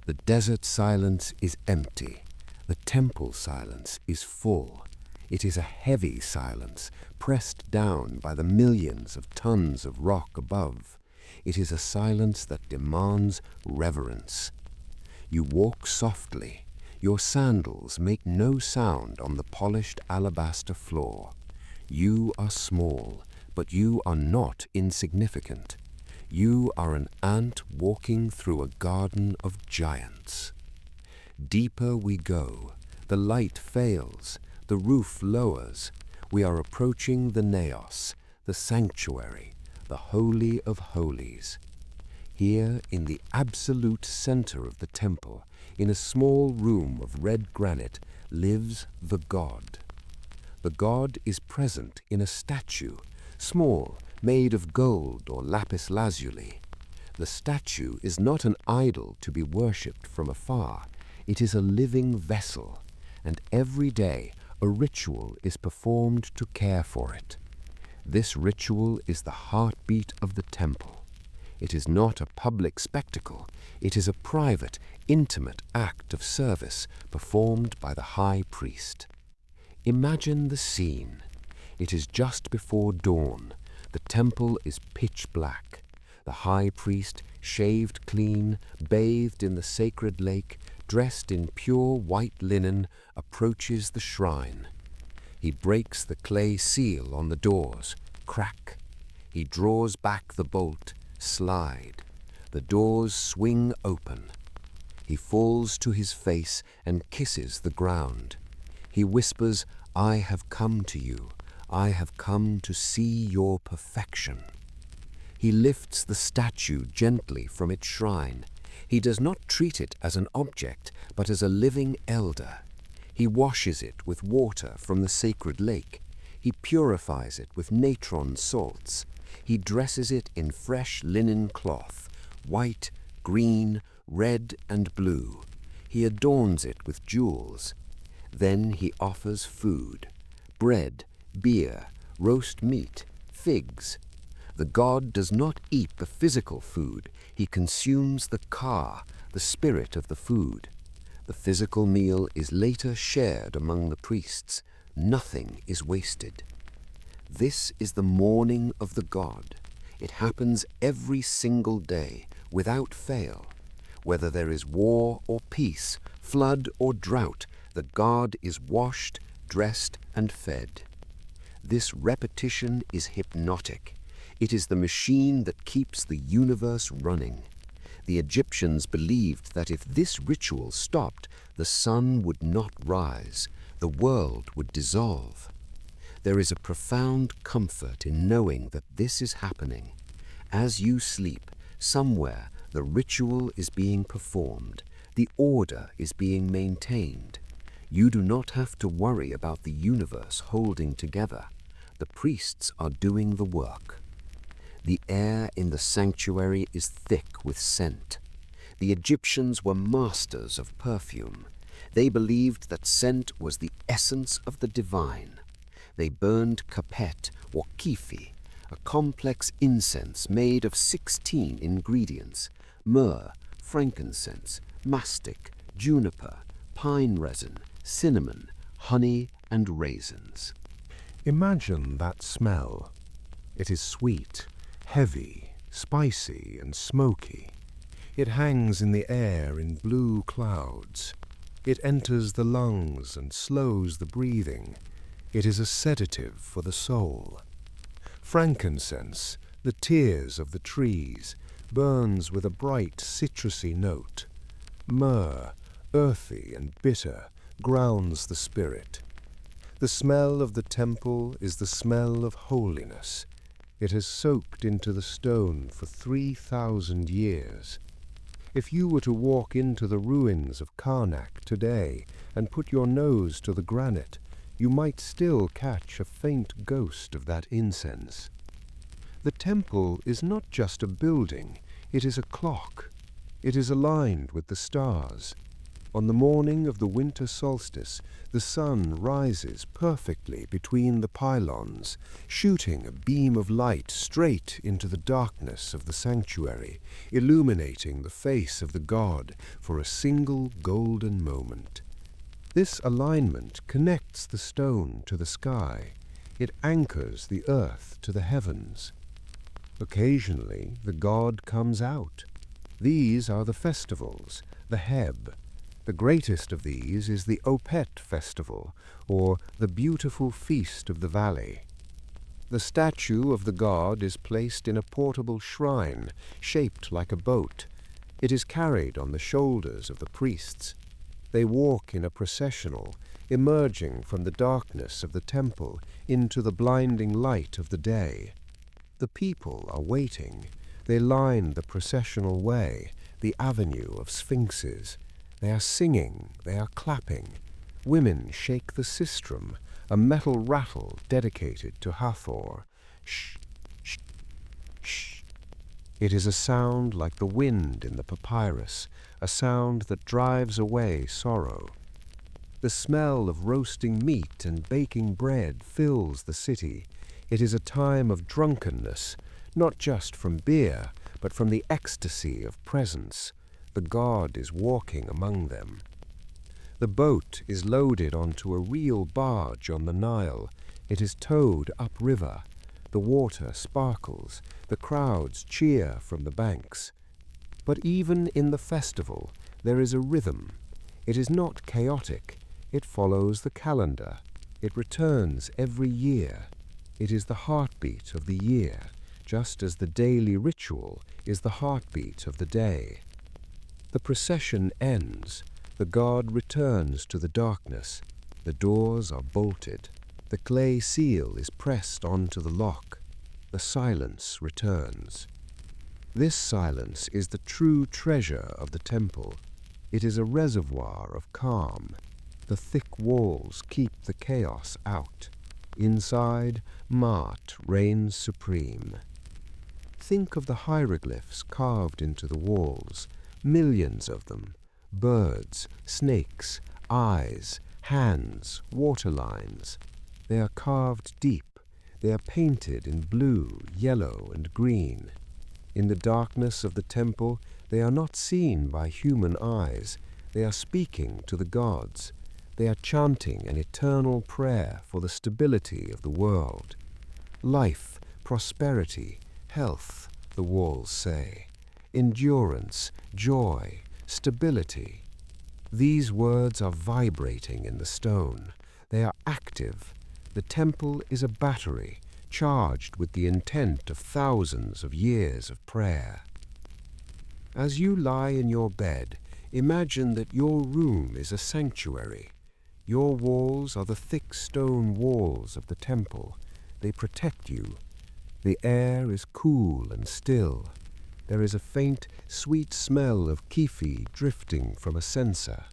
The desert silence is empty. The temple silence is full. It is a heavy silence, pressed down by the millions of tons of rock above. It is a silence that demands reverence. You walk softly. Your sandals make no sound on the polished alabaster floor. You are small, but you are not insignificant. You are an ant walking through a garden of giants. Deeper we go. The light fails. The roof lowers. We are approaching the naos, the sanctuary, the holy of holies. Here, in the absolute center of the temple, in a small room of red granite, lives the god. The god is present in a statue, small, made of gold or lapis lazuli. The statue is not an idol to be worshipped from afar. It is a living vessel, and every day a ritual is performed to care for it. This ritual is the heartbeat of the temple. It is not a public spectacle. It is a private, intimate act of service performed by the high priest. Imagine the scene. It is just before dawn. The temple is pitch black. The high priest, shaved clean, bathed in the sacred lake, dressed in pure white linen, approaches the shrine. He breaks the clay seal on the doors. Crack. He draws back the bolt. Slide. The doors swing open. He falls to his face and kisses the ground. He whispers, "I have come to you. I have come to see your perfection." He lifts the statue gently from its shrine. He does not treat it as an object, but as a living elder. He washes it with water from the sacred lake. He purifies it with natron salts. He dresses it in fresh linen cloth, white, green, red, and blue. He adorns it with jewels. Then he offers food, bread, beer, roast meat, figs. The god does not eat the physical food. He consumes the ka, the spirit of the food. The physical meal is later shared among the priests. Nothing is wasted. This is the morning of the god. It happens every single day, without fail. Whether there is war or peace, flood or drought, the god is washed, dressed, and fed. This repetition is hypnotic. It is the machine that keeps the universe running. The Egyptians believed that if this ritual stopped, the sun would not rise, the world would dissolve. There is a profound comfort in knowing that this is happening. As you sleep, somewhere the ritual is being performed, the order is being maintained. You do not have to worry about the universe holding together. The priests are doing the work. The air in the sanctuary is thick with scent. The Egyptians were masters of perfume. They believed that scent was the essence of the divine. They burned kapet or kifi, a complex incense made of 16 ingredients: myrrh, frankincense, mastic, juniper, pine resin, cinnamon, honey, and raisins. Imagine that smell. It is sweet, heavy, spicy, and smoky. It hangs in the air in blue clouds. It enters the lungs and slows the breathing. It is a sedative for the soul. Frankincense, the tears of the trees, burns with a bright citrusy note. Myrrh, earthy and bitter, grounds the spirit. The smell of the temple is the smell of holiness. It has soaked into the stone for 3,000 years. If you were to walk into the ruins of Karnak today and put your nose to the granite, you might still catch a faint ghost of that incense. The temple is not just a building, it is a clock. It is aligned with the stars. On the morning of the winter solstice, the sun rises perfectly between the pylons, shooting a beam of light straight into the darkness of the sanctuary, illuminating the face of the god for a single golden moment. This alignment connects the stone to the sky. It anchors the earth to the heavens. Occasionally, the god comes out. These are the festivals, the Heb. The greatest of these is the Opet festival, or the beautiful feast of the valley. The statue of the god is placed in a portable shrine shaped like a boat. It is carried on the shoulders of the priests. They walk in a processional, emerging from the darkness of the temple into the blinding light of the day. The people are waiting. They line the processional way, the avenue of sphinxes. They are singing, they are clapping. Women shake the sistrum, a metal rattle dedicated to Hathor. Shh, shh, shh. It is a sound like the wind in the papyrus, a sound that drives away sorrow. The smell of roasting meat and baking bread fills the city. It is a time of drunkenness, not just from beer, but from the ecstasy of presence. The god is walking among them. The boat is loaded onto a real barge on the Nile. It is towed upriver. The water sparkles. The crowds cheer from the banks. But even in the festival, there is a rhythm. It is not chaotic. It follows the calendar. It returns every year. It is the heartbeat of the year, just as the daily ritual is the heartbeat of the day. The procession ends. The god returns to the darkness. The doors are bolted. The clay seal is pressed onto the lock. The silence returns. This silence is the true treasure of the temple. It is a reservoir of calm. The thick walls keep the chaos out. Inside, Maat reigns supreme. Think of the hieroglyphs carved into the walls, millions of them, birds, snakes, eyes, hands, water lines. They are carved deep. They are painted in blue, yellow, and green. In the darkness of the temple, they are not seen by human eyes. They are speaking to the gods. They are chanting an eternal prayer for the stability of the world. Life, prosperity, health, the walls say. Endurance, joy, stability. These words are vibrating in the stone. They are active. The temple is a battery charged with the intent of thousands of years of prayer. As you lie in your bed, imagine that your room is a sanctuary. Your walls are the thick stone walls of the temple. They protect you. The air is cool and still. There is a faint, sweet smell of kifi drifting from a censer.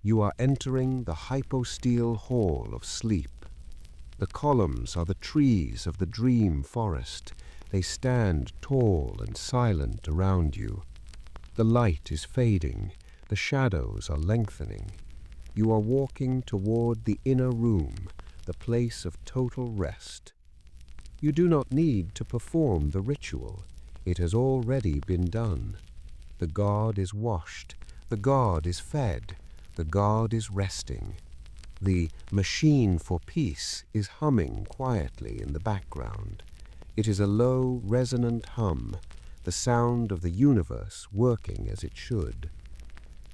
You are entering the hypostyle hall of sleep. The columns are the trees of the dream forest. They stand tall and silent around you. The light is fading. The shadows are lengthening. You are walking toward the inner room, the place of total rest. You do not need to perform the ritual. It has already been done. The god is washed. The god is fed. The god is resting. The machine for peace is humming quietly in the background. It is a low, resonant hum, the sound of the universe working as it should.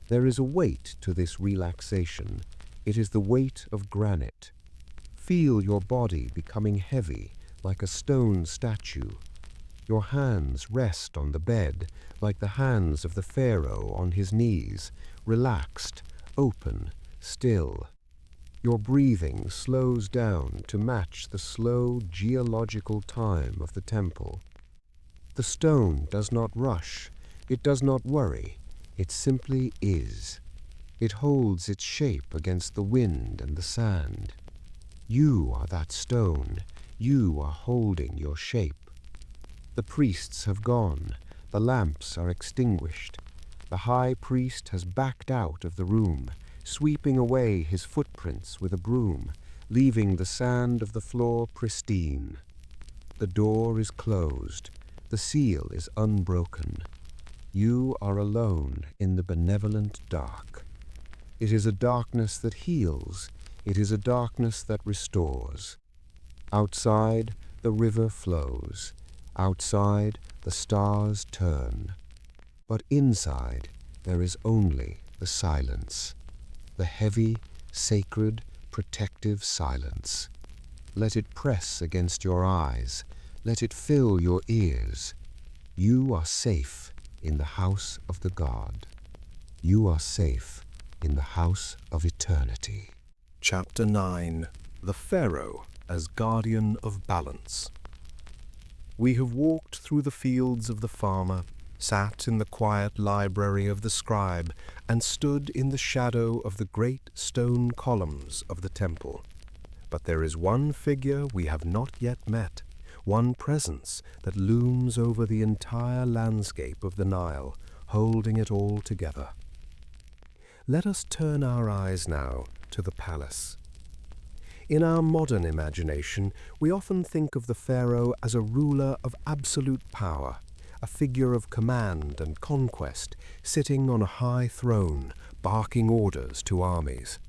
There is a weight to this relaxation. It is the weight of granite. Feel your body becoming heavy, like a stone statue. Your hands rest on the bed, like the hands of the pharaoh on his knees, relaxed, open, still. Your breathing slows down to match the slow geological time of the temple. The stone does not rush. It does not worry. It simply is. It holds its shape against the wind and the sand. You are that stone. You are holding your shape. The priests have gone. The lamps are extinguished. The high priest has backed out of the room, sweeping away his footprints with a broom, leaving the sand of the floor pristine. The door is closed. The seal is unbroken. You are alone in the benevolent dark. It is a darkness that heals. It is a darkness that restores. Outside, the river flows. Outside, the stars turn. But inside, there is only the silence. The heavy, sacred, protective silence. Let it press against your eyes. Let it fill your ears. You are safe in the house of the God. You are safe in the house of eternity. Chapter 9. The Pharaoh as Guardian of Balance. We have walked through the fields of the farmer, sat in the quiet library of the scribe, and stood in the shadow of the great stone columns of the temple. But there is one figure we have not yet met, one presence that looms over the entire landscape of the Nile, holding it all together. Let us turn our eyes now to the palace. In our modern imagination, we often think of the pharaoh as a ruler of absolute power, a figure of command and conquest, sitting on a high throne, barking orders to armies.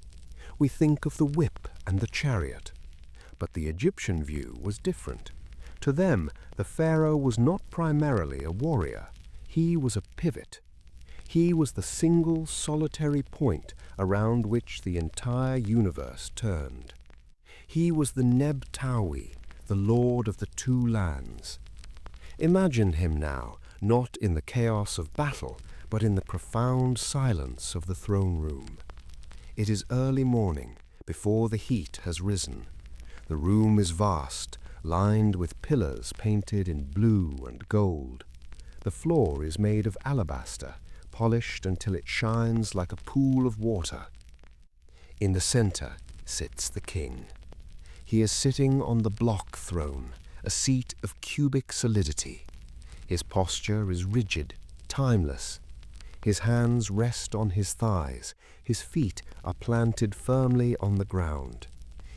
We think of the whip and the chariot. But the Egyptian view was different. To them, the pharaoh was not primarily a warrior. He was a pivot. He was the single solitary point around which the entire universe turned. He was the Neb-Tawi, the lord of the two lands. Imagine him now, not in the chaos of battle, but in the profound silence of the throne room. It is early morning, before the heat has risen. The room is vast, lined with pillars painted in blue and gold. The floor is made of alabaster, polished until it shines like a pool of water. In the center sits the king. He is sitting on the block throne, a seat of cubic solidity. His posture is rigid, timeless. His hands rest on his thighs. His feet are planted firmly on the ground.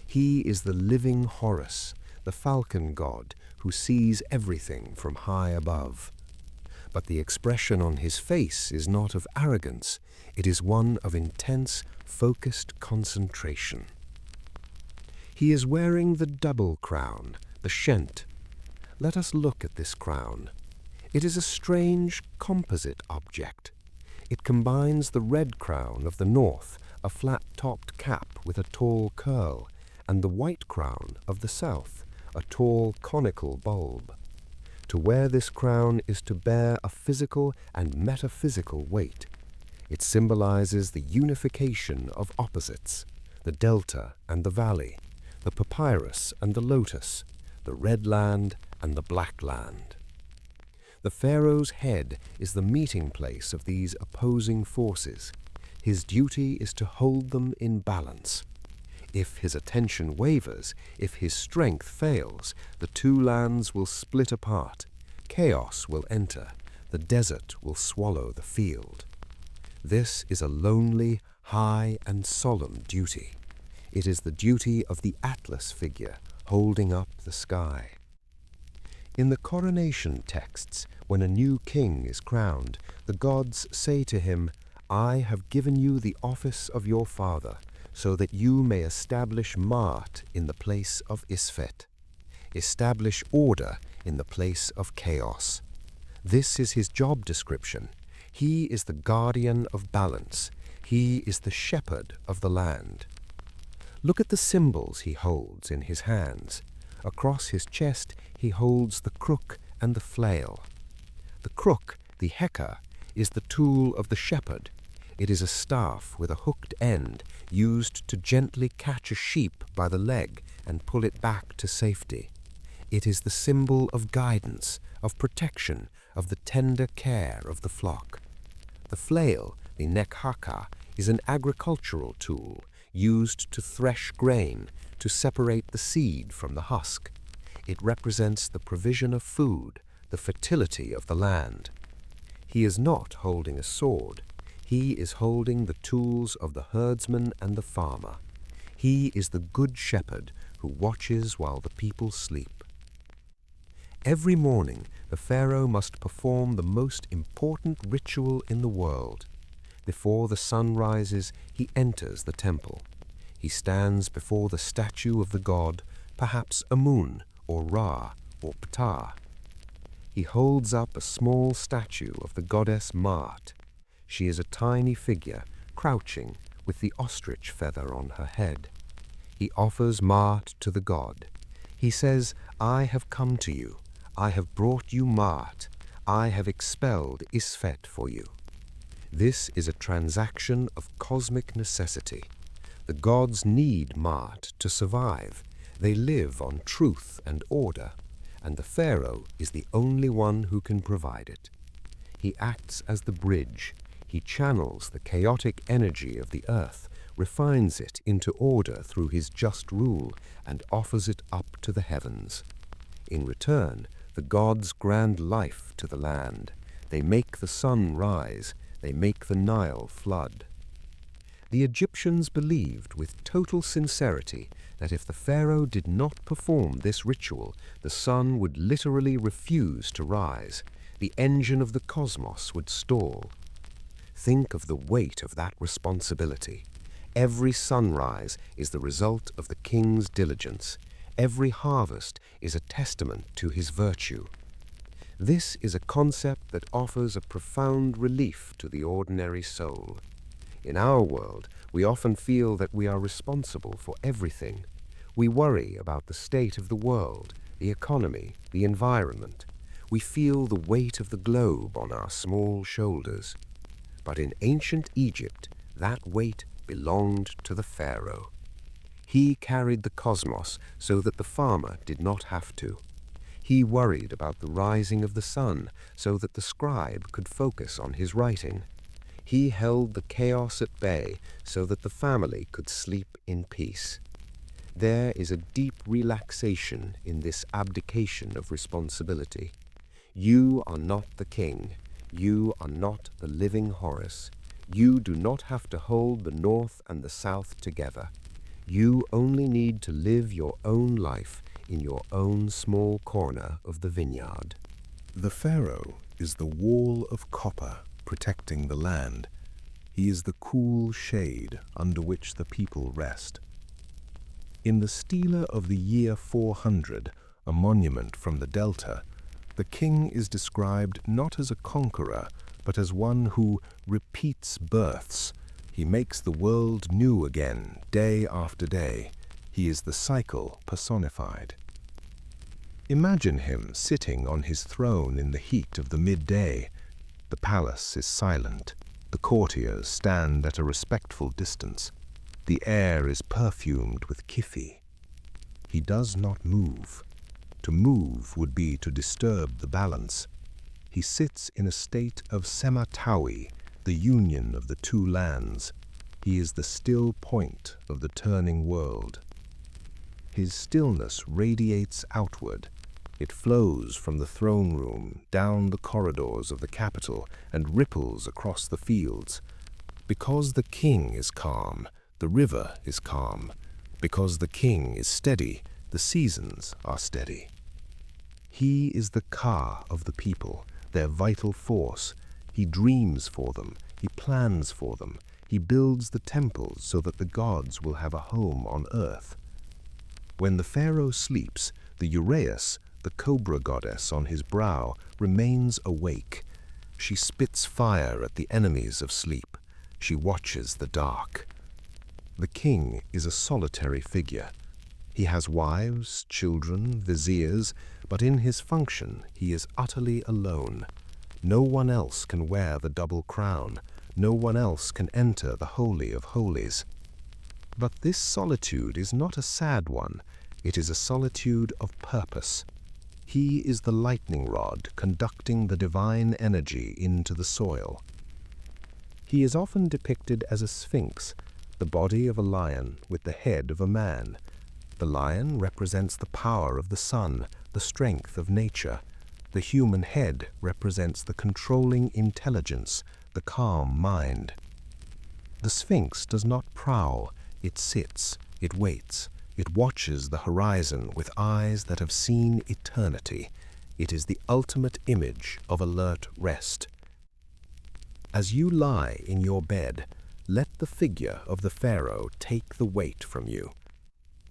He is the living Horus, the falcon god who sees everything from high above. But the expression on his face is not of arrogance. It is one of intense, focused concentration. He is wearing the double crown, the shent. Let us look at this crown. It is a strange, composite object. It combines the red crown of the north, a flat-topped cap with a tall curl, and the white crown of the south, a tall, conical bulb. To wear this crown is to bear a physical and metaphysical weight. It symbolizes the unification of opposites, the delta and the valley, the papyrus and the lotus, the red land and the black land. The pharaoh's head is the meeting place of these opposing forces. His duty is to hold them in balance. If his attention wavers, if his strength fails, the two lands will split apart. Chaos will enter. The desert will swallow the field. This is a lonely, high, and solemn duty. It is the duty of the Atlas figure holding up the sky. In the coronation texts, when a new king is crowned, the gods say to him, "I have given you the office of your father, so that you may establish Ma'at in the place of Isfet, establish order in the place of chaos." This is his job description. He is the guardian of balance. He is the shepherd of the land. Look at the symbols he holds in his hands. Across his chest he holds the crook and the flail. The crook, the heka, is the tool of the shepherd. It is a staff with a hooked end used to gently catch a sheep by the leg and pull it back to safety. It is the symbol of guidance, of protection, of the tender care of the flock. The flail, the nekhaka, is an agricultural tool used to thresh grain, to separate the seed from the husk. It represents the provision of food, the fertility of the land. He is not holding a sword. He is holding the tools of the herdsman and the farmer. He is the good shepherd who watches while the people sleep. Every morning, the pharaoh must perform the most important ritual in the world. Before the sun rises, he enters the temple. He stands before the statue of the god, perhaps Amun or Ra or Ptah. He holds up a small statue of the goddess Ma'at. She is a tiny figure, crouching, with the ostrich feather on her head. He offers Ma'at to the god. He says, "I have come to you. I have brought you Ma'at. I have expelled Isfet for you." This is a transaction of cosmic necessity. The gods need Ma'at to survive. They live on truth and order, and the pharaoh is the only one who can provide it. He acts as the bridge. He channels the chaotic energy of the earth, refines it into order through his just rule, and offers it up to the heavens. In return, the gods grant life to the land. They make the sun rise. They make the Nile flood. The Egyptians believed with total sincerity that if the pharaoh did not perform this ritual, the sun would literally refuse to rise. The engine of the cosmos would stall. Think of the weight of that responsibility. Every sunrise is the result of the king's diligence. Every harvest is a testament to his virtue. This is a concept that offers a profound relief to the ordinary soul. In our world, we often feel that we are responsible for everything. We worry about the state of the world, the economy, the environment. We feel the weight of the globe on our small shoulders. But in ancient Egypt, that weight belonged to the pharaoh. He carried the cosmos so that the farmer did not have to. He worried about the rising of the sun so that the scribe could focus on his writing. He held the chaos at bay so that the family could sleep in peace. There is a deep relaxation in this abdication of responsibility. You are not the king. You are not the living Horus. You do not have to hold the north and the south together. You only need to live your own life in your own small corner of the vineyard. The pharaoh is the wall of copper protecting the land. He is the cool shade under which the people rest. In the stela of the year 400, a monument from the Delta, the king is described not as a conqueror, but as one who repeats births. He makes the world new again, day after day. He is the cycle personified. Imagine him sitting on his throne in the heat of the midday. The palace is silent. The courtiers stand at a respectful distance. The air is perfumed with kifi. He does not move. To move would be to disturb the balance. He sits in a state of sematawi, the union of the two lands. He is the still point of the turning world. His stillness radiates outward. It flows from the throne room down the corridors of the capital and ripples across the fields. Because the king is calm, the river is calm. Because the king is steady, the seasons are steady. He is the Ka of the people, their vital force. He dreams for them, he plans for them, he builds the temples so that the gods will have a home on earth. When the pharaoh sleeps, the Uraeus, the cobra goddess on his brow, remains awake. She spits fire at the enemies of sleep. She watches the dark. The king is a solitary figure. He has wives, children, viziers, but in his function he is utterly alone. No one else can wear the double crown. No one else can enter the Holy of Holies. But this solitude is not a sad one. It is a solitude of purpose. He is the lightning rod conducting the divine energy into the soil. He is often depicted as a sphinx, the body of a lion with the head of a man. The lion represents the power of the sun, the strength of nature. The human head represents the controlling intelligence, the calm mind. The sphinx does not prowl, it sits, it waits, it watches the horizon with eyes that have seen eternity. It is the ultimate image of alert rest. As you lie in your bed, let the figure of the pharaoh take the weight from you.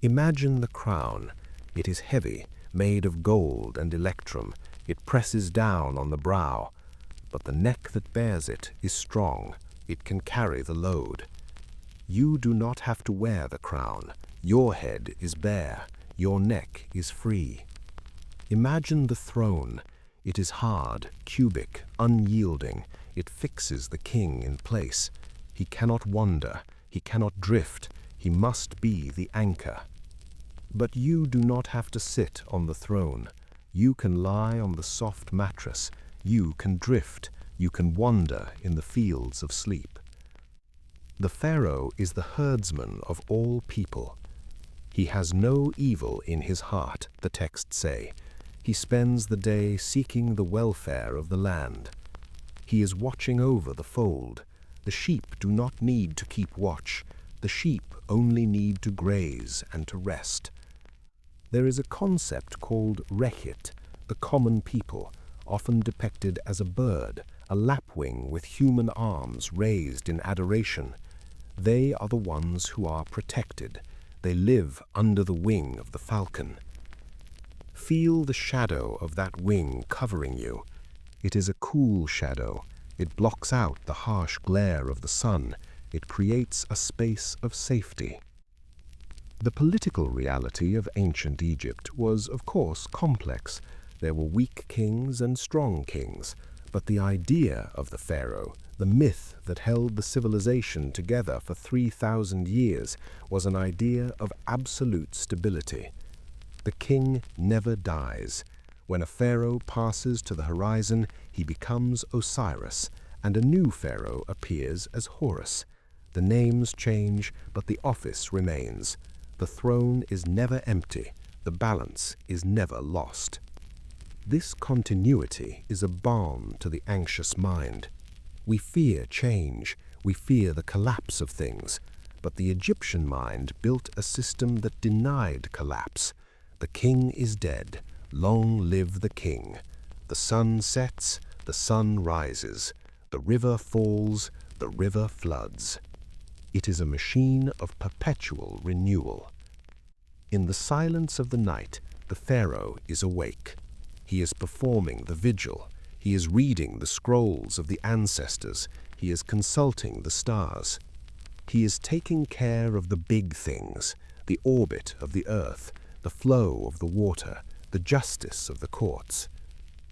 Imagine the crown. It is heavy, made of gold and electrum. It presses down on the brow. But the neck that bears it is strong. It can carry the load. You do not have to wear the crown. Your head is bare. Your neck is free. Imagine the throne. It is hard, cubic, unyielding. It fixes the king in place. He cannot wander. He cannot drift. He must be the anchor. But you do not have to sit on the throne. You can lie on the soft mattress. You can drift. You can wander in the fields of sleep. The pharaoh is the herdsman of all people. He has no evil in his heart, the texts say. He spends the day seeking the welfare of the land. He is watching over the fold. The sheep do not need to keep watch. The sheep only need to graze and to rest. There is a concept called rechit, the common people, often depicted as a bird, a lapwing with human arms raised in adoration. They are the ones who are protected. They live under the wing of the falcon. Feel the shadow of that wing covering you. It is a cool shadow. It blocks out the harsh glare of the sun. It creates a space of safety. The political reality of ancient Egypt was, of course, complex. There were weak kings and strong kings, but the idea of the pharaoh, the myth that held the civilization together for 3,000 years, was an idea of absolute stability. The king never dies. When a pharaoh passes to the horizon, he becomes Osiris, and a new pharaoh appears as Horus. The names change, but the office remains. The throne is never empty. The balance is never lost. This continuity is a balm to the anxious mind. We fear change. We fear the collapse of things. But the Egyptian mind built a system that denied collapse. The king is dead. Long live the king. The sun sets, the sun rises. The river falls, the river floods. It is a machine of perpetual renewal. In the silence of the night, the pharaoh is awake. He is performing the vigil. He is reading the scrolls of the ancestors. He is consulting the stars. He is taking care of the big things, the orbit of the earth, the flow of the water, the justice of the courts.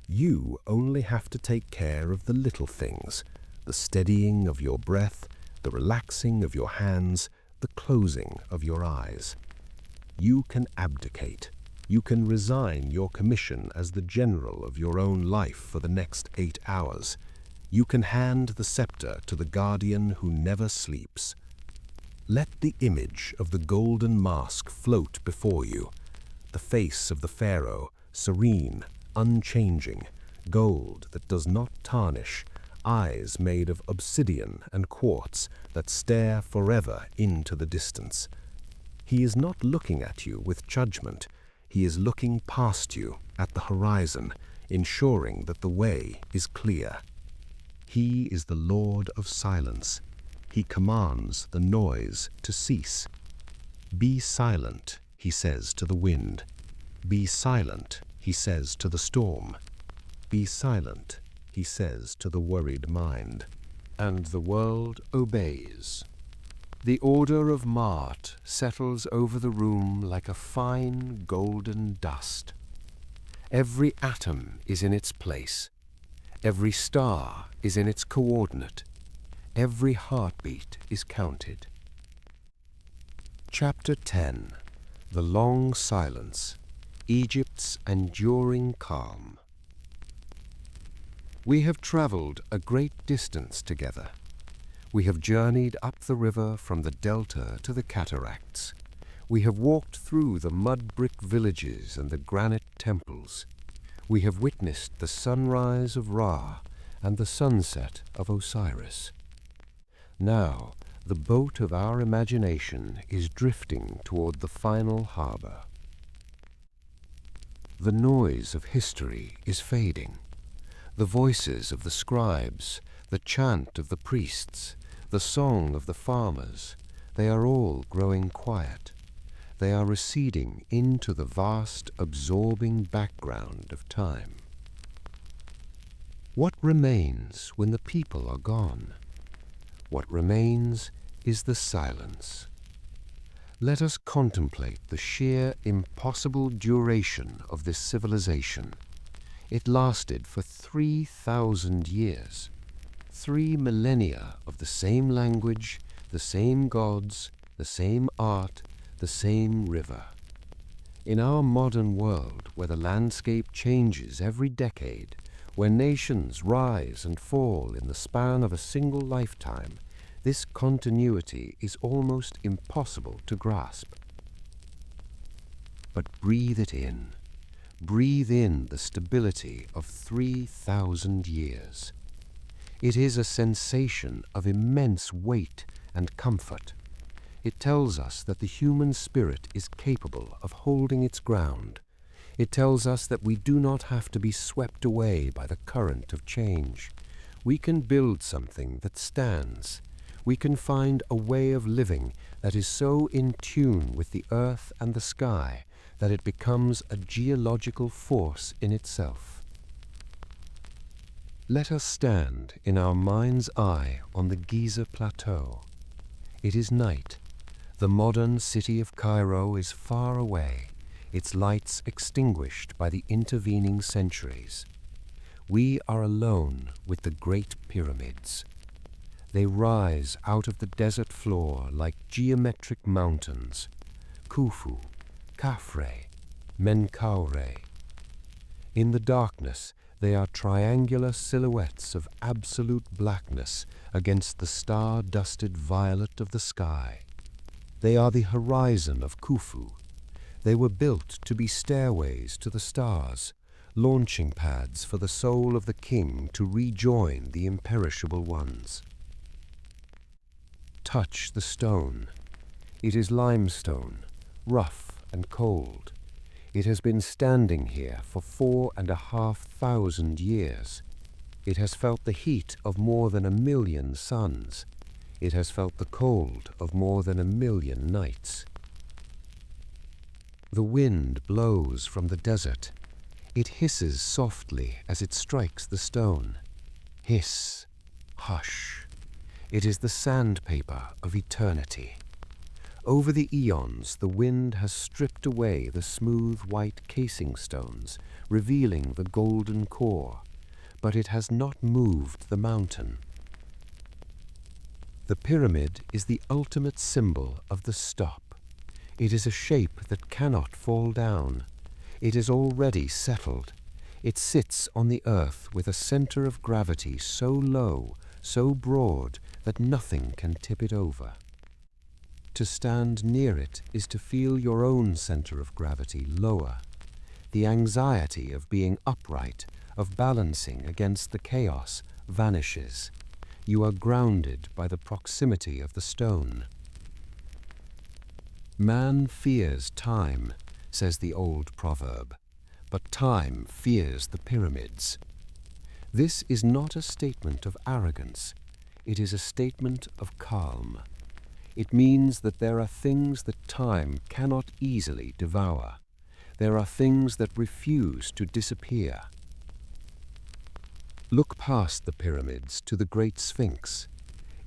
You only have to take care of the little things, the steadying of your breath, the relaxing of your hands, the closing of your eyes. You can abdicate. You can resign your commission as the general of your own life for the next 8 hours. You can hand the scepter to the guardian who never sleeps. Let the image of the golden mask float before you. The face of the pharaoh, serene, unchanging, gold that does not tarnish, eyes made of obsidian and quartz that stare forever into the distance. He is not looking at you with judgment. He is looking past you at the horizon, ensuring that the way is clear. He is the Lord of silence. He commands the noise to cease. Be silent, he says to the wind. Be silent, he says to the storm. Be silent, he says to the worried mind. And the world obeys. The order of Ma'at settles over the room like a fine golden dust. Every atom is in its place. Every star is in its coordinate. Every heartbeat is counted. Chapter 10. The Long Silence. Egypt's Enduring Calm. We have traveled a great distance together. We have journeyed up the river from the delta to the cataracts. We have walked through the mud-brick villages and the granite temples. We have witnessed the sunrise of Ra and the sunset of Osiris. Now, the boat of our imagination is drifting toward the final harbor. The noise of history is fading. The voices of the scribes, the chant of the priests, the song of the farmers, they are all growing quiet. They are receding into the vast, absorbing background of time. What remains when the people are gone? What remains is the silence. Let us contemplate the sheer, impossible duration of this civilization. It lasted for 3,000 years. 3 millennia of the same language, the same gods, the same art, the same river. In our modern world, where the landscape changes every decade, where nations rise and fall in the span of a single lifetime, this continuity is almost impossible to grasp. But breathe it in. Breathe in the stability of 3,000 years. It is a sensation of immense weight and comfort. It tells us that the human spirit is capable of holding its ground. It tells us that we do not have to be swept away by the current of change. We can build something that stands. we can find a way of living that is so in tune with the earth and the sky that it becomes a geological force in itself. Let us stand in our mind's eye on the Giza Plateau. It is night. The modern city of Cairo is far away, its lights extinguished by the intervening centuries. We are alone with the great pyramids. They rise out of the desert floor like geometric mountains, Khufu, Khafre, Menkaure. In the darkness, they are triangular silhouettes of absolute blackness against the star-dusted violet of the sky. They are the horizon of Khufu. They were built to be stairways to the stars, launching pads for the soul of the king to rejoin the imperishable ones. Touch the stone. It is limestone, rough and cold. It has been standing here for 4,500 years. It has felt the heat of more than 1,000,000 suns. It has felt the cold of more than 1,000,000 nights. The wind blows from the desert. It hisses softly as it strikes the stone. Hiss, hush. It is the sandpaper of eternity. Over the eons, the wind has stripped away the smooth white casing stones, revealing the golden core, but it has not moved the mountain. The pyramid is the ultimate symbol of the stop. It is a shape that cannot fall down. It is already settled. It sits on the earth with a center of gravity so low, so broad, that nothing can tip it over. To stand near it is to feel your own center of gravity lower. The anxiety of being upright, of balancing against the chaos, vanishes. You are grounded by the proximity of the stone. Man fears time, says the old proverb, but time fears the pyramids. This is not a statement of arrogance. It is a statement of calm. It means that there are things that time cannot easily devour. There are things that refuse to disappear. Look past the pyramids to the great Sphinx.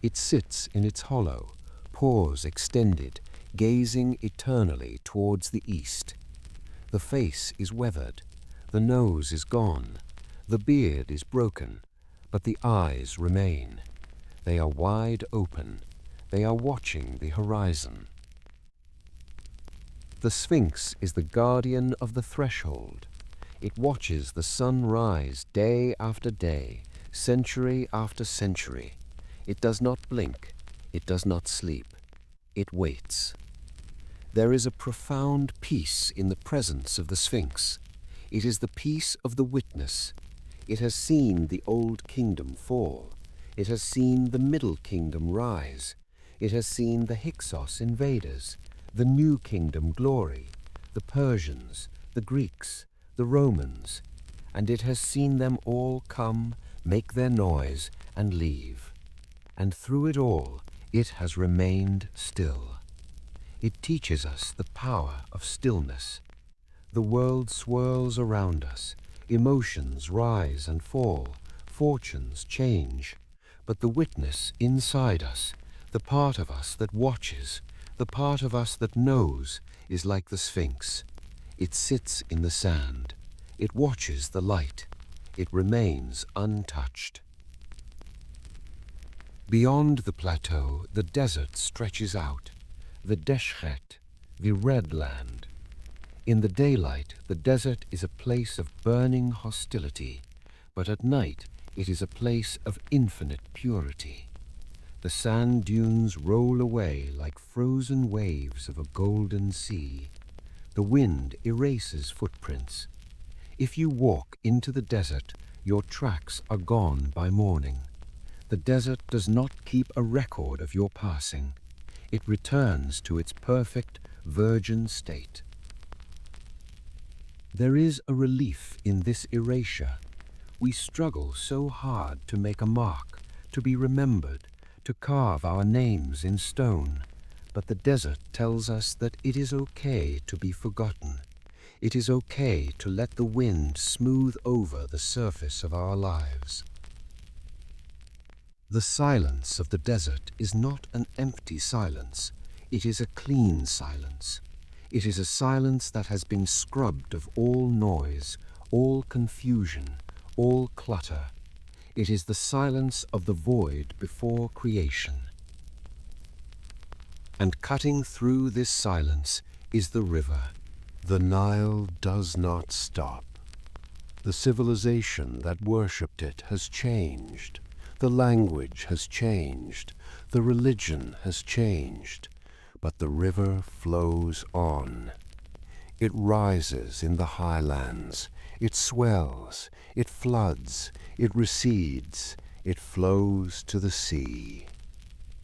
It sits in its hollow, paws extended, gazing eternally towards the east. The face is weathered, the nose is gone, the beard is broken, but the eyes remain. They are wide open. They are watching the horizon. The Sphinx is the guardian of the threshold. It watches the sun rise day after day, century after century. It does not blink. It does not sleep. It waits. There is a profound peace in the presence of the Sphinx. It is the peace of the witness. It has seen the old kingdom fall. It has seen the middle kingdom rise. It has seen the Hyksos invaders, the new kingdom glory, the Persians, the Greeks, the Romans, and it has seen them all come, make their noise, and leave. And through it all, it has remained still. It teaches us the power of stillness. The world swirls around us, emotions rise and fall, fortunes change, but the witness inside us, the part of us that watches, the part of us that knows, is like the Sphinx. It sits in the sand. It watches the light. It remains untouched. Beyond the plateau, the desert stretches out, the Deshret, the Red Land. In the daylight, the desert is a place of burning hostility, but at night it is a place of infinite purity. The sand dunes roll away like frozen waves of a golden sea. The wind erases footprints. If you walk into the desert, your tracks are gone by morning. The desert does not keep a record of your passing. It returns to its perfect, virgin state. There is a relief in this erasure. We struggle so hard to make a mark, to be remembered, to carve our names in stone, but the desert tells us that it is okay to be forgotten. It is okay to let the wind smooth over the surface of our lives. The silence of the desert is not an empty silence. It is a clean silence. It is a silence that has been scrubbed of all noise, all confusion, all clutter. It is the silence of the void before creation. And cutting through this silence is the river. The Nile does not stop. The civilization that worshipped it has changed. The language has changed. The religion has changed. But the river flows on. It rises in the highlands. It swells. It floods. It recedes. It flows to the sea.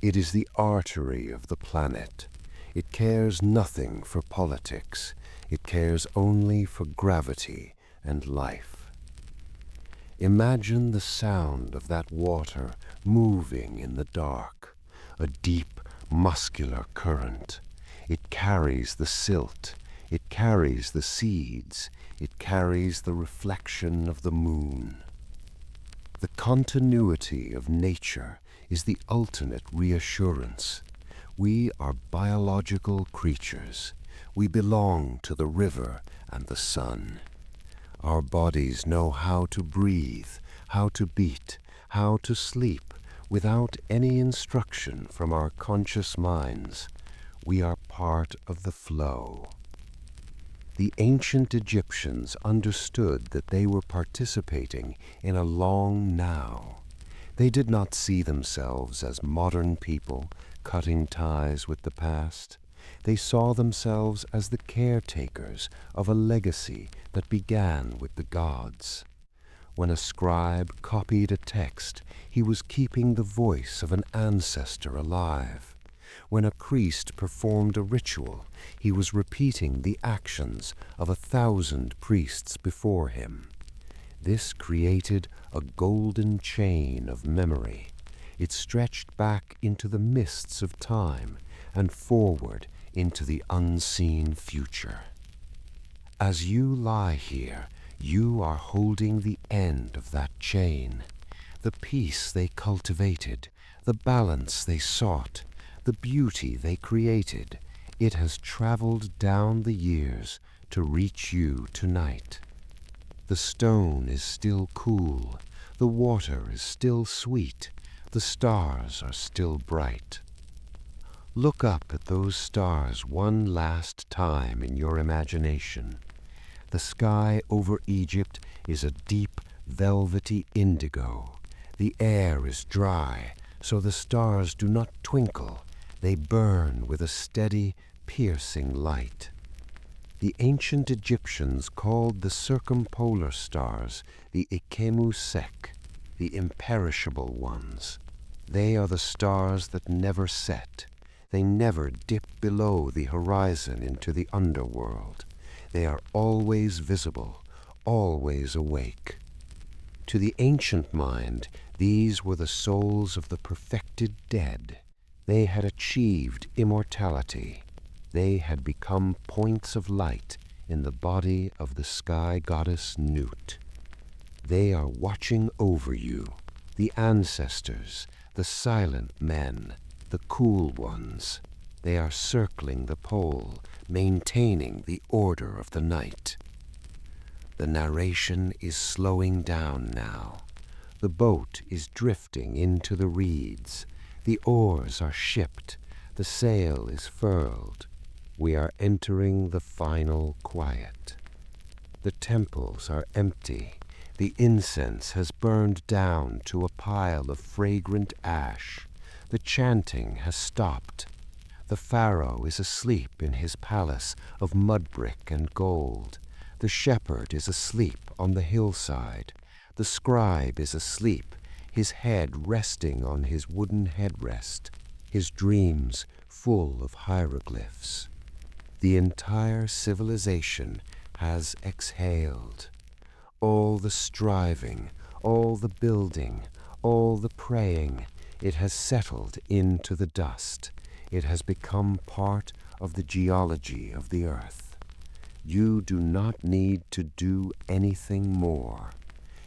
It is the artery of the planet. It cares nothing for politics. It cares only for gravity and life. Imagine the sound of that water moving in the dark, a deep, muscular current. It carries the silt, it carries the seeds, it carries the reflection of the moon. The continuity of nature is the ultimate reassurance. We are biological creatures. We belong to the river and the sun. Our bodies know how to breathe, how to beat, how to sleep, without any instruction from our conscious minds. We are part of the flow. The ancient Egyptians understood that they were participating in a long now. They did not see themselves as modern people cutting ties with the past. They saw themselves as the caretakers of a legacy that began with the gods. When a scribe copied a text, he was keeping the voice of an ancestor alive. When a priest performed a ritual, he was repeating the actions of 1,000 priests before him. This created a golden chain of memory. It stretched back into the mists of time and forward into the unseen future. As you lie here, you are holding the end of that chain. The peace they cultivated, the balance they sought, the beauty they created, it has traveled down the years to reach you tonight. The stone is still cool, the water is still sweet, the stars are still bright. Look up at those stars one last time in your imagination. The sky over Egypt is a deep, velvety indigo. The air is dry, so the stars do not twinkle. They burn with a steady, piercing light. The ancient Egyptians called the circumpolar stars the Ikemu Sek, the imperishable ones. They are the stars that never set. They never dip below the horizon into the underworld. They are always visible, always awake. To the ancient mind, these were the souls of the perfected dead. They had achieved immortality. They had become points of light in the body of the sky goddess Nut. They are watching over you, the ancestors, the silent men, the cool ones. They are circling the pole, maintaining the order of the night. The narration is slowing down now. The boat is drifting into the reeds. The oars are shipped. The sail is furled. We are entering the final quiet. The temples are empty. The incense has burned down to a pile of fragrant ash. The chanting has stopped. The pharaoh is asleep in his palace of mud brick and gold. The shepherd is asleep on the hillside. The scribe is asleep, his head resting on his wooden headrest, his dreams full of hieroglyphs. The entire civilization has exhaled. All the striving, all the building, all the praying, It has settled into the dust. It has become part of the geology of the earth. You do not need to do anything more.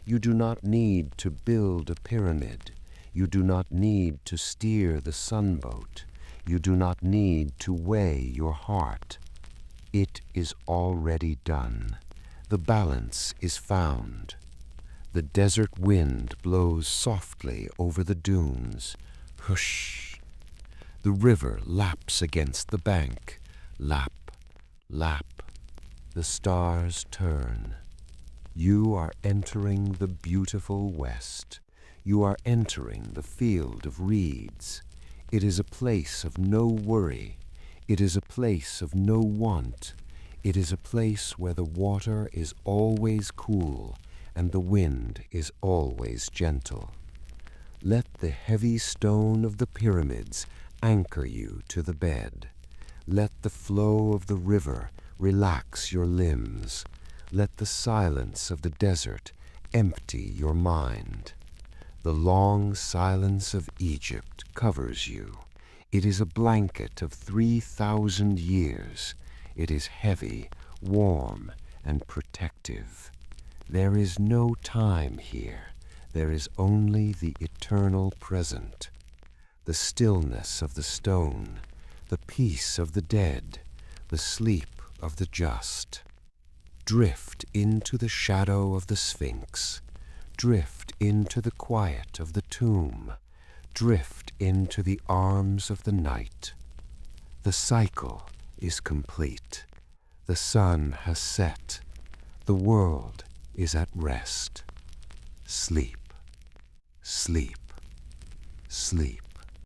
You do not need to build a pyramid. You do not need to steer the sunboat. You do not need to weigh your heart. It is already done. The balance is found. The desert wind blows softly over the dunes. Hush! The river laps against the bank. Lap, lap. The stars turn. You are entering the beautiful west. You are entering the field of reeds. It is a place of no worry. It is a place of no want. It is a place where the water is always cool and the wind is always gentle. Let the heavy stone of the pyramids anchor you to the bed. Let the flow of the river relax your limbs. Let the silence of the desert empty your mind. The long silence of Egypt covers you. It is a blanket of 3,000 years. It is heavy, warm, and protective. There is no time here. There is only the eternal present. The stillness of the stone, the peace of the dead, the sleep of the just. Drift into the shadow of the Sphinx. Drift into the quiet of the tomb. Drift into the arms of the night. The cycle is complete. The sun has set. The world is at rest. Sleep, sleep, sleep.